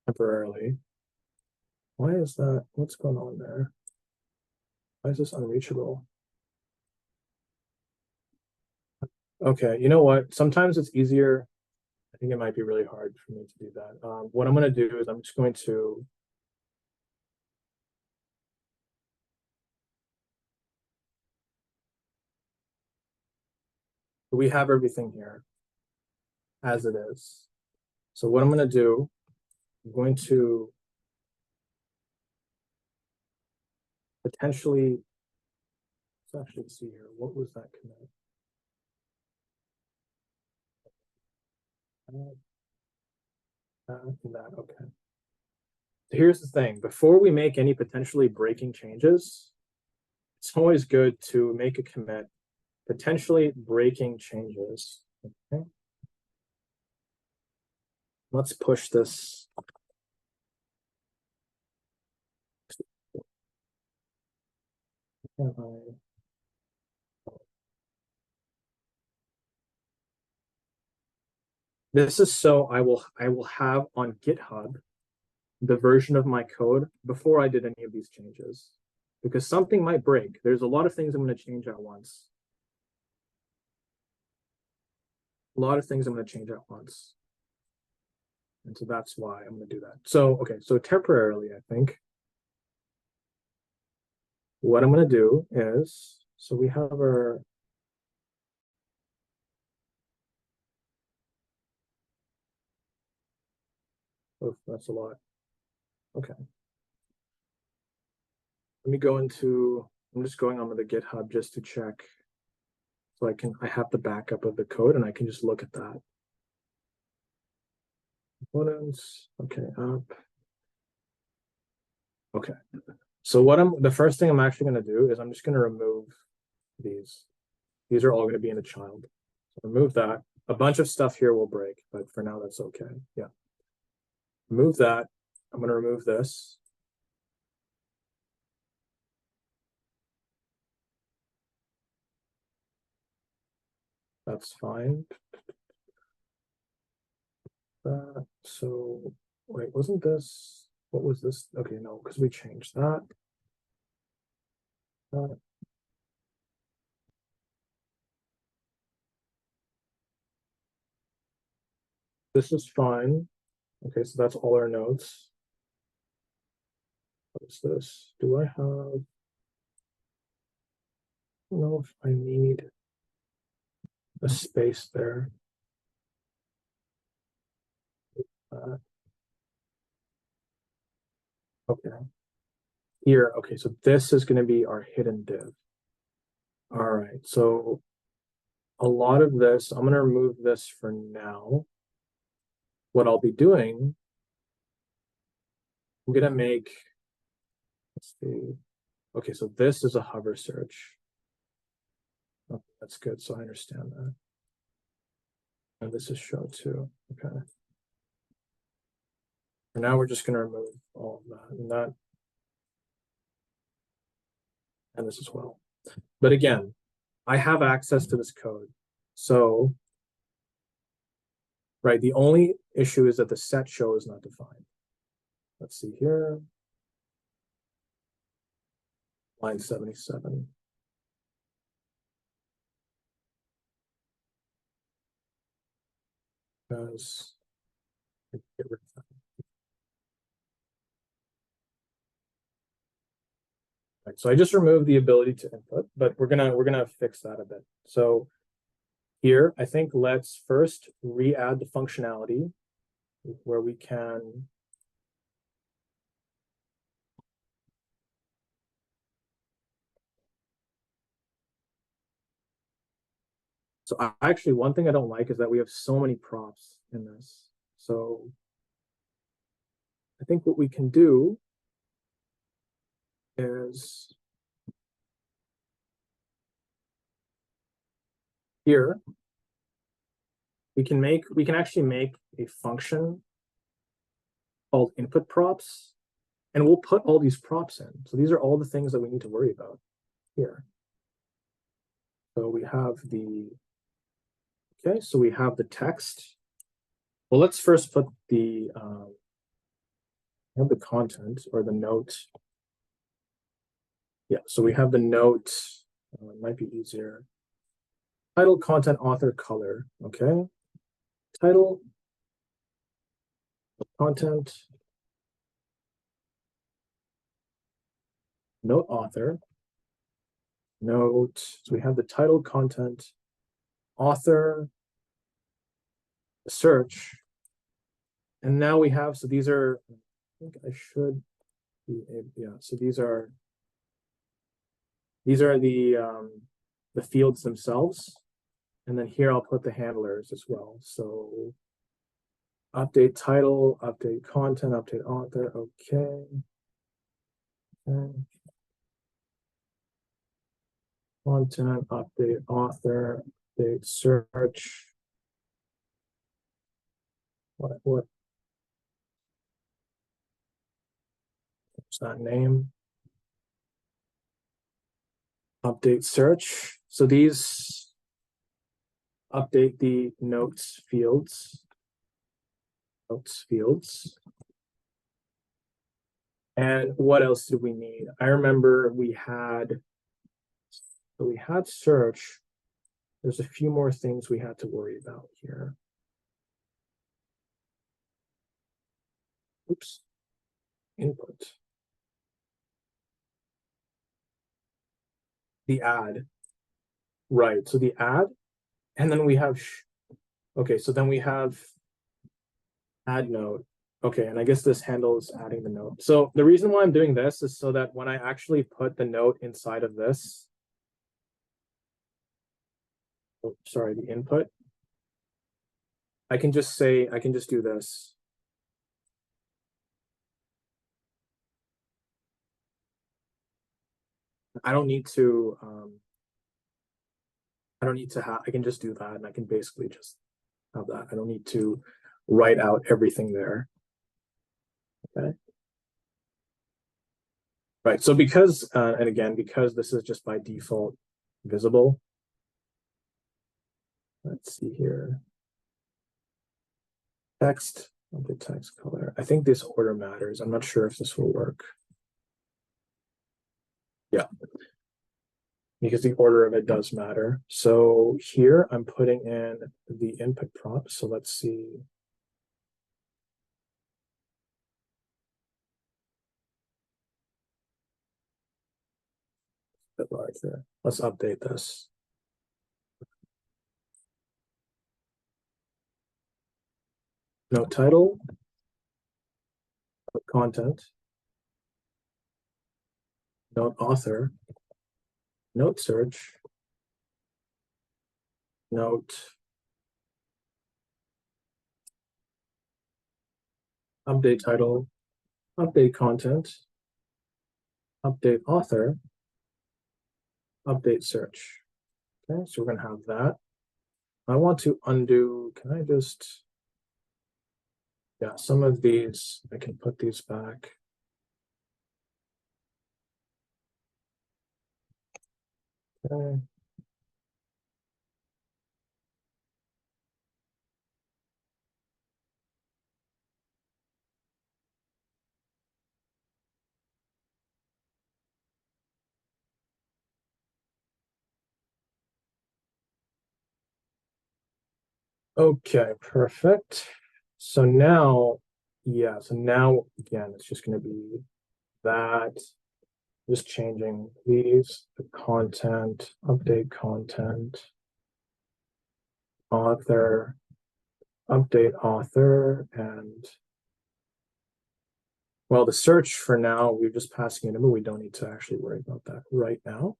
temporarily. Why is that? What's going on there? Why is this unreachable? Okay, you know what? Sometimes it's easier. I think it might be really hard for me to do that. What I'm going to do is I'm just going to we have everything here as it is. So what I'm going to do, I'm going to potentially, let's actually see here. What was that commit? That, okay. So here's the thing. Before we make any potentially breaking changes, it's always good to make a commit, potentially breaking changes. Okay. Let's push this. This is so I will have on GitHub the version of my code before I did any of these changes, because something might break. There's a lot of things I'm going to change at once. A lot of things I'm going to change at once. And so that's why I'm going to do that. So, okay, so temporarily, I think what I'm going to do is, so we have our, oh, that's a lot. Okay. Let me go into, I'm just going onto the GitHub just to check. So I have the backup of the code and I can just look at that. Components, okay, up. Okay. So the first thing I'm actually going to do is I'm just going to remove these. These are all going to be in a child. So remove that. A bunch of stuff here will break, but for now that's okay. Yeah. Remove that. I'm going to remove this. That's fine. So wait, wasn't this, what was this? Okay, no, because we changed that. This is fine. Okay, so that's all our notes. What is this? Do I have, I don't know if I need a space there. Okay. Here, okay, so this is going to be our hidden div. All right, so a lot of this, I'm going to remove this for now. What I'll be doing, I'm going to make, let's see. Okay, so this is a hover search. Oh, that's good, so I understand that. And this is show too, okay. For now, we're just going to remove all of that and this as well. But again, I have access to this code. So, right, the only issue is that the set show is not defined. Let's see here. Line 77. Because get rid of that. Right, so I just removed the ability to input, but we're gonna fix that a bit. So here, I think let's first re-add the functionality where we can So actually, one thing I don't like is that we have so many props in this. So I think what we can do is here, we can actually make a function called input props, and we'll put all these props in. So these are all the things that we need to worry about here. So we have the, okay, so we have the text. Well, let's first put the content or the note. Yeah, so we have the note, it might be easier. Title, content, author, color, okay? Title, content, note, author, note. So we have the title, content, author, search. And now we have, so these are, I think I should be able, yeah, so these are the fields themselves. And then here I'll put the handlers as well. So update title, update content, update author, okay. Content, update author, update search. What? What's that name? Update search. So these update the notes fields. Notes fields. And what else did we need? I remember we had search. There's a few more things we had to worry about here. Oops. Input. The add. Right. So the add, and then we have, okay, so then we have add note. Okay, and I guess this handles adding the note. So the reason why I'm doing this is so that when I actually put the note inside of this, oh, sorry, the input, I can just do this. I don't need to have, I can just do that, and I can basically just have that. I don't need to write out everything there. Okay. Right, so because, and again, because this is just by default visible, let's see here. Text, the text color. I think this order matters. I'm not sure if this will work. Yeah, because the order of it does matter. So here I'm putting in the input prop. So let's see. A bit large there. Let's update this. Note title, content, note author, note search, note update title, update content, update author, update search. Okay, so we're going to have that. I want to undo, can I just, yeah, some of these, I can put these back. Okay. Okay, perfect. So now, yeah, so now again, it's just going to be that, just changing these, the content, update content, author, update author, and well, the search for now, we're just passing it in, but we don't need to actually worry about that right now.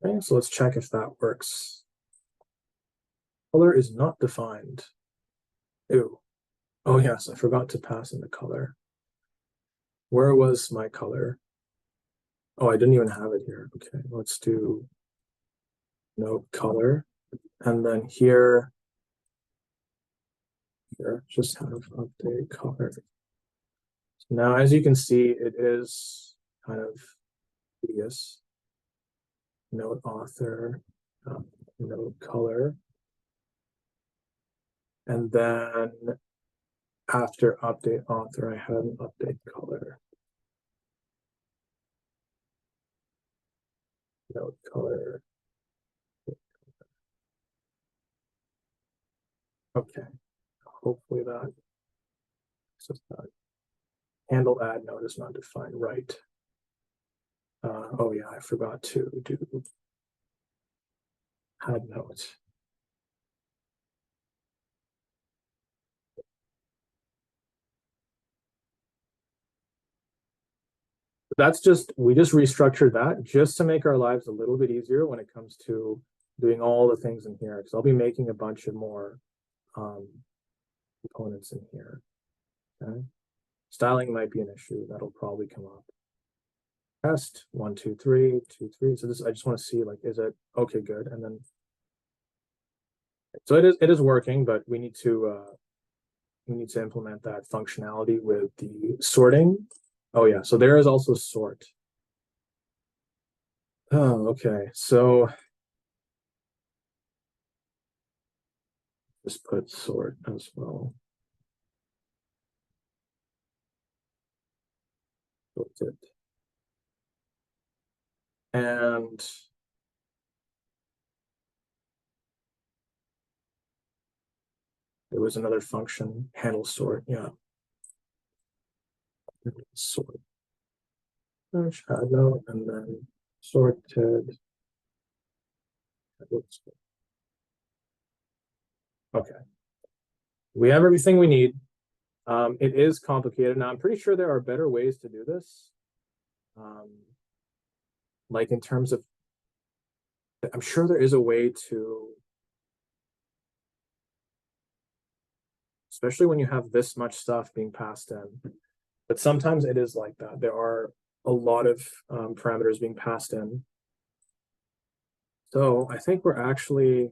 Okay, so let's check if that works. Color is not defined. Ew. Oh yes, I forgot to pass in the color. Where was my color? Oh, I didn't even have it here. Okay, let's do no color. And then here just have update color. So now, as you can see, it is kind of tedious. Note author, note color. And then after update author, I had an update color. Note color. Okay, hopefully that. So that handle add note is not defined right. Oh yeah, I forgot to do add note. That's just, we just restructured that just to make our lives a little bit easier when it comes to doing all the things in here. Because I'll be making a bunch of more components in here. Okay. Styling might be an issue. That'll probably come up. Test 1, 2, 3, 2, 3. So this, I just want to see, like, is it okay? Good. And then, so it is working, but we need to implement that functionality with the sorting. Oh yeah, so there is also sort. Oh, okay. So just put sort as well. Sorted. And there was another function, handle sort, yeah. Sort. Shadow, and then sorted. Okay. We have everything we need. It is complicated. Now, I'm pretty sure there are better ways to do this. Like in terms of, I'm sure there is a way to, especially when you have this much stuff being passed in. But sometimes it is like that. There are a lot of parameters being passed in. So I think we're actually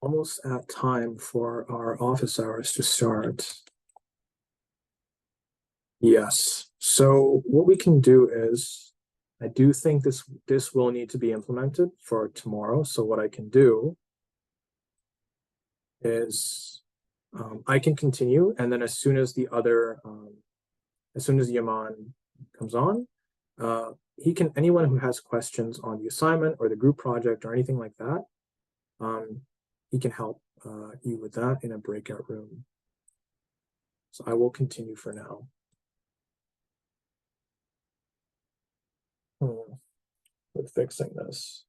almost at time for our office hours to start. Yes. So what we can do is, I do think this will need to be implemented for tomorrow. So what I can do is I can continue, and then as soon as the other, as soon as Yaman comes on, anyone who has questions on the assignment or the group project or anything like that, he can help you with that in a breakout room. So I will continue for now. With fixing this,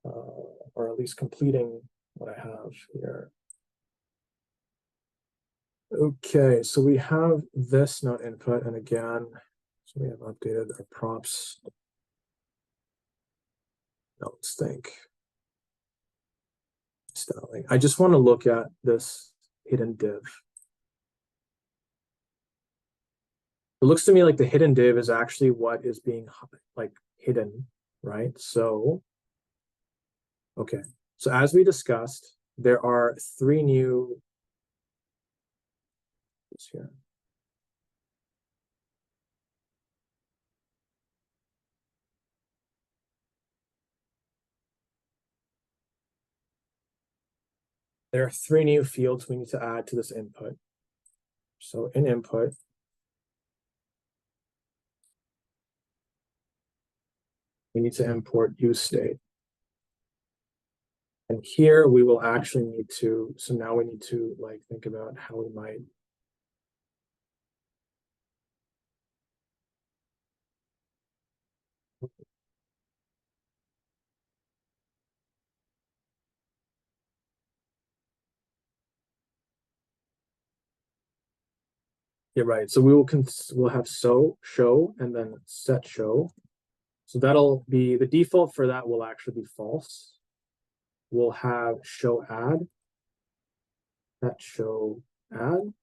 or at least completing what I have here. Okay, so we have this note input, and again, so we have updated our props. Now let's think. Styling. I just want to look at this hidden div. It looks to me like the hidden div is actually what is being like hidden, right? So, okay. So as we discussed, there are 3 new here. There are 3 new fields we need to add to this input. So in input, we need to import use state. And here we will actually need to, so now we need to like think about how we might Yeah, right. So we'll have show and then set show. So that'll be the default for that will actually be false. We'll have show add, that show add.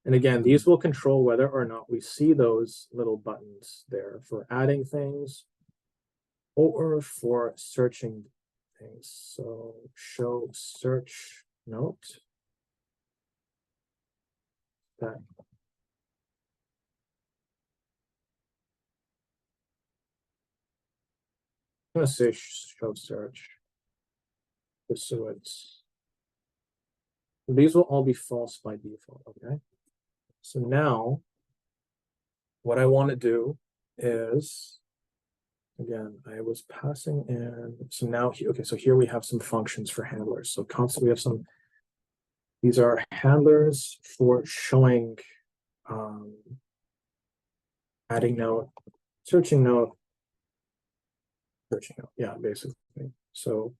And again, these will control whether or not we see those little buttons there for adding things or for searching things. So show search note. That I'm gonna say show search. Just so it's these will all be false by default, okay? So now what I want to do is again, I was passing in. So now, okay, so here we have some functions for handlers. So constantly we have some, these are handlers for showing, adding note, searching note, yeah, basically. So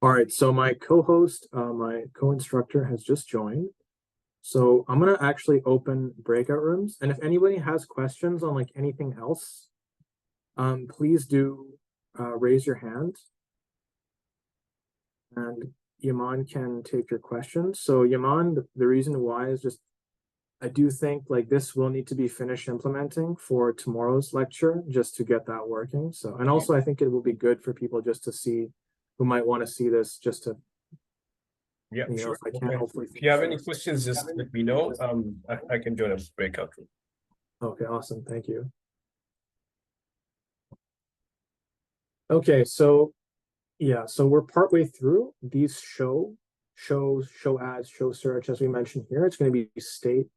all right, so my co-host, my co-instructor has just joined. So I'm gonna actually open breakout rooms, and if anybody has questions on like anything else, please do raise your hand, and Yaman can take your questions. So Yaman, the reason why is just I do think like this will need to be finished implementing for tomorrow's lecture just to get that working. So, and also I think it will be good for people just to see who might want to see this just to, Yeah, you know, sure. if I can Okay. hopefully. If you have any questions, just let me know. I can join a breakout room. Okay, awesome. Thank you. Okay, so yeah, so we're partway through these show ads, show search, as we mentioned here. It's going to be state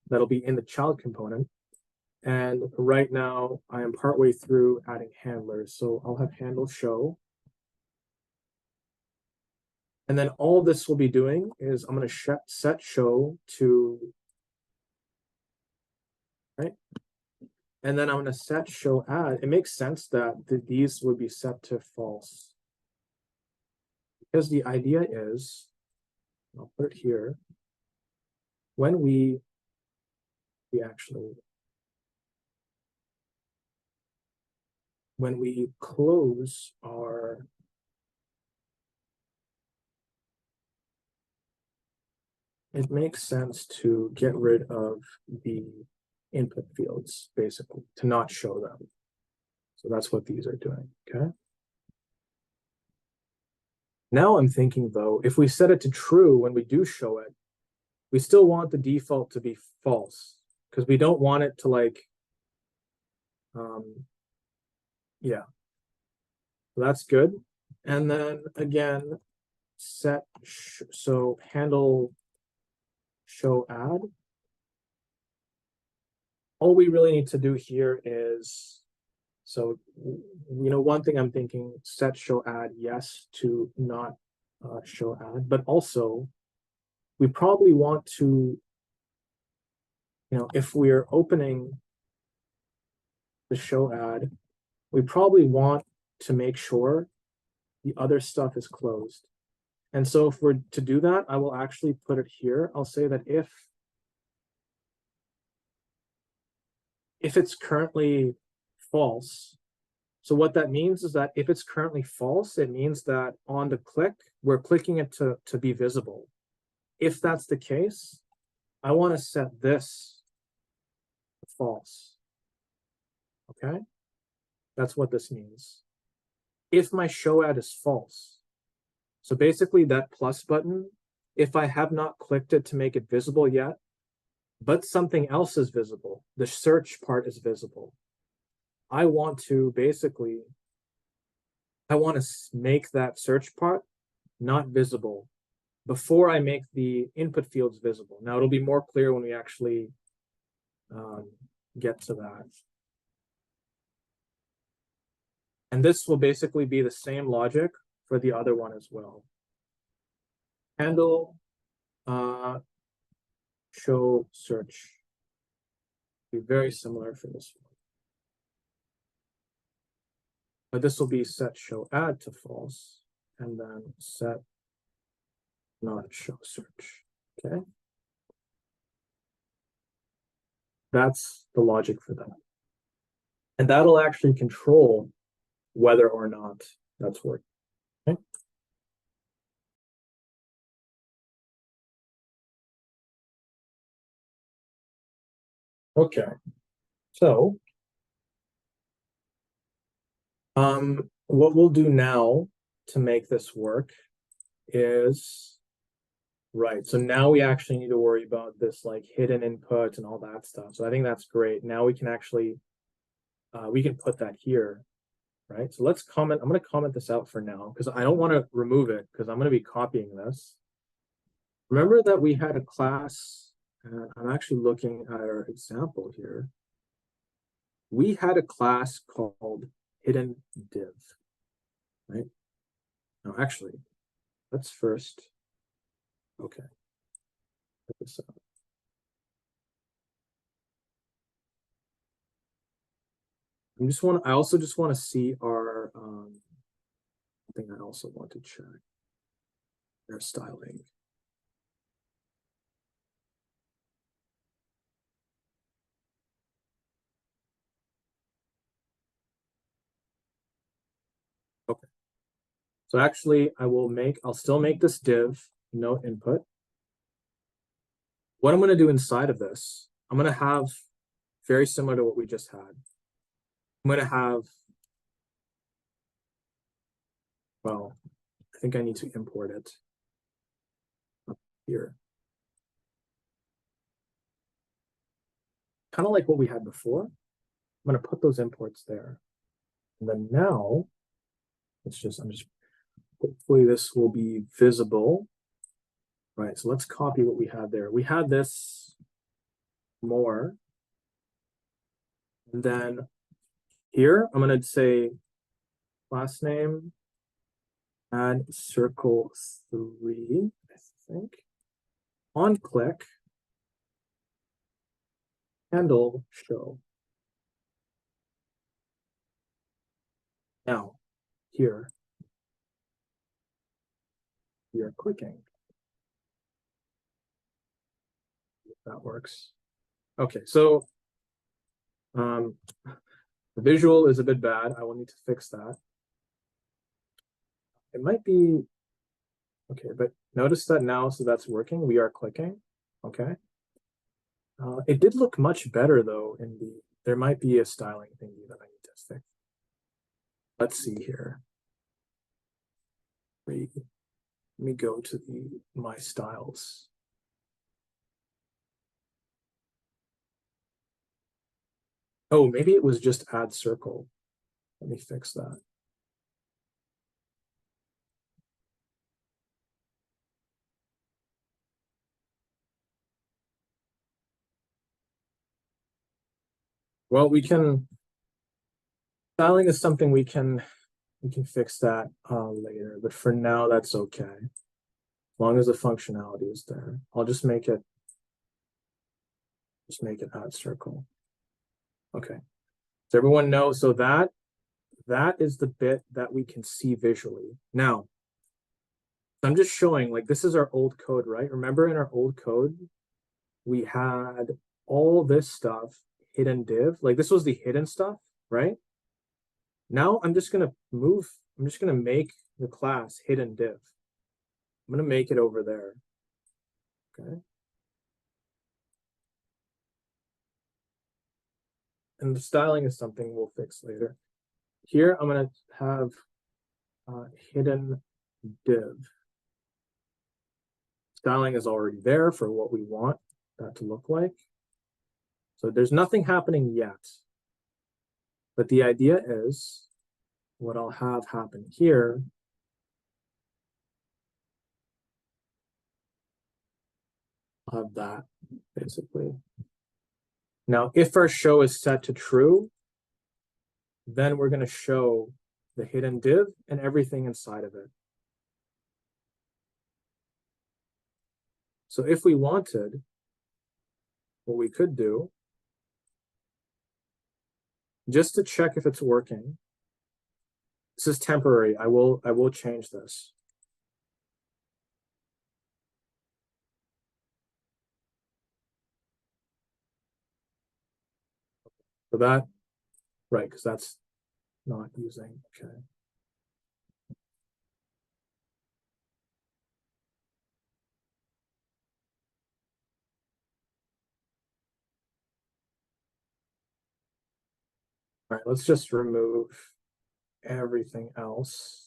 that'll be in the child component. And right now I am partway through adding handlers. So I'll have handle show. And then all this will be doing is I'm going to set show to, right? And then I'm going to set show add. It makes sense that these would be set to false. Because the idea is, I'll put it here, when we actually, when we close our it makes sense to get rid of the input fields, basically, to not show them. So that's what these are doing, okay? Now I'm thinking, though, if we set it to true when we do show it, we still want the default to be false, because we don't want it to, like, yeah. So that's good. And then, again, set, so handle show add. All we really need to do here is, so, you know, one thing I'm thinking, set show add, yes, to not show add, but also we probably want to, you know, if we're opening the show add, we probably want to make sure the other stuff is closed. And so if we're to do that, I will actually put it here. I'll say that if it's currently false, so what that means is that if it's currently false, it means that on the click, we're clicking it to be visible. If that's the case, I want to set this to false. Okay? That's what this means. If my show ad is false, so basically that plus button, if I have not clicked it to make it visible yet, but something else is visible, the search part is visible, I want to basically, I want to make that search part not visible before I make the input fields visible. Now it'll be more clear when we actually get to that. And this will basically be the same logic for the other one as well. Handle show search. Be very similar for this one. But this will be set show add to false, and then set not show search. Okay. That's the logic for that. And that'll actually control whether or not that's working. Okay. Okay. So what we'll do now to make this work is, right, so now we actually need to worry about this like hidden input and all that stuff. So I think that's great. Now we can actually, we can put that here, right? So let's comment, I'm going to comment this out for now because I don't want to remove it because I'm going to be copying this. Remember that we had a class, and I'm actually looking at our example here. We had a class called hidden div, right? Now, actually, let's first, okay, put this up. I also just want to see our, thing I also want to check, our styling. Okay. So actually I'll still make this div no input. What I'm going to do inside of this, I'm going to have very similar to what we just had. I'm going to have, well, I think I need to import it up here. Kind of like what we had before. I'm going to put those imports there. And then now, hopefully this will be visible. Right, so let's copy what we had there. We had this more. And then here, I'm going to say class name, add circle 3, I think. On click, handle show. Now, here, we are clicking. If that works. Okay, so the visual is a bit bad. I will need to fix that. It might be okay, but notice that now, so that's working. We are clicking. Okay. It did look much better though. There might be a styling thingy that I need to fix. Let's see here. Let me go to my styles. Oh, maybe it was just add circle. Let me fix that. Well, styling is something we can fix that later, but for now that's okay. As long as the functionality is there. I'll just make it add circle. Okay. Does everyone know? So that is the bit that we can see visually. Now, I'm just showing, like, this is our old code, right? Remember in our old code, we had all this stuff hidden div, like this was the hidden stuff, right? Now I'm just gonna make the class hidden div. I'm gonna make it over there. Okay. And the styling is something we'll fix later. Here I'm gonna have hidden div. Styling is already there for what we want that to look like. So there's nothing happening yet. But the idea is what I'll have happen here of that basically. Now, if our show is set to true, then we're going to show the hidden div and everything inside of it. So if we wanted, what we could do just to check if it's working. This is temporary. I will change this. So that, right, because that's not using, okay. All right, let's just remove everything else.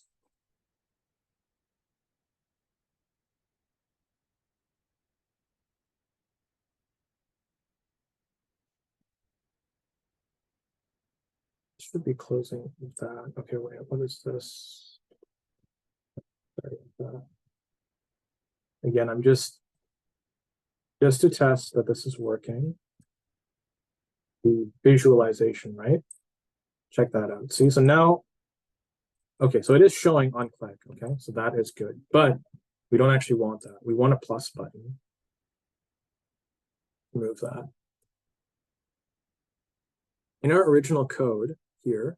Should be closing that. Okay, wait, what is this? Sorry about that. Again, I'm just to test that this is working. The visualization, right? Check that out. See, so now, okay, so it is showing on click. Okay, so that is good, but we don't actually want that. We want a plus button. Remove that. In our original code here,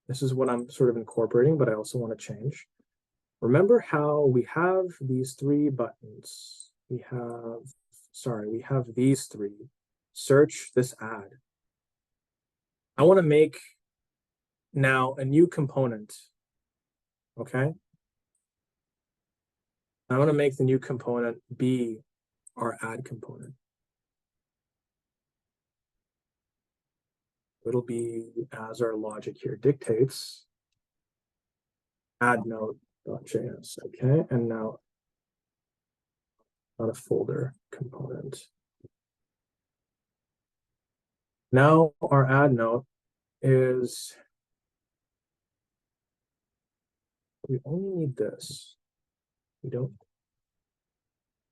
this is what I'm sort of incorporating, but I also want to change. Remember how we have these three buttons. We have these three. Search, this add. I want to make now a new component. Okay. I want to make the new component be our add component. It'll be as our logic here dictates. Add node.js. Okay, and now not a folder component. Now our add node is, we only need this. We don't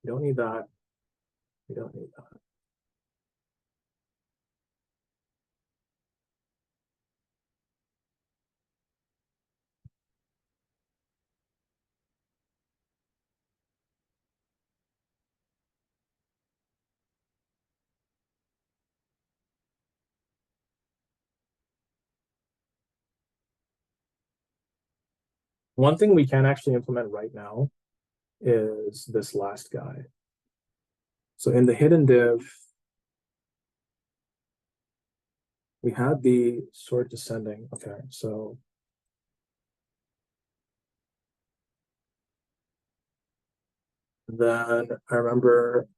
need that. We don't need that. One thing we can actually implement right now is this last guy. So in the hidden div, we had the sort descending. Okay, so then I remember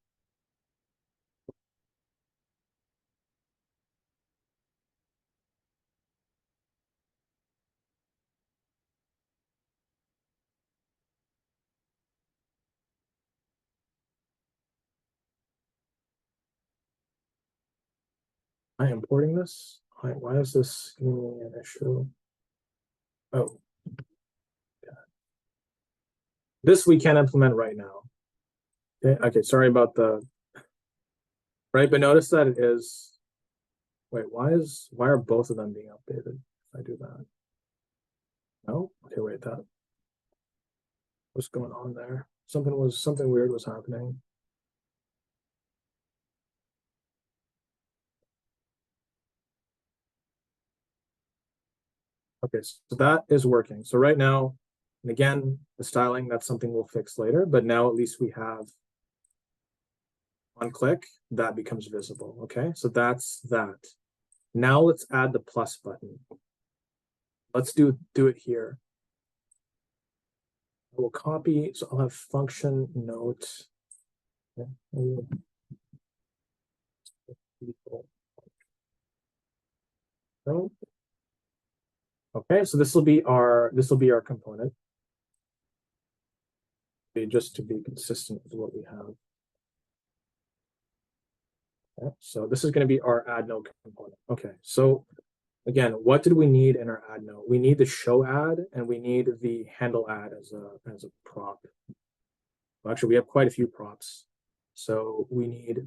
am I importing this? Why is this giving me an issue? Oh, yeah. This we can implement right now. Okay, sorry about the, right, but notice that it is, wait, why are both of them being updated if I do that? No? Okay, wait, that, what's going on there? Something weird was happening. Okay, so that is working. So right now, and again, the styling, that's something we'll fix later, but now at least we have on click, that becomes visible. Okay, so that's that. Now let's add the plus button. Let's do it here. I will copy, so I'll have function note. Okay, so this will be our component. Just to be consistent with what we have. Okay, so this is going to be our add node component. Okay, so again, what did we need in our add node? We need the show add and we need the handle add as a prop. Well, actually, we have quite a few props. So we need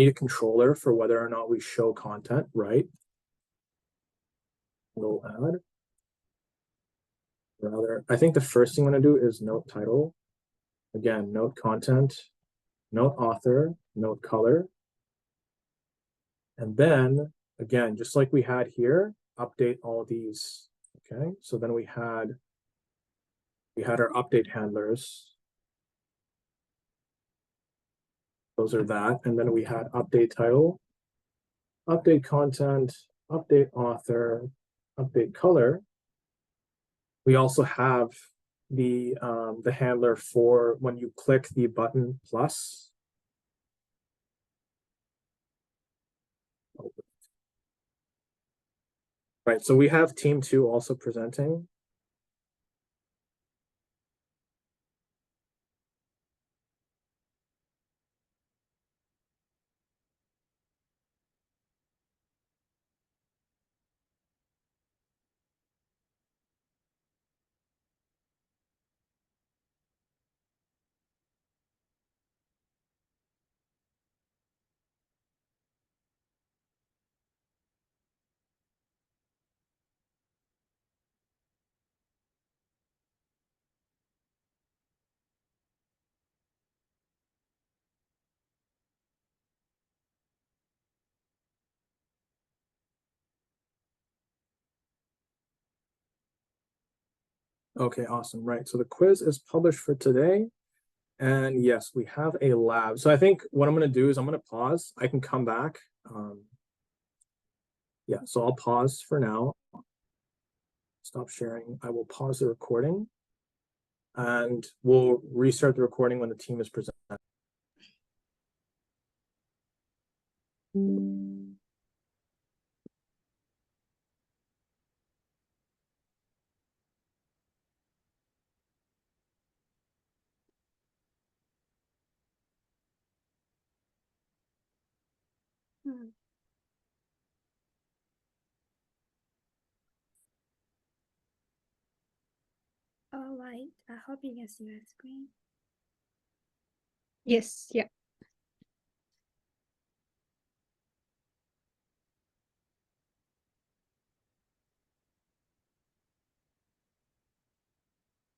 a controller for whether or not we show content, right? Handle add. Rather, I think the first thing I'm going to do is note title. Again, note content. note author, note color. And then again, just like we had here, update all these. Okay, so then we had our update handlers. Those are that. And then we had update title, update content, update author, update color. We also have the handler for when you click the button plus. Right, so we have team 2 also presenting. Okay, awesome. Right. So the quiz is published for today. And yes, we have a lab. So I think what I'm going to do is I'm going to pause. I can come back. Yeah, so I'll pause for now. Stop sharing. I will pause the recording. And we'll restart the recording when the team is presented. All right, I hope you can see the screen. Yes, yeah.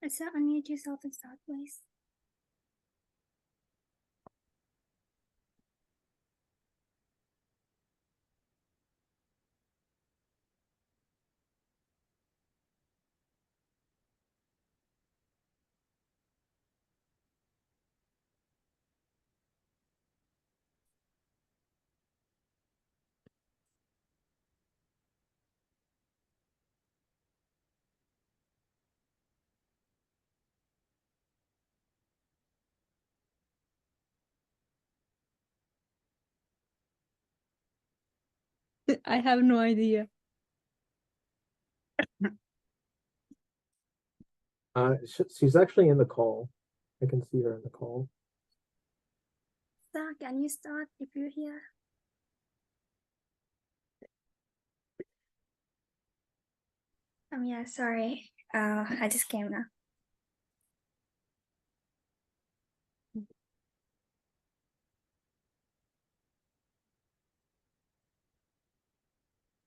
So unmute yourself and start, please. I have no idea. She's actually in the call. I can see her in the call. So can you start if you're here? Yeah, sorry. I just came now.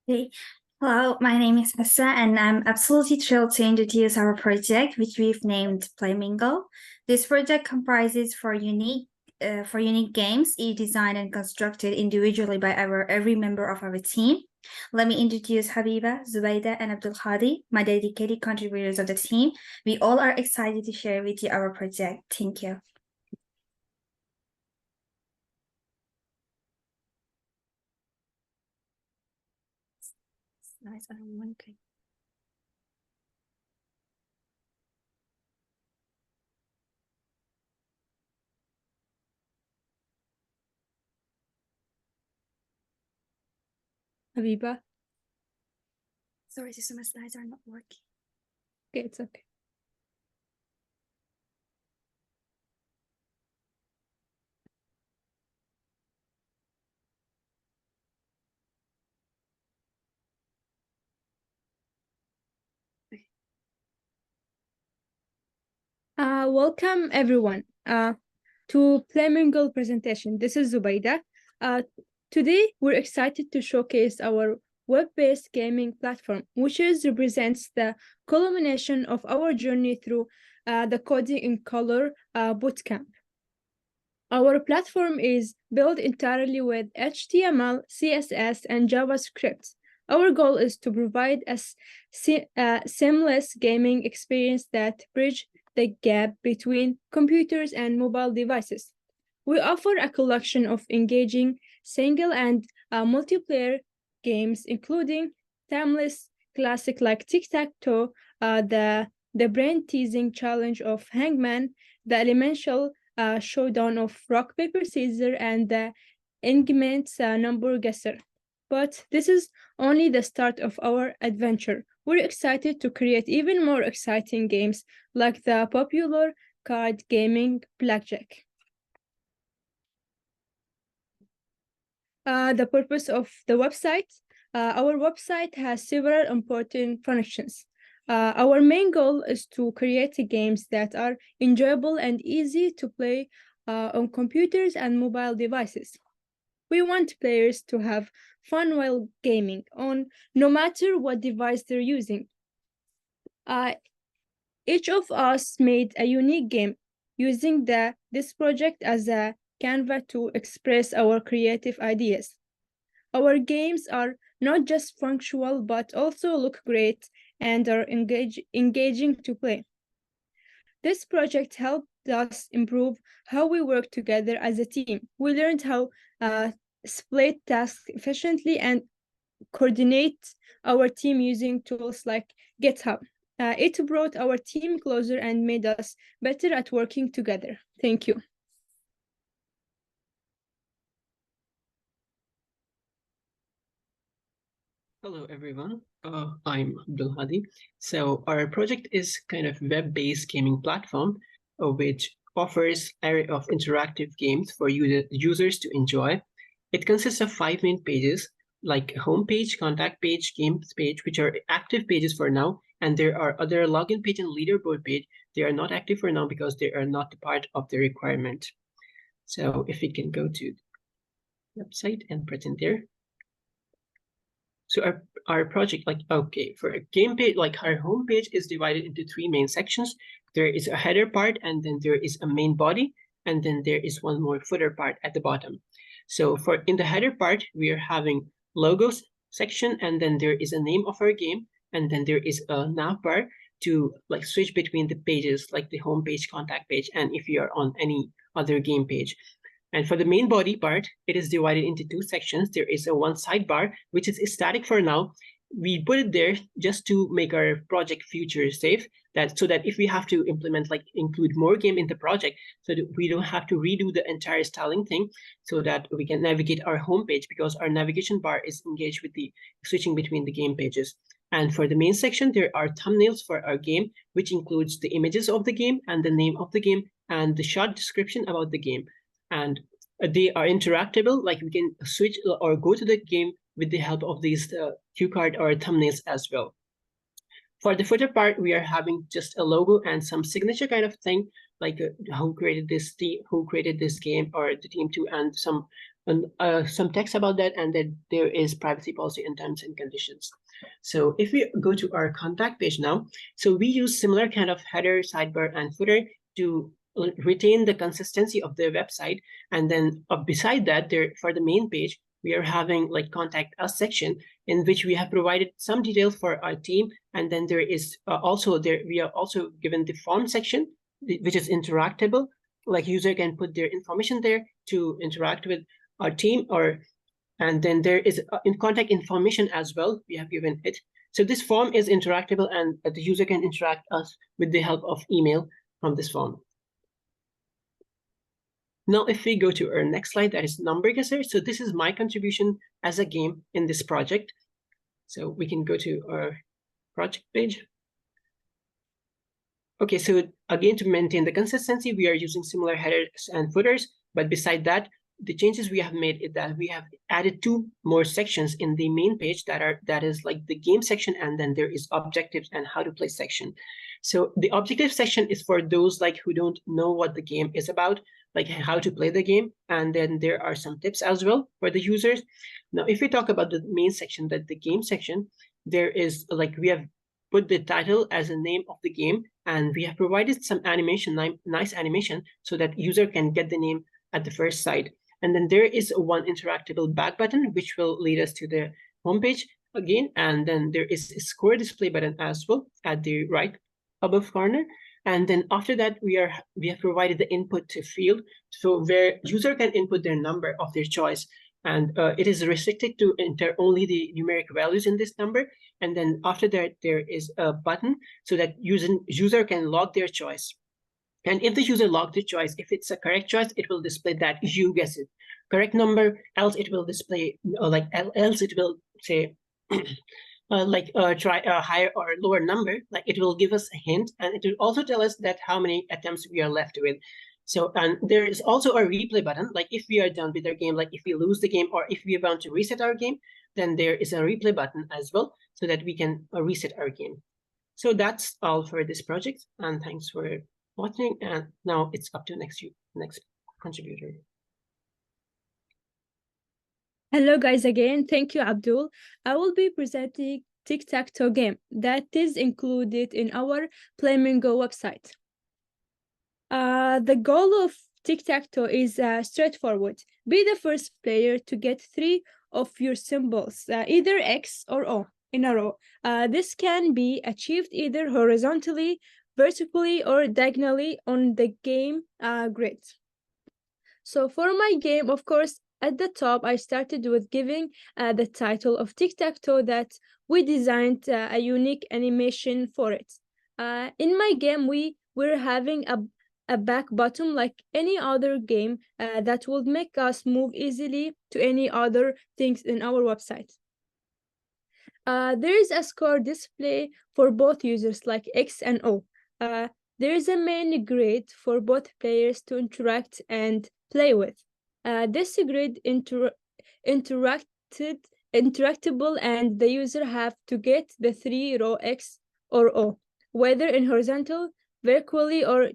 Hey, hello, my name is Essa, and I'm absolutely thrilled to introduce our project, which we've named Playmingle. This project comprises for unique games, each designed and constructed individually by every member of our team. Let me introduce Habiba, Zubaida, and Abdul Hadi, my dedicated contributors of the team. We all are excited to share with you our project. Thank you. Nice, I don't want to. Habiba. Sorry, just my slides are not working. Okay, it's okay. Welcome everyone to Playmingle presentation. This is Zubaida. Today we're excited to showcase our web-based gaming platform, which represents the culmination of our journey through the Coding in Color bootcamp. Our platform is built entirely with HTML, CSS, and JavaScript. Our goal is to provide a seamless gaming experience that bridges the gap between computers and mobile devices. We offer a collection of engaging single and multiplayer games, including timeless classics like Tic-Tac-Toe, the brain-teasing challenge of Hangman, the elemental showdown of Rock, Paper, Scissors, and the Engagement number guesser. But this is only the start of our adventure. We're excited to create even more exciting games like the popular card gaming Blackjack. The purpose of the website. Our website has several important functions. Our main goal is to create games that are enjoyable and easy to play on computers and mobile devices. We want players to have fun while gaming on no matter what device they're using. Each of us made a unique game using this project as a canvas to express our creative ideas. Our games are not just functional, but also look great and are engaging to play. This project helped us improve how we work together as a team. We learned how split tasks efficiently and coordinate our team using tools like GitHub. It brought our team closer and made us better at working together. Thank you. Hello, everyone. I'm Abdul Hadi. So our project is kind of web-based gaming platform, which offers array of interactive games for users to enjoy. It consists of 5 main pages, like home page, contact page, games page, which are active pages for now, and there are other login page and leaderboard page. They are not active for now because they are not part of the requirement. So if we can go to the website and present there. So our project, for a game page, our home page is divided into 3 main sections. There is a header part, and then there is a main body, and then there is one more footer part at the bottom. So in the header part, we are having logos section, and then there is a name of our game, and then there is a nav bar to switch between the pages, like the home page, contact page, and if you are on any other game page. And for the main body part, it is divided into 2 sections. There is one sidebar, which is static for now. We put it there just to make our project future safe, so that if we have to implement, include more game in the project, so that we don't have to redo the entire styling thing, so that we can navigate our home page, because our navigation bar is engaged with the switching between the game pages. And for the main section, there are thumbnails for our game, which includes the images of the game and the name of the game and the short description about the game. And they are interactable, we can switch or go to the game with the help of these cue card or thumbnails as well. For the footer part, we are having just a logo and some signature kind of thing, who created this game, or the team 2, and some text about that, and then there is privacy policy and terms and conditions. So if we go to our contact page now, so we use similar kind of header, sidebar, and footer to retain the consistency of the website. And then beside that, for the main page, we are having contact us section, in which we have provided some details for our team. And then there is we are also given the form section, which is interactable. User can put their information there to interact with our team, and then there is in contact information as well. We have given it. So this form is interactable, and the user can interact us with the help of email from this form. Now, if we go to our next slide, that is Number Guesser. So this is my contribution as a game in this project. So we can go to our project page. Okay, so again, to maintain the consistency, we are using similar headers and footers. But beside that, the changes we have made is that we have added 2 more sections in the main page that is the game section, and then there is objectives and how to play section. So the objective section is for those who don't know what the game is about, how to play the game, and then there are some tips as well for the users. Now, if we talk about the main section, the game section, there is we have put the title as a name of the game, and we have provided some animation, nice animation, so that user can get the name at the first side. And then there is one interactable back button, which will lead us to the homepage again. And then there is a score display button as well at the right above corner. And then after that, we have provided the input to field, so where user can input their number of their choice. And it is restricted to enter only the numeric values in this number. And then after that, there is a button so that user can log their choice. And if the user logged the choice, if it's a correct choice, it will display that you guess it, correct number. Else it will display else it will say try a higher or lower number. Like it will give us a hint, and it will also tell us that how many attempts we are left with. So, and there is also a replay button. Like if we are done with our game, like if we lose the game or if we want to reset our game, then there is a replay button as well, so that we can reset our game. So that's all for this project, and thanks for watching. And now it's up to next contributor. Hello guys again, thank you Abdul. I will be presenting tic-tac-toe game that is included in our Playmingo website. The goal of tic-tac-toe is straightforward. Be the first player to get 3 of your symbols, either X or O in a row. This can be achieved either horizontally, vertically, or diagonally on the game grid. So for my game, of course, at the top, I started with giving the title of tic-tac-toe that we designed a unique animation for it. In my game, we're having a back button like any other game that would make us move easily to any other things in our website. There is a score display for both users like X and O. There is a main grid for both players to interact and play with. This grid interactable, and the user have to get the 3 row X or O, whether in horizontal, vertically, or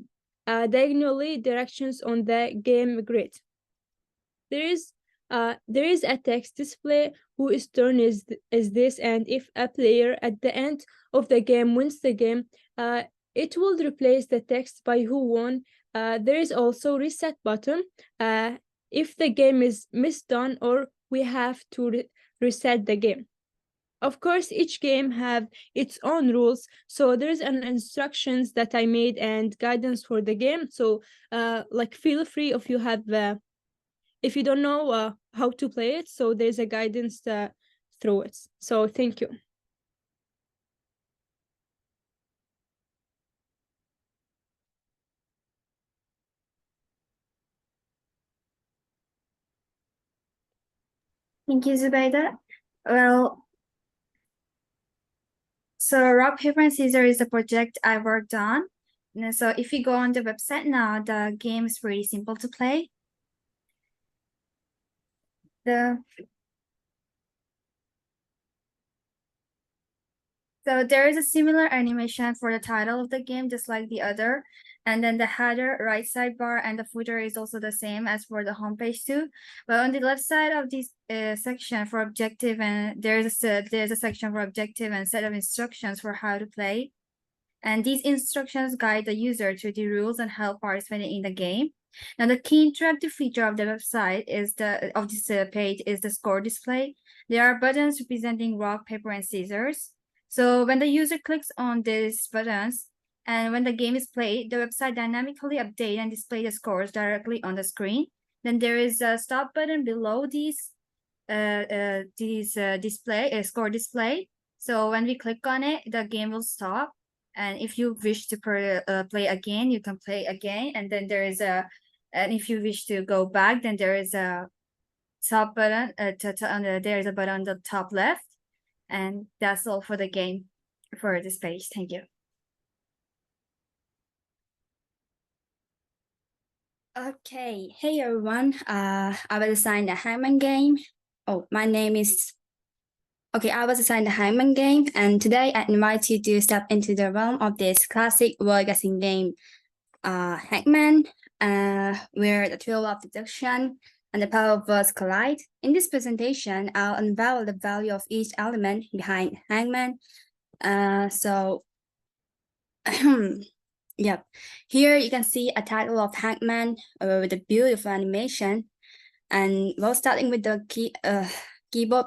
diagonally directions on the game grid. There is a text display whose turn is this, and if a player at the end of the game wins the game, it will replace the text by who won. There is also reset button if the game is misdone or we have to reset the game. Of course, each game have its own rules, so there's an instructions that I made and guidance for the game. So like feel free if you have if you don't know how to play it, so there's a guidance through it. So thank you. Thank you, Zubaida. Well, so rock, paper, and scissors is the project I worked on. And so if you go on the website now, the game is pretty simple to play. So there is a similar animation for the title of the game, just like the other. And then the header, right sidebar, and the footer is also the same as for the homepage too. But on the left side of this section for objective, and there's a section for objective and set of instructions for how to play. And these instructions guide the user to the rules and help participating in the game. Now, the key interactive feature of the website is this page is the score display. There are buttons representing rock, paper, and scissors. So when the user clicks on these buttons, and when the game is played, the website dynamically updates and displays the scores directly on the screen. Then there is a stop button below these score display. So when we click on it, the game will stop. And if you wish to play again, you can play again. And then there is and if you wish to go back, then there is a top button. There is a button on the top left. And that's all for the game for this page. Thank you. Okay, hey everyone. I will design the Hangman game. Oh, my name is. Okay, I will design the Hangman game, and today I invite you to step into the realm of this classic world guessing game, Hangman, where the thrill of deduction and the power of words collide. In this presentation, I'll unveil the value of each element behind Hangman. Yep. Here you can see a title of Hangman with a beautiful animation. And well, starting with the keyboard.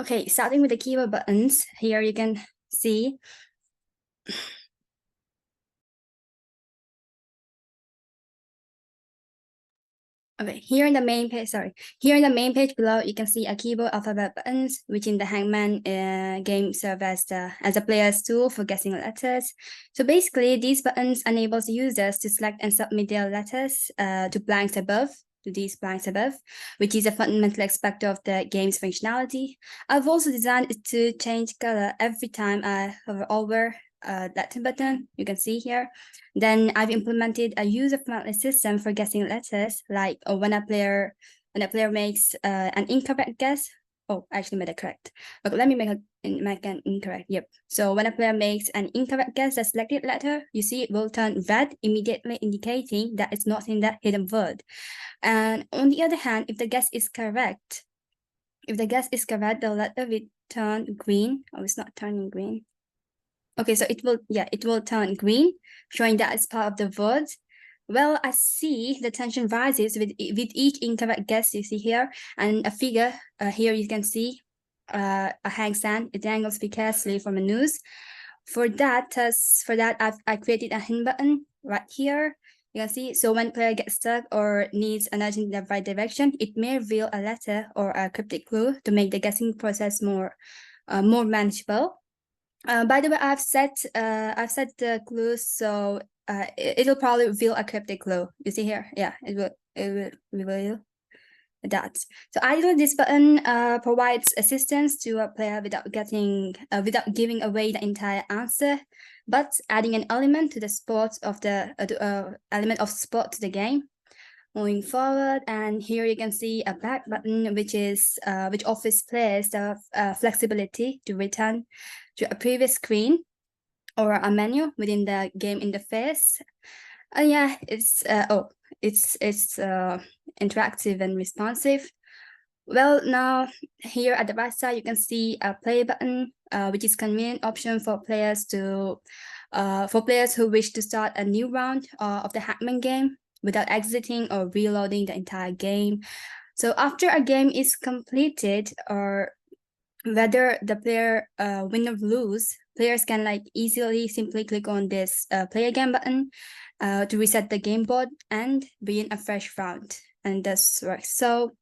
Okay, starting with the keyboard buttons, here you can see okay, here in the main page, here in the main page below, you can see a keyboard alphabet buttons, which in the Hangman game serve as a player's tool for guessing letters. So basically, these buttons enables users to select and submit their letters to blanks above, to these blanks above, which is a fundamental aspect of the game's functionality. I've also designed it to change color every time I hover over letter button, you can see here. Then I've implemented a user-friendly system for guessing letters, like when a player makes an incorrect guess. Oh, I actually made it correct. Okay, let me make an incorrect. Yep. So when a player makes an incorrect guess, the selected letter, you see it will turn red, immediately indicating that it's not in that hidden word. And on the other hand, if the guess is correct, the letter will turn green. Oh, it's not turning green. Okay, so it will turn green, showing that it's part of the word. Well, I see the tension rises with each incorrect guess you see here, and a figure here you can see a hang stand. It dangles precariously from a noose. For that, I created a hint button right here. You can see, so when player gets stuck or needs a nudge in the right direction, it may reveal a letter or a cryptic clue to make the guessing process more manageable. By the way, I've set the clues, so it'll probably reveal a cryptic clue. You see here, yeah, it will reveal that. So ideally, this button provides assistance to a player without giving away the entire answer, but adding an element to the sport of the element of sport to the game. Moving forward, and here you can see a back button, which offers players the flexibility to return to a previous screen or a menu within the game interface. Yeah, it's interactive and responsive. Well, now here at the right side, you can see a play button, which is a convenient option for players who wish to start a new round of the Hangman game without exiting or reloading the entire game. So after a game is completed, or whether the player win or lose, players can easily simply click on this play again button to reset the game board and begin a fresh round, and this works. So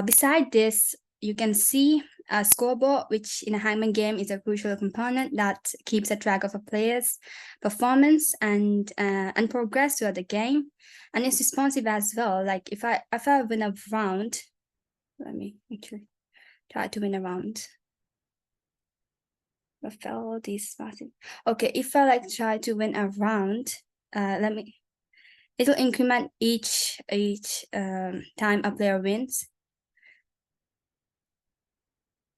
beside this, you can see a scoreboard, which in a Hangman game is a crucial component that keeps a track of a player's performance and progress throughout the game, and it's responsive as well. Like if I win a round, let me actually try to win a round. Okay, if I try to win a round, it'll increment each time a player wins.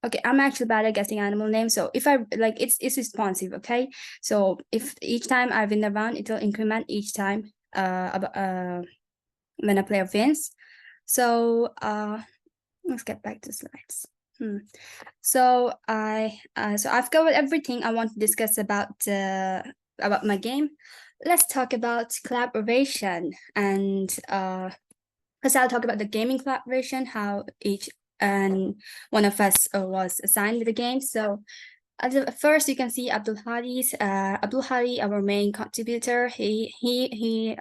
Okay, I'm actually bad at guessing animal names, so if I it's responsive. Okay, so if each time I win a round, it'll increment each time when a player wins. So let's get back to slides. So I've covered everything I want to discuss about my game. Let's talk about collaboration, and first I'll talk about the gaming collaboration, how each and one of us was assigned with the game. So first, you can see Abdul Hadi, our main contributor. He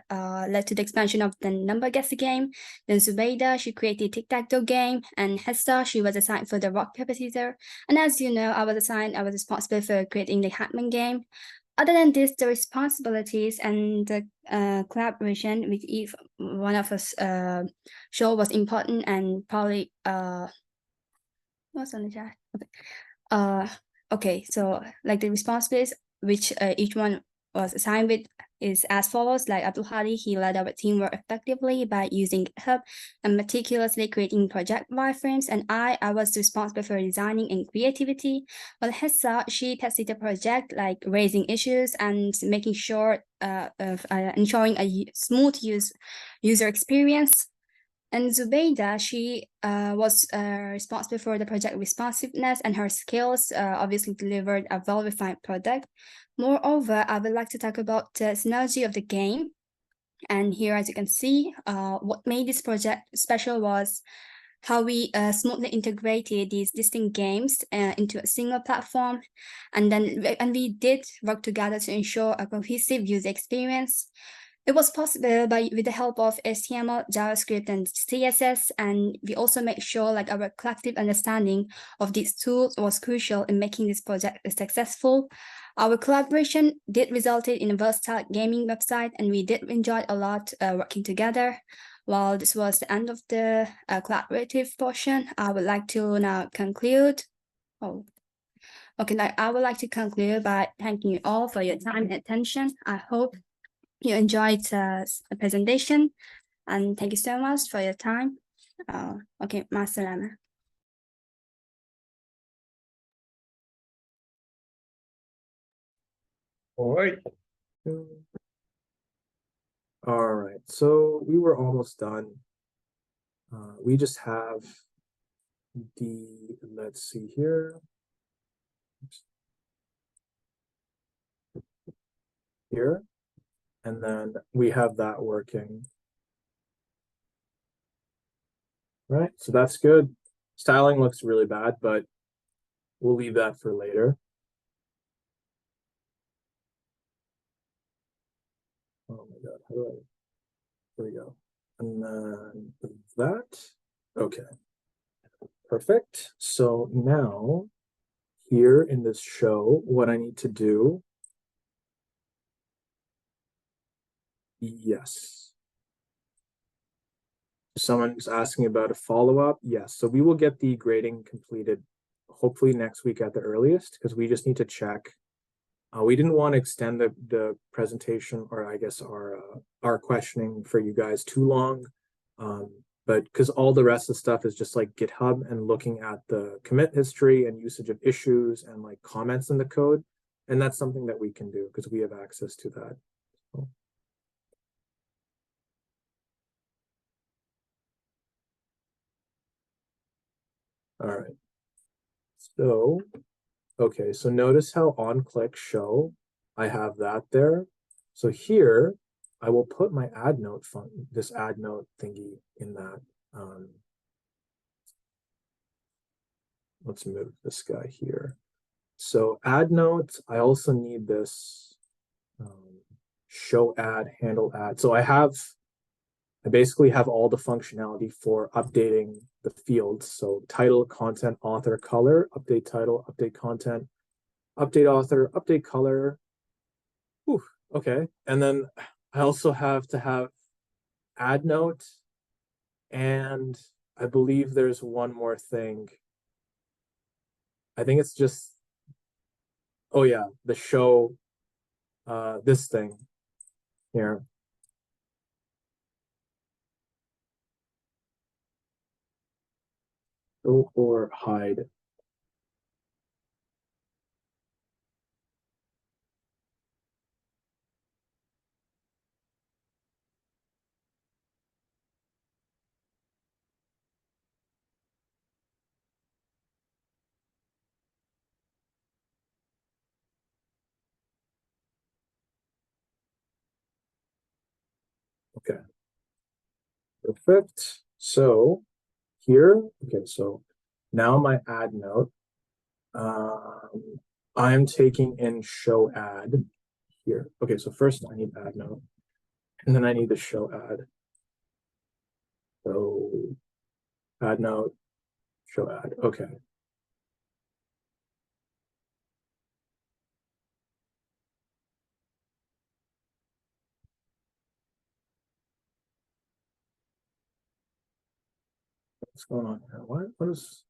led to the expansion of the number guessing game. Then Zubaida, she created tic-tac-toe game, and Hessa, she was assigned for the rock paper scissors. And as you know, I was responsible for creating the Hangman game. Other than this, the responsibilities and the collaboration with each one of us show was important, and probably what's on the chat? Okay. Okay, so the responsibilities which each one was assigned with is as follows. Like Abdul Hadi, he led our teamwork effectively by using GitHub and meticulously creating project wireframes, and I was responsible for designing and creativity. While Hessa, she tested the project, raising issues and making sure of ensuring a smooth user experience. And Zubeida, she was responsible for the project responsiveness, and her skills obviously delivered a well-refined product. Moreover, I would like to talk about the synergy of the game. And here, as you can see, what made this project special was how we smoothly integrated these distinct games into a single platform. And we did work together to ensure a cohesive user experience. It was possible with the help of HTML, JavaScript, and CSS, and we also made sure like our collective understanding of these tools was crucial in making this project successful. Our collaboration did result in a versatile gaming website, and we did enjoy a lot working together. While this was the end of the collaborative portion, I would like to now conclude. I would like to conclude by thanking you all for your time and attention. I hope you enjoyed the presentation, and thank you so much for your time. مع السلامة. All right. All right, so we were almost done. We just have let's see here. Here, and then we have that working. Right, so that's good. Styling looks really bad, but we'll leave that for later. Oh my God, how do I, there we go. And then that, okay. Perfect, so now here in this show, what I need to do, yes. Someone's asking about a follow-up. Yes, so we will get the grading completed hopefully next week at the earliest, because we just need to check. We didn't want to extend the presentation, or I guess our questioning for you guys too long, but because all the rest of the stuff is just like GitHub and looking at the commit history and usage of issues and like comments in the code, and that's something that we can do because we have access to that. So. All right, so okay, so notice how on click show, I have that there. So here I will put my add note this add note thingy in that. Let's move this guy here. So add notes, I also need this show add, handle add. So I basically have all the functionality for updating the fields. So title, content, author, color, update title, update content, update author, update color. Whew, okay. And then I also have to have add note. And I believe there's one more thing. I think it's just, oh yeah, the show, this thing here. Or hide. Okay. Perfect. So here, okay, so now my add note, I'm taking in show add here. Okay, so first I need add note, and then I need the show add. So add note, show add, okay. What's going on here? What is?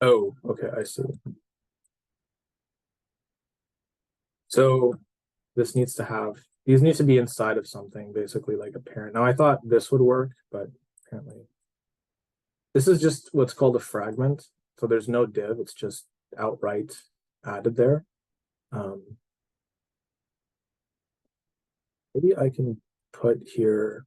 Oh, okay, I see. So this needs to have, these need to be inside of something, basically like a parent. Now I thought this would work, but apparently. This is just what's called a fragment. So there's no div, it's just outright added there. Maybe I can put here,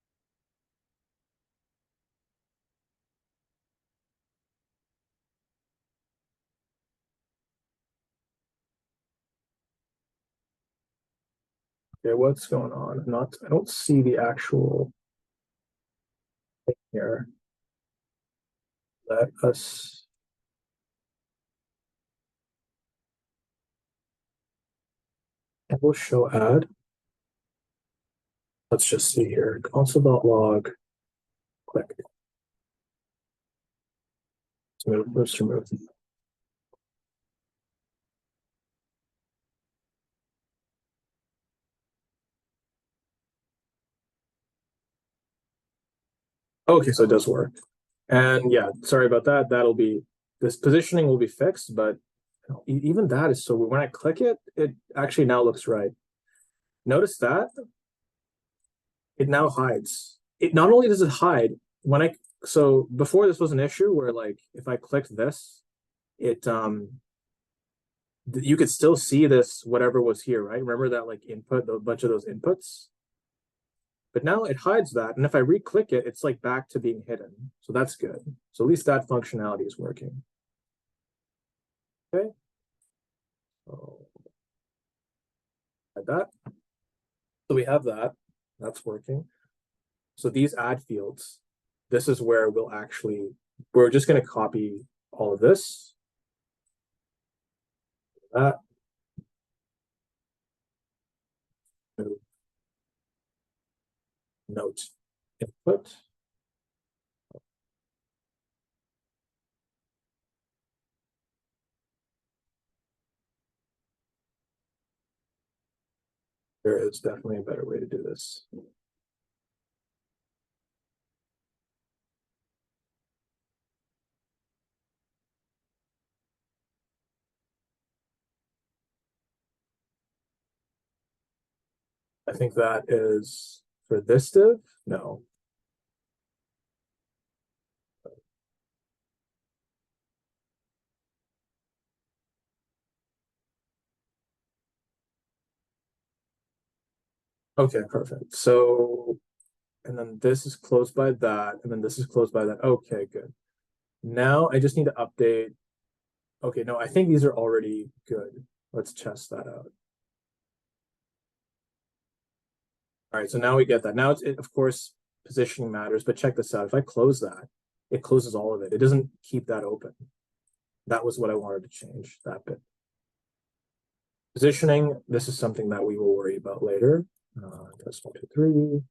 Okay, what's going on? I don't see the actual thing here. Let us. And we'll show ad. Let's just see here. Console.log. Click. Let's remove. Okay, so it does work. And yeah, sorry about that. That'll be, this positioning will be fixed, but even that is so, when I click it, it actually now looks right. Notice that it now hides. It not only does it hide when so before this was an issue where like if I clicked this, it you could still see this whatever was here, right? Remember that like input, a bunch of those inputs. But now it hides that, and if I re-click it, it's like back to being hidden. So that's good. So at least that functionality is working. Okay. So like that. So we have that. That's working. So these add fields, this is where we're just going to copy all of this. That. Note input. There is definitely a better way to do this. I think that is for this div. No. Okay, perfect. So, and then this is closed by that, and then this is closed by that. Okay, good. Now I just need to update. Okay, no, I think these are already good. Let's test that out. All right, so now we get that. Now it's, of course, positioning matters, but check this out. If I close that, it closes all of it. It doesn't keep that open. That was what I wanted to change, that bit. Positioning, this is something that we will worry about later. Test 1, 2,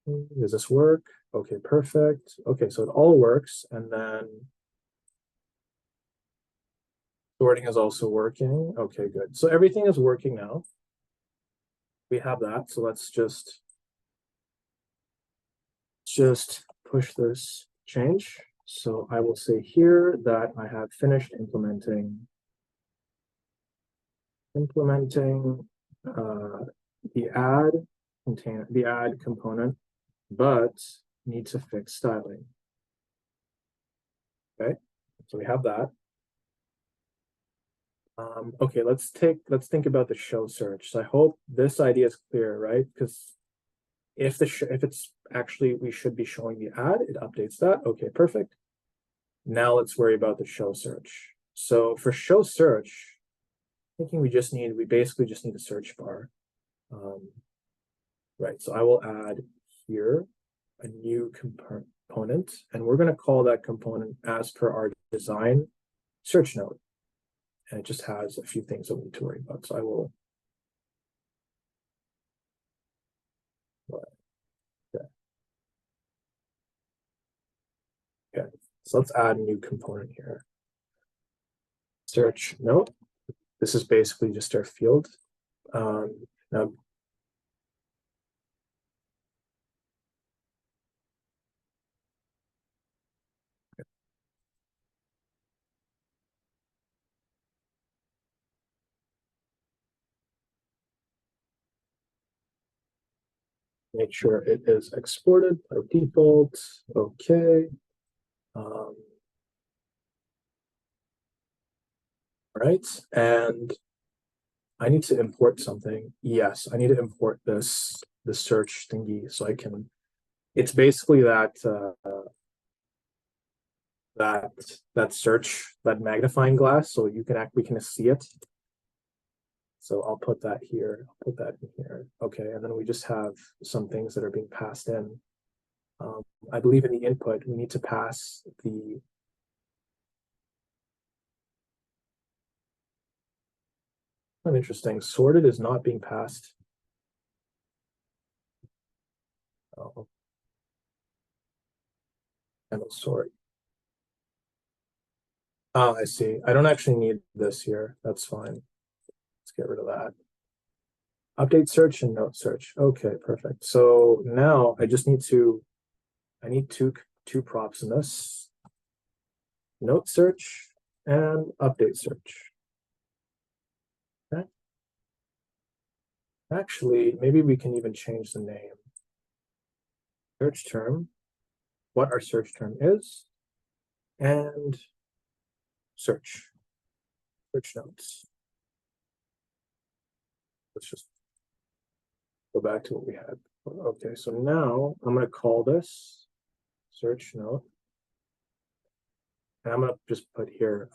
3. Does this work? Okay, perfect. Okay, so it all works. And then sorting is also working. Okay, good. So everything is working now. We have that. So let's just push this change. So I will say here that I have finished implementing the add component, but need to fix styling. Okay, so we have that. Okay, let's think about the show search. So I hope this idea is clear, right? Because if it's actually, we should be showing the ad, it updates that. Okay, perfect. Now let's worry about the show search. So for show search, thinking we basically just need a search bar. Right, so I will add here a new component, and we're going to call that component as per our design search node. And it just has a few things that we need to worry about. So I will. Okay, so let's add a new component here. Search node. This is basically just our field. Now, make sure it is exported by default. Okay. All right, and I need to import something. Yes, I need to import the search thingy so I can. It's basically that that search, that magnifying glass, so we can see it. So I'll put that here, I'll put that in here. Okay, and then we just have some things that are being passed in. I believe in the input, we need to pass the interesting. Sorted is not being passed. Oh. And it'll sort. Oh, I see. I don't actually need this here. That's fine. Let's get rid of that. Update search and note search. Okay, perfect. So now I just need to, I need two props in this. Note search and update search. Okay. Actually, maybe we can even change the name. Search term, what our search term is, and search notes. Let's just go back to what we had. Okay, so now I'm going to call this search note. And I'm going to just put here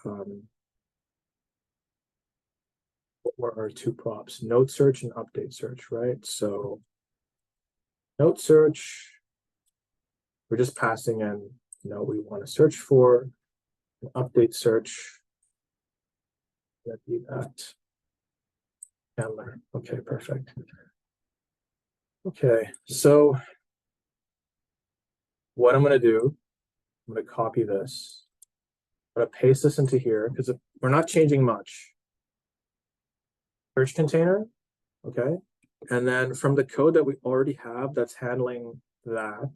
what were our two props, note search and update search, right? So note search, we're just passing in note we want to search for. Update search, that'd be that handler. Okay, perfect. Okay, so what I'm going to do, I'm going to copy this. I'm going to paste this into here because we're not changing much. Search container, okay? And then from the code that we already have that's handling that,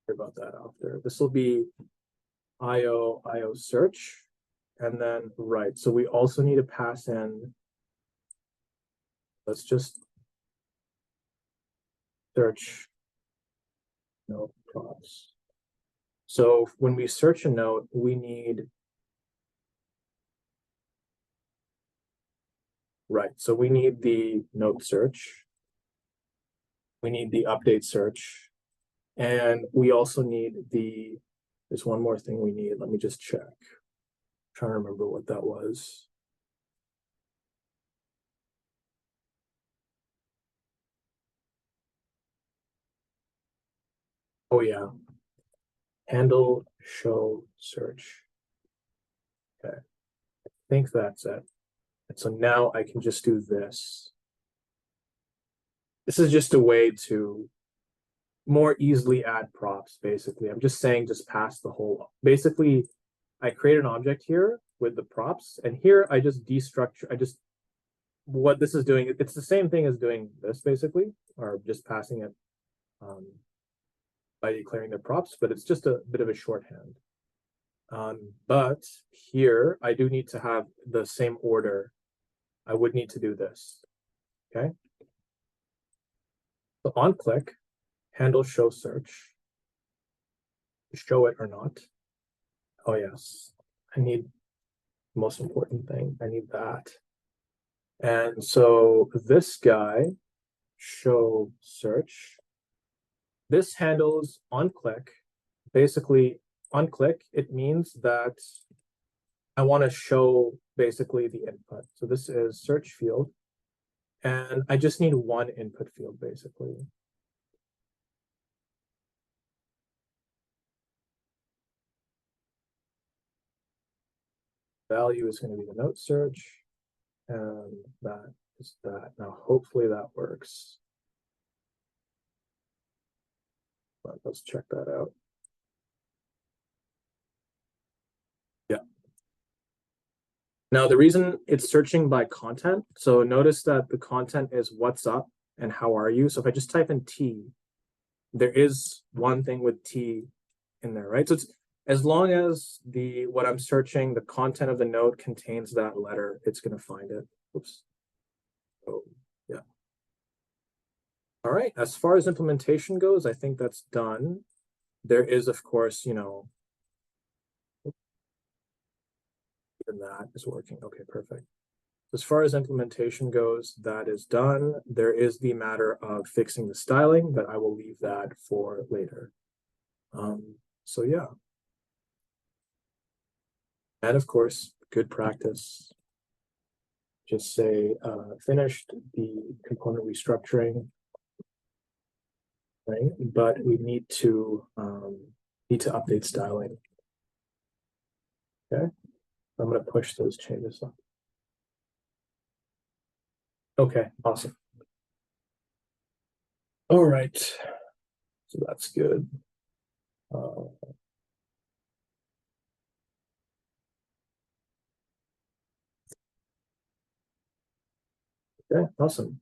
sorry about that out there. This will be IO search, and then right. So we also need to pass in, let's just search note props. So when we search a note, we need, right, so we need the note search, we need the update search, and we also need the, there's one more thing we need. Let me just check. I'm trying to remember what that was. Oh yeah, handle show search. Okay, I think that's it. And so now I can just do this. This is just a way to more easily add props, basically. I'm just saying just pass the whole, basically I create an object here with the props, and here I just destructure, what this is doing, it's the same thing as doing this basically, or just passing it by declaring the props, but it's just a bit of a shorthand. But here I do need to have the same order. I would need to do this, okay? So on click, handle show search, show it or not. Oh yes, I need the most important thing, I need that. And so this guy, show search, this handles on click. Basically on click, it means that I want to show basically the input. So this is search field, and I just need one input field basically. Value is going to be the note search, and that is that. Now hopefully that works. But let's check that out. Yeah. Now the reason it's searching by content, so notice that the content is what's up and how are you. So if I just type in T, there is one thing with T in there, right? So it's, as long as what I'm searching, the content of the note contains that letter, it's going to find it. Oops. Oh, yeah. All right. As far as implementation goes, I think that's done. There is, of course, you know, even that is working. Okay, perfect. As far as implementation goes, that is done. There is the matter of fixing the styling, but I will leave that for later. So yeah. And of course, good practice. Just say finished the component restructuring, right? But we need to update styling. Okay, I'm going to push those changes up. Okay, awesome. All right, so that's good. Okay, awesome.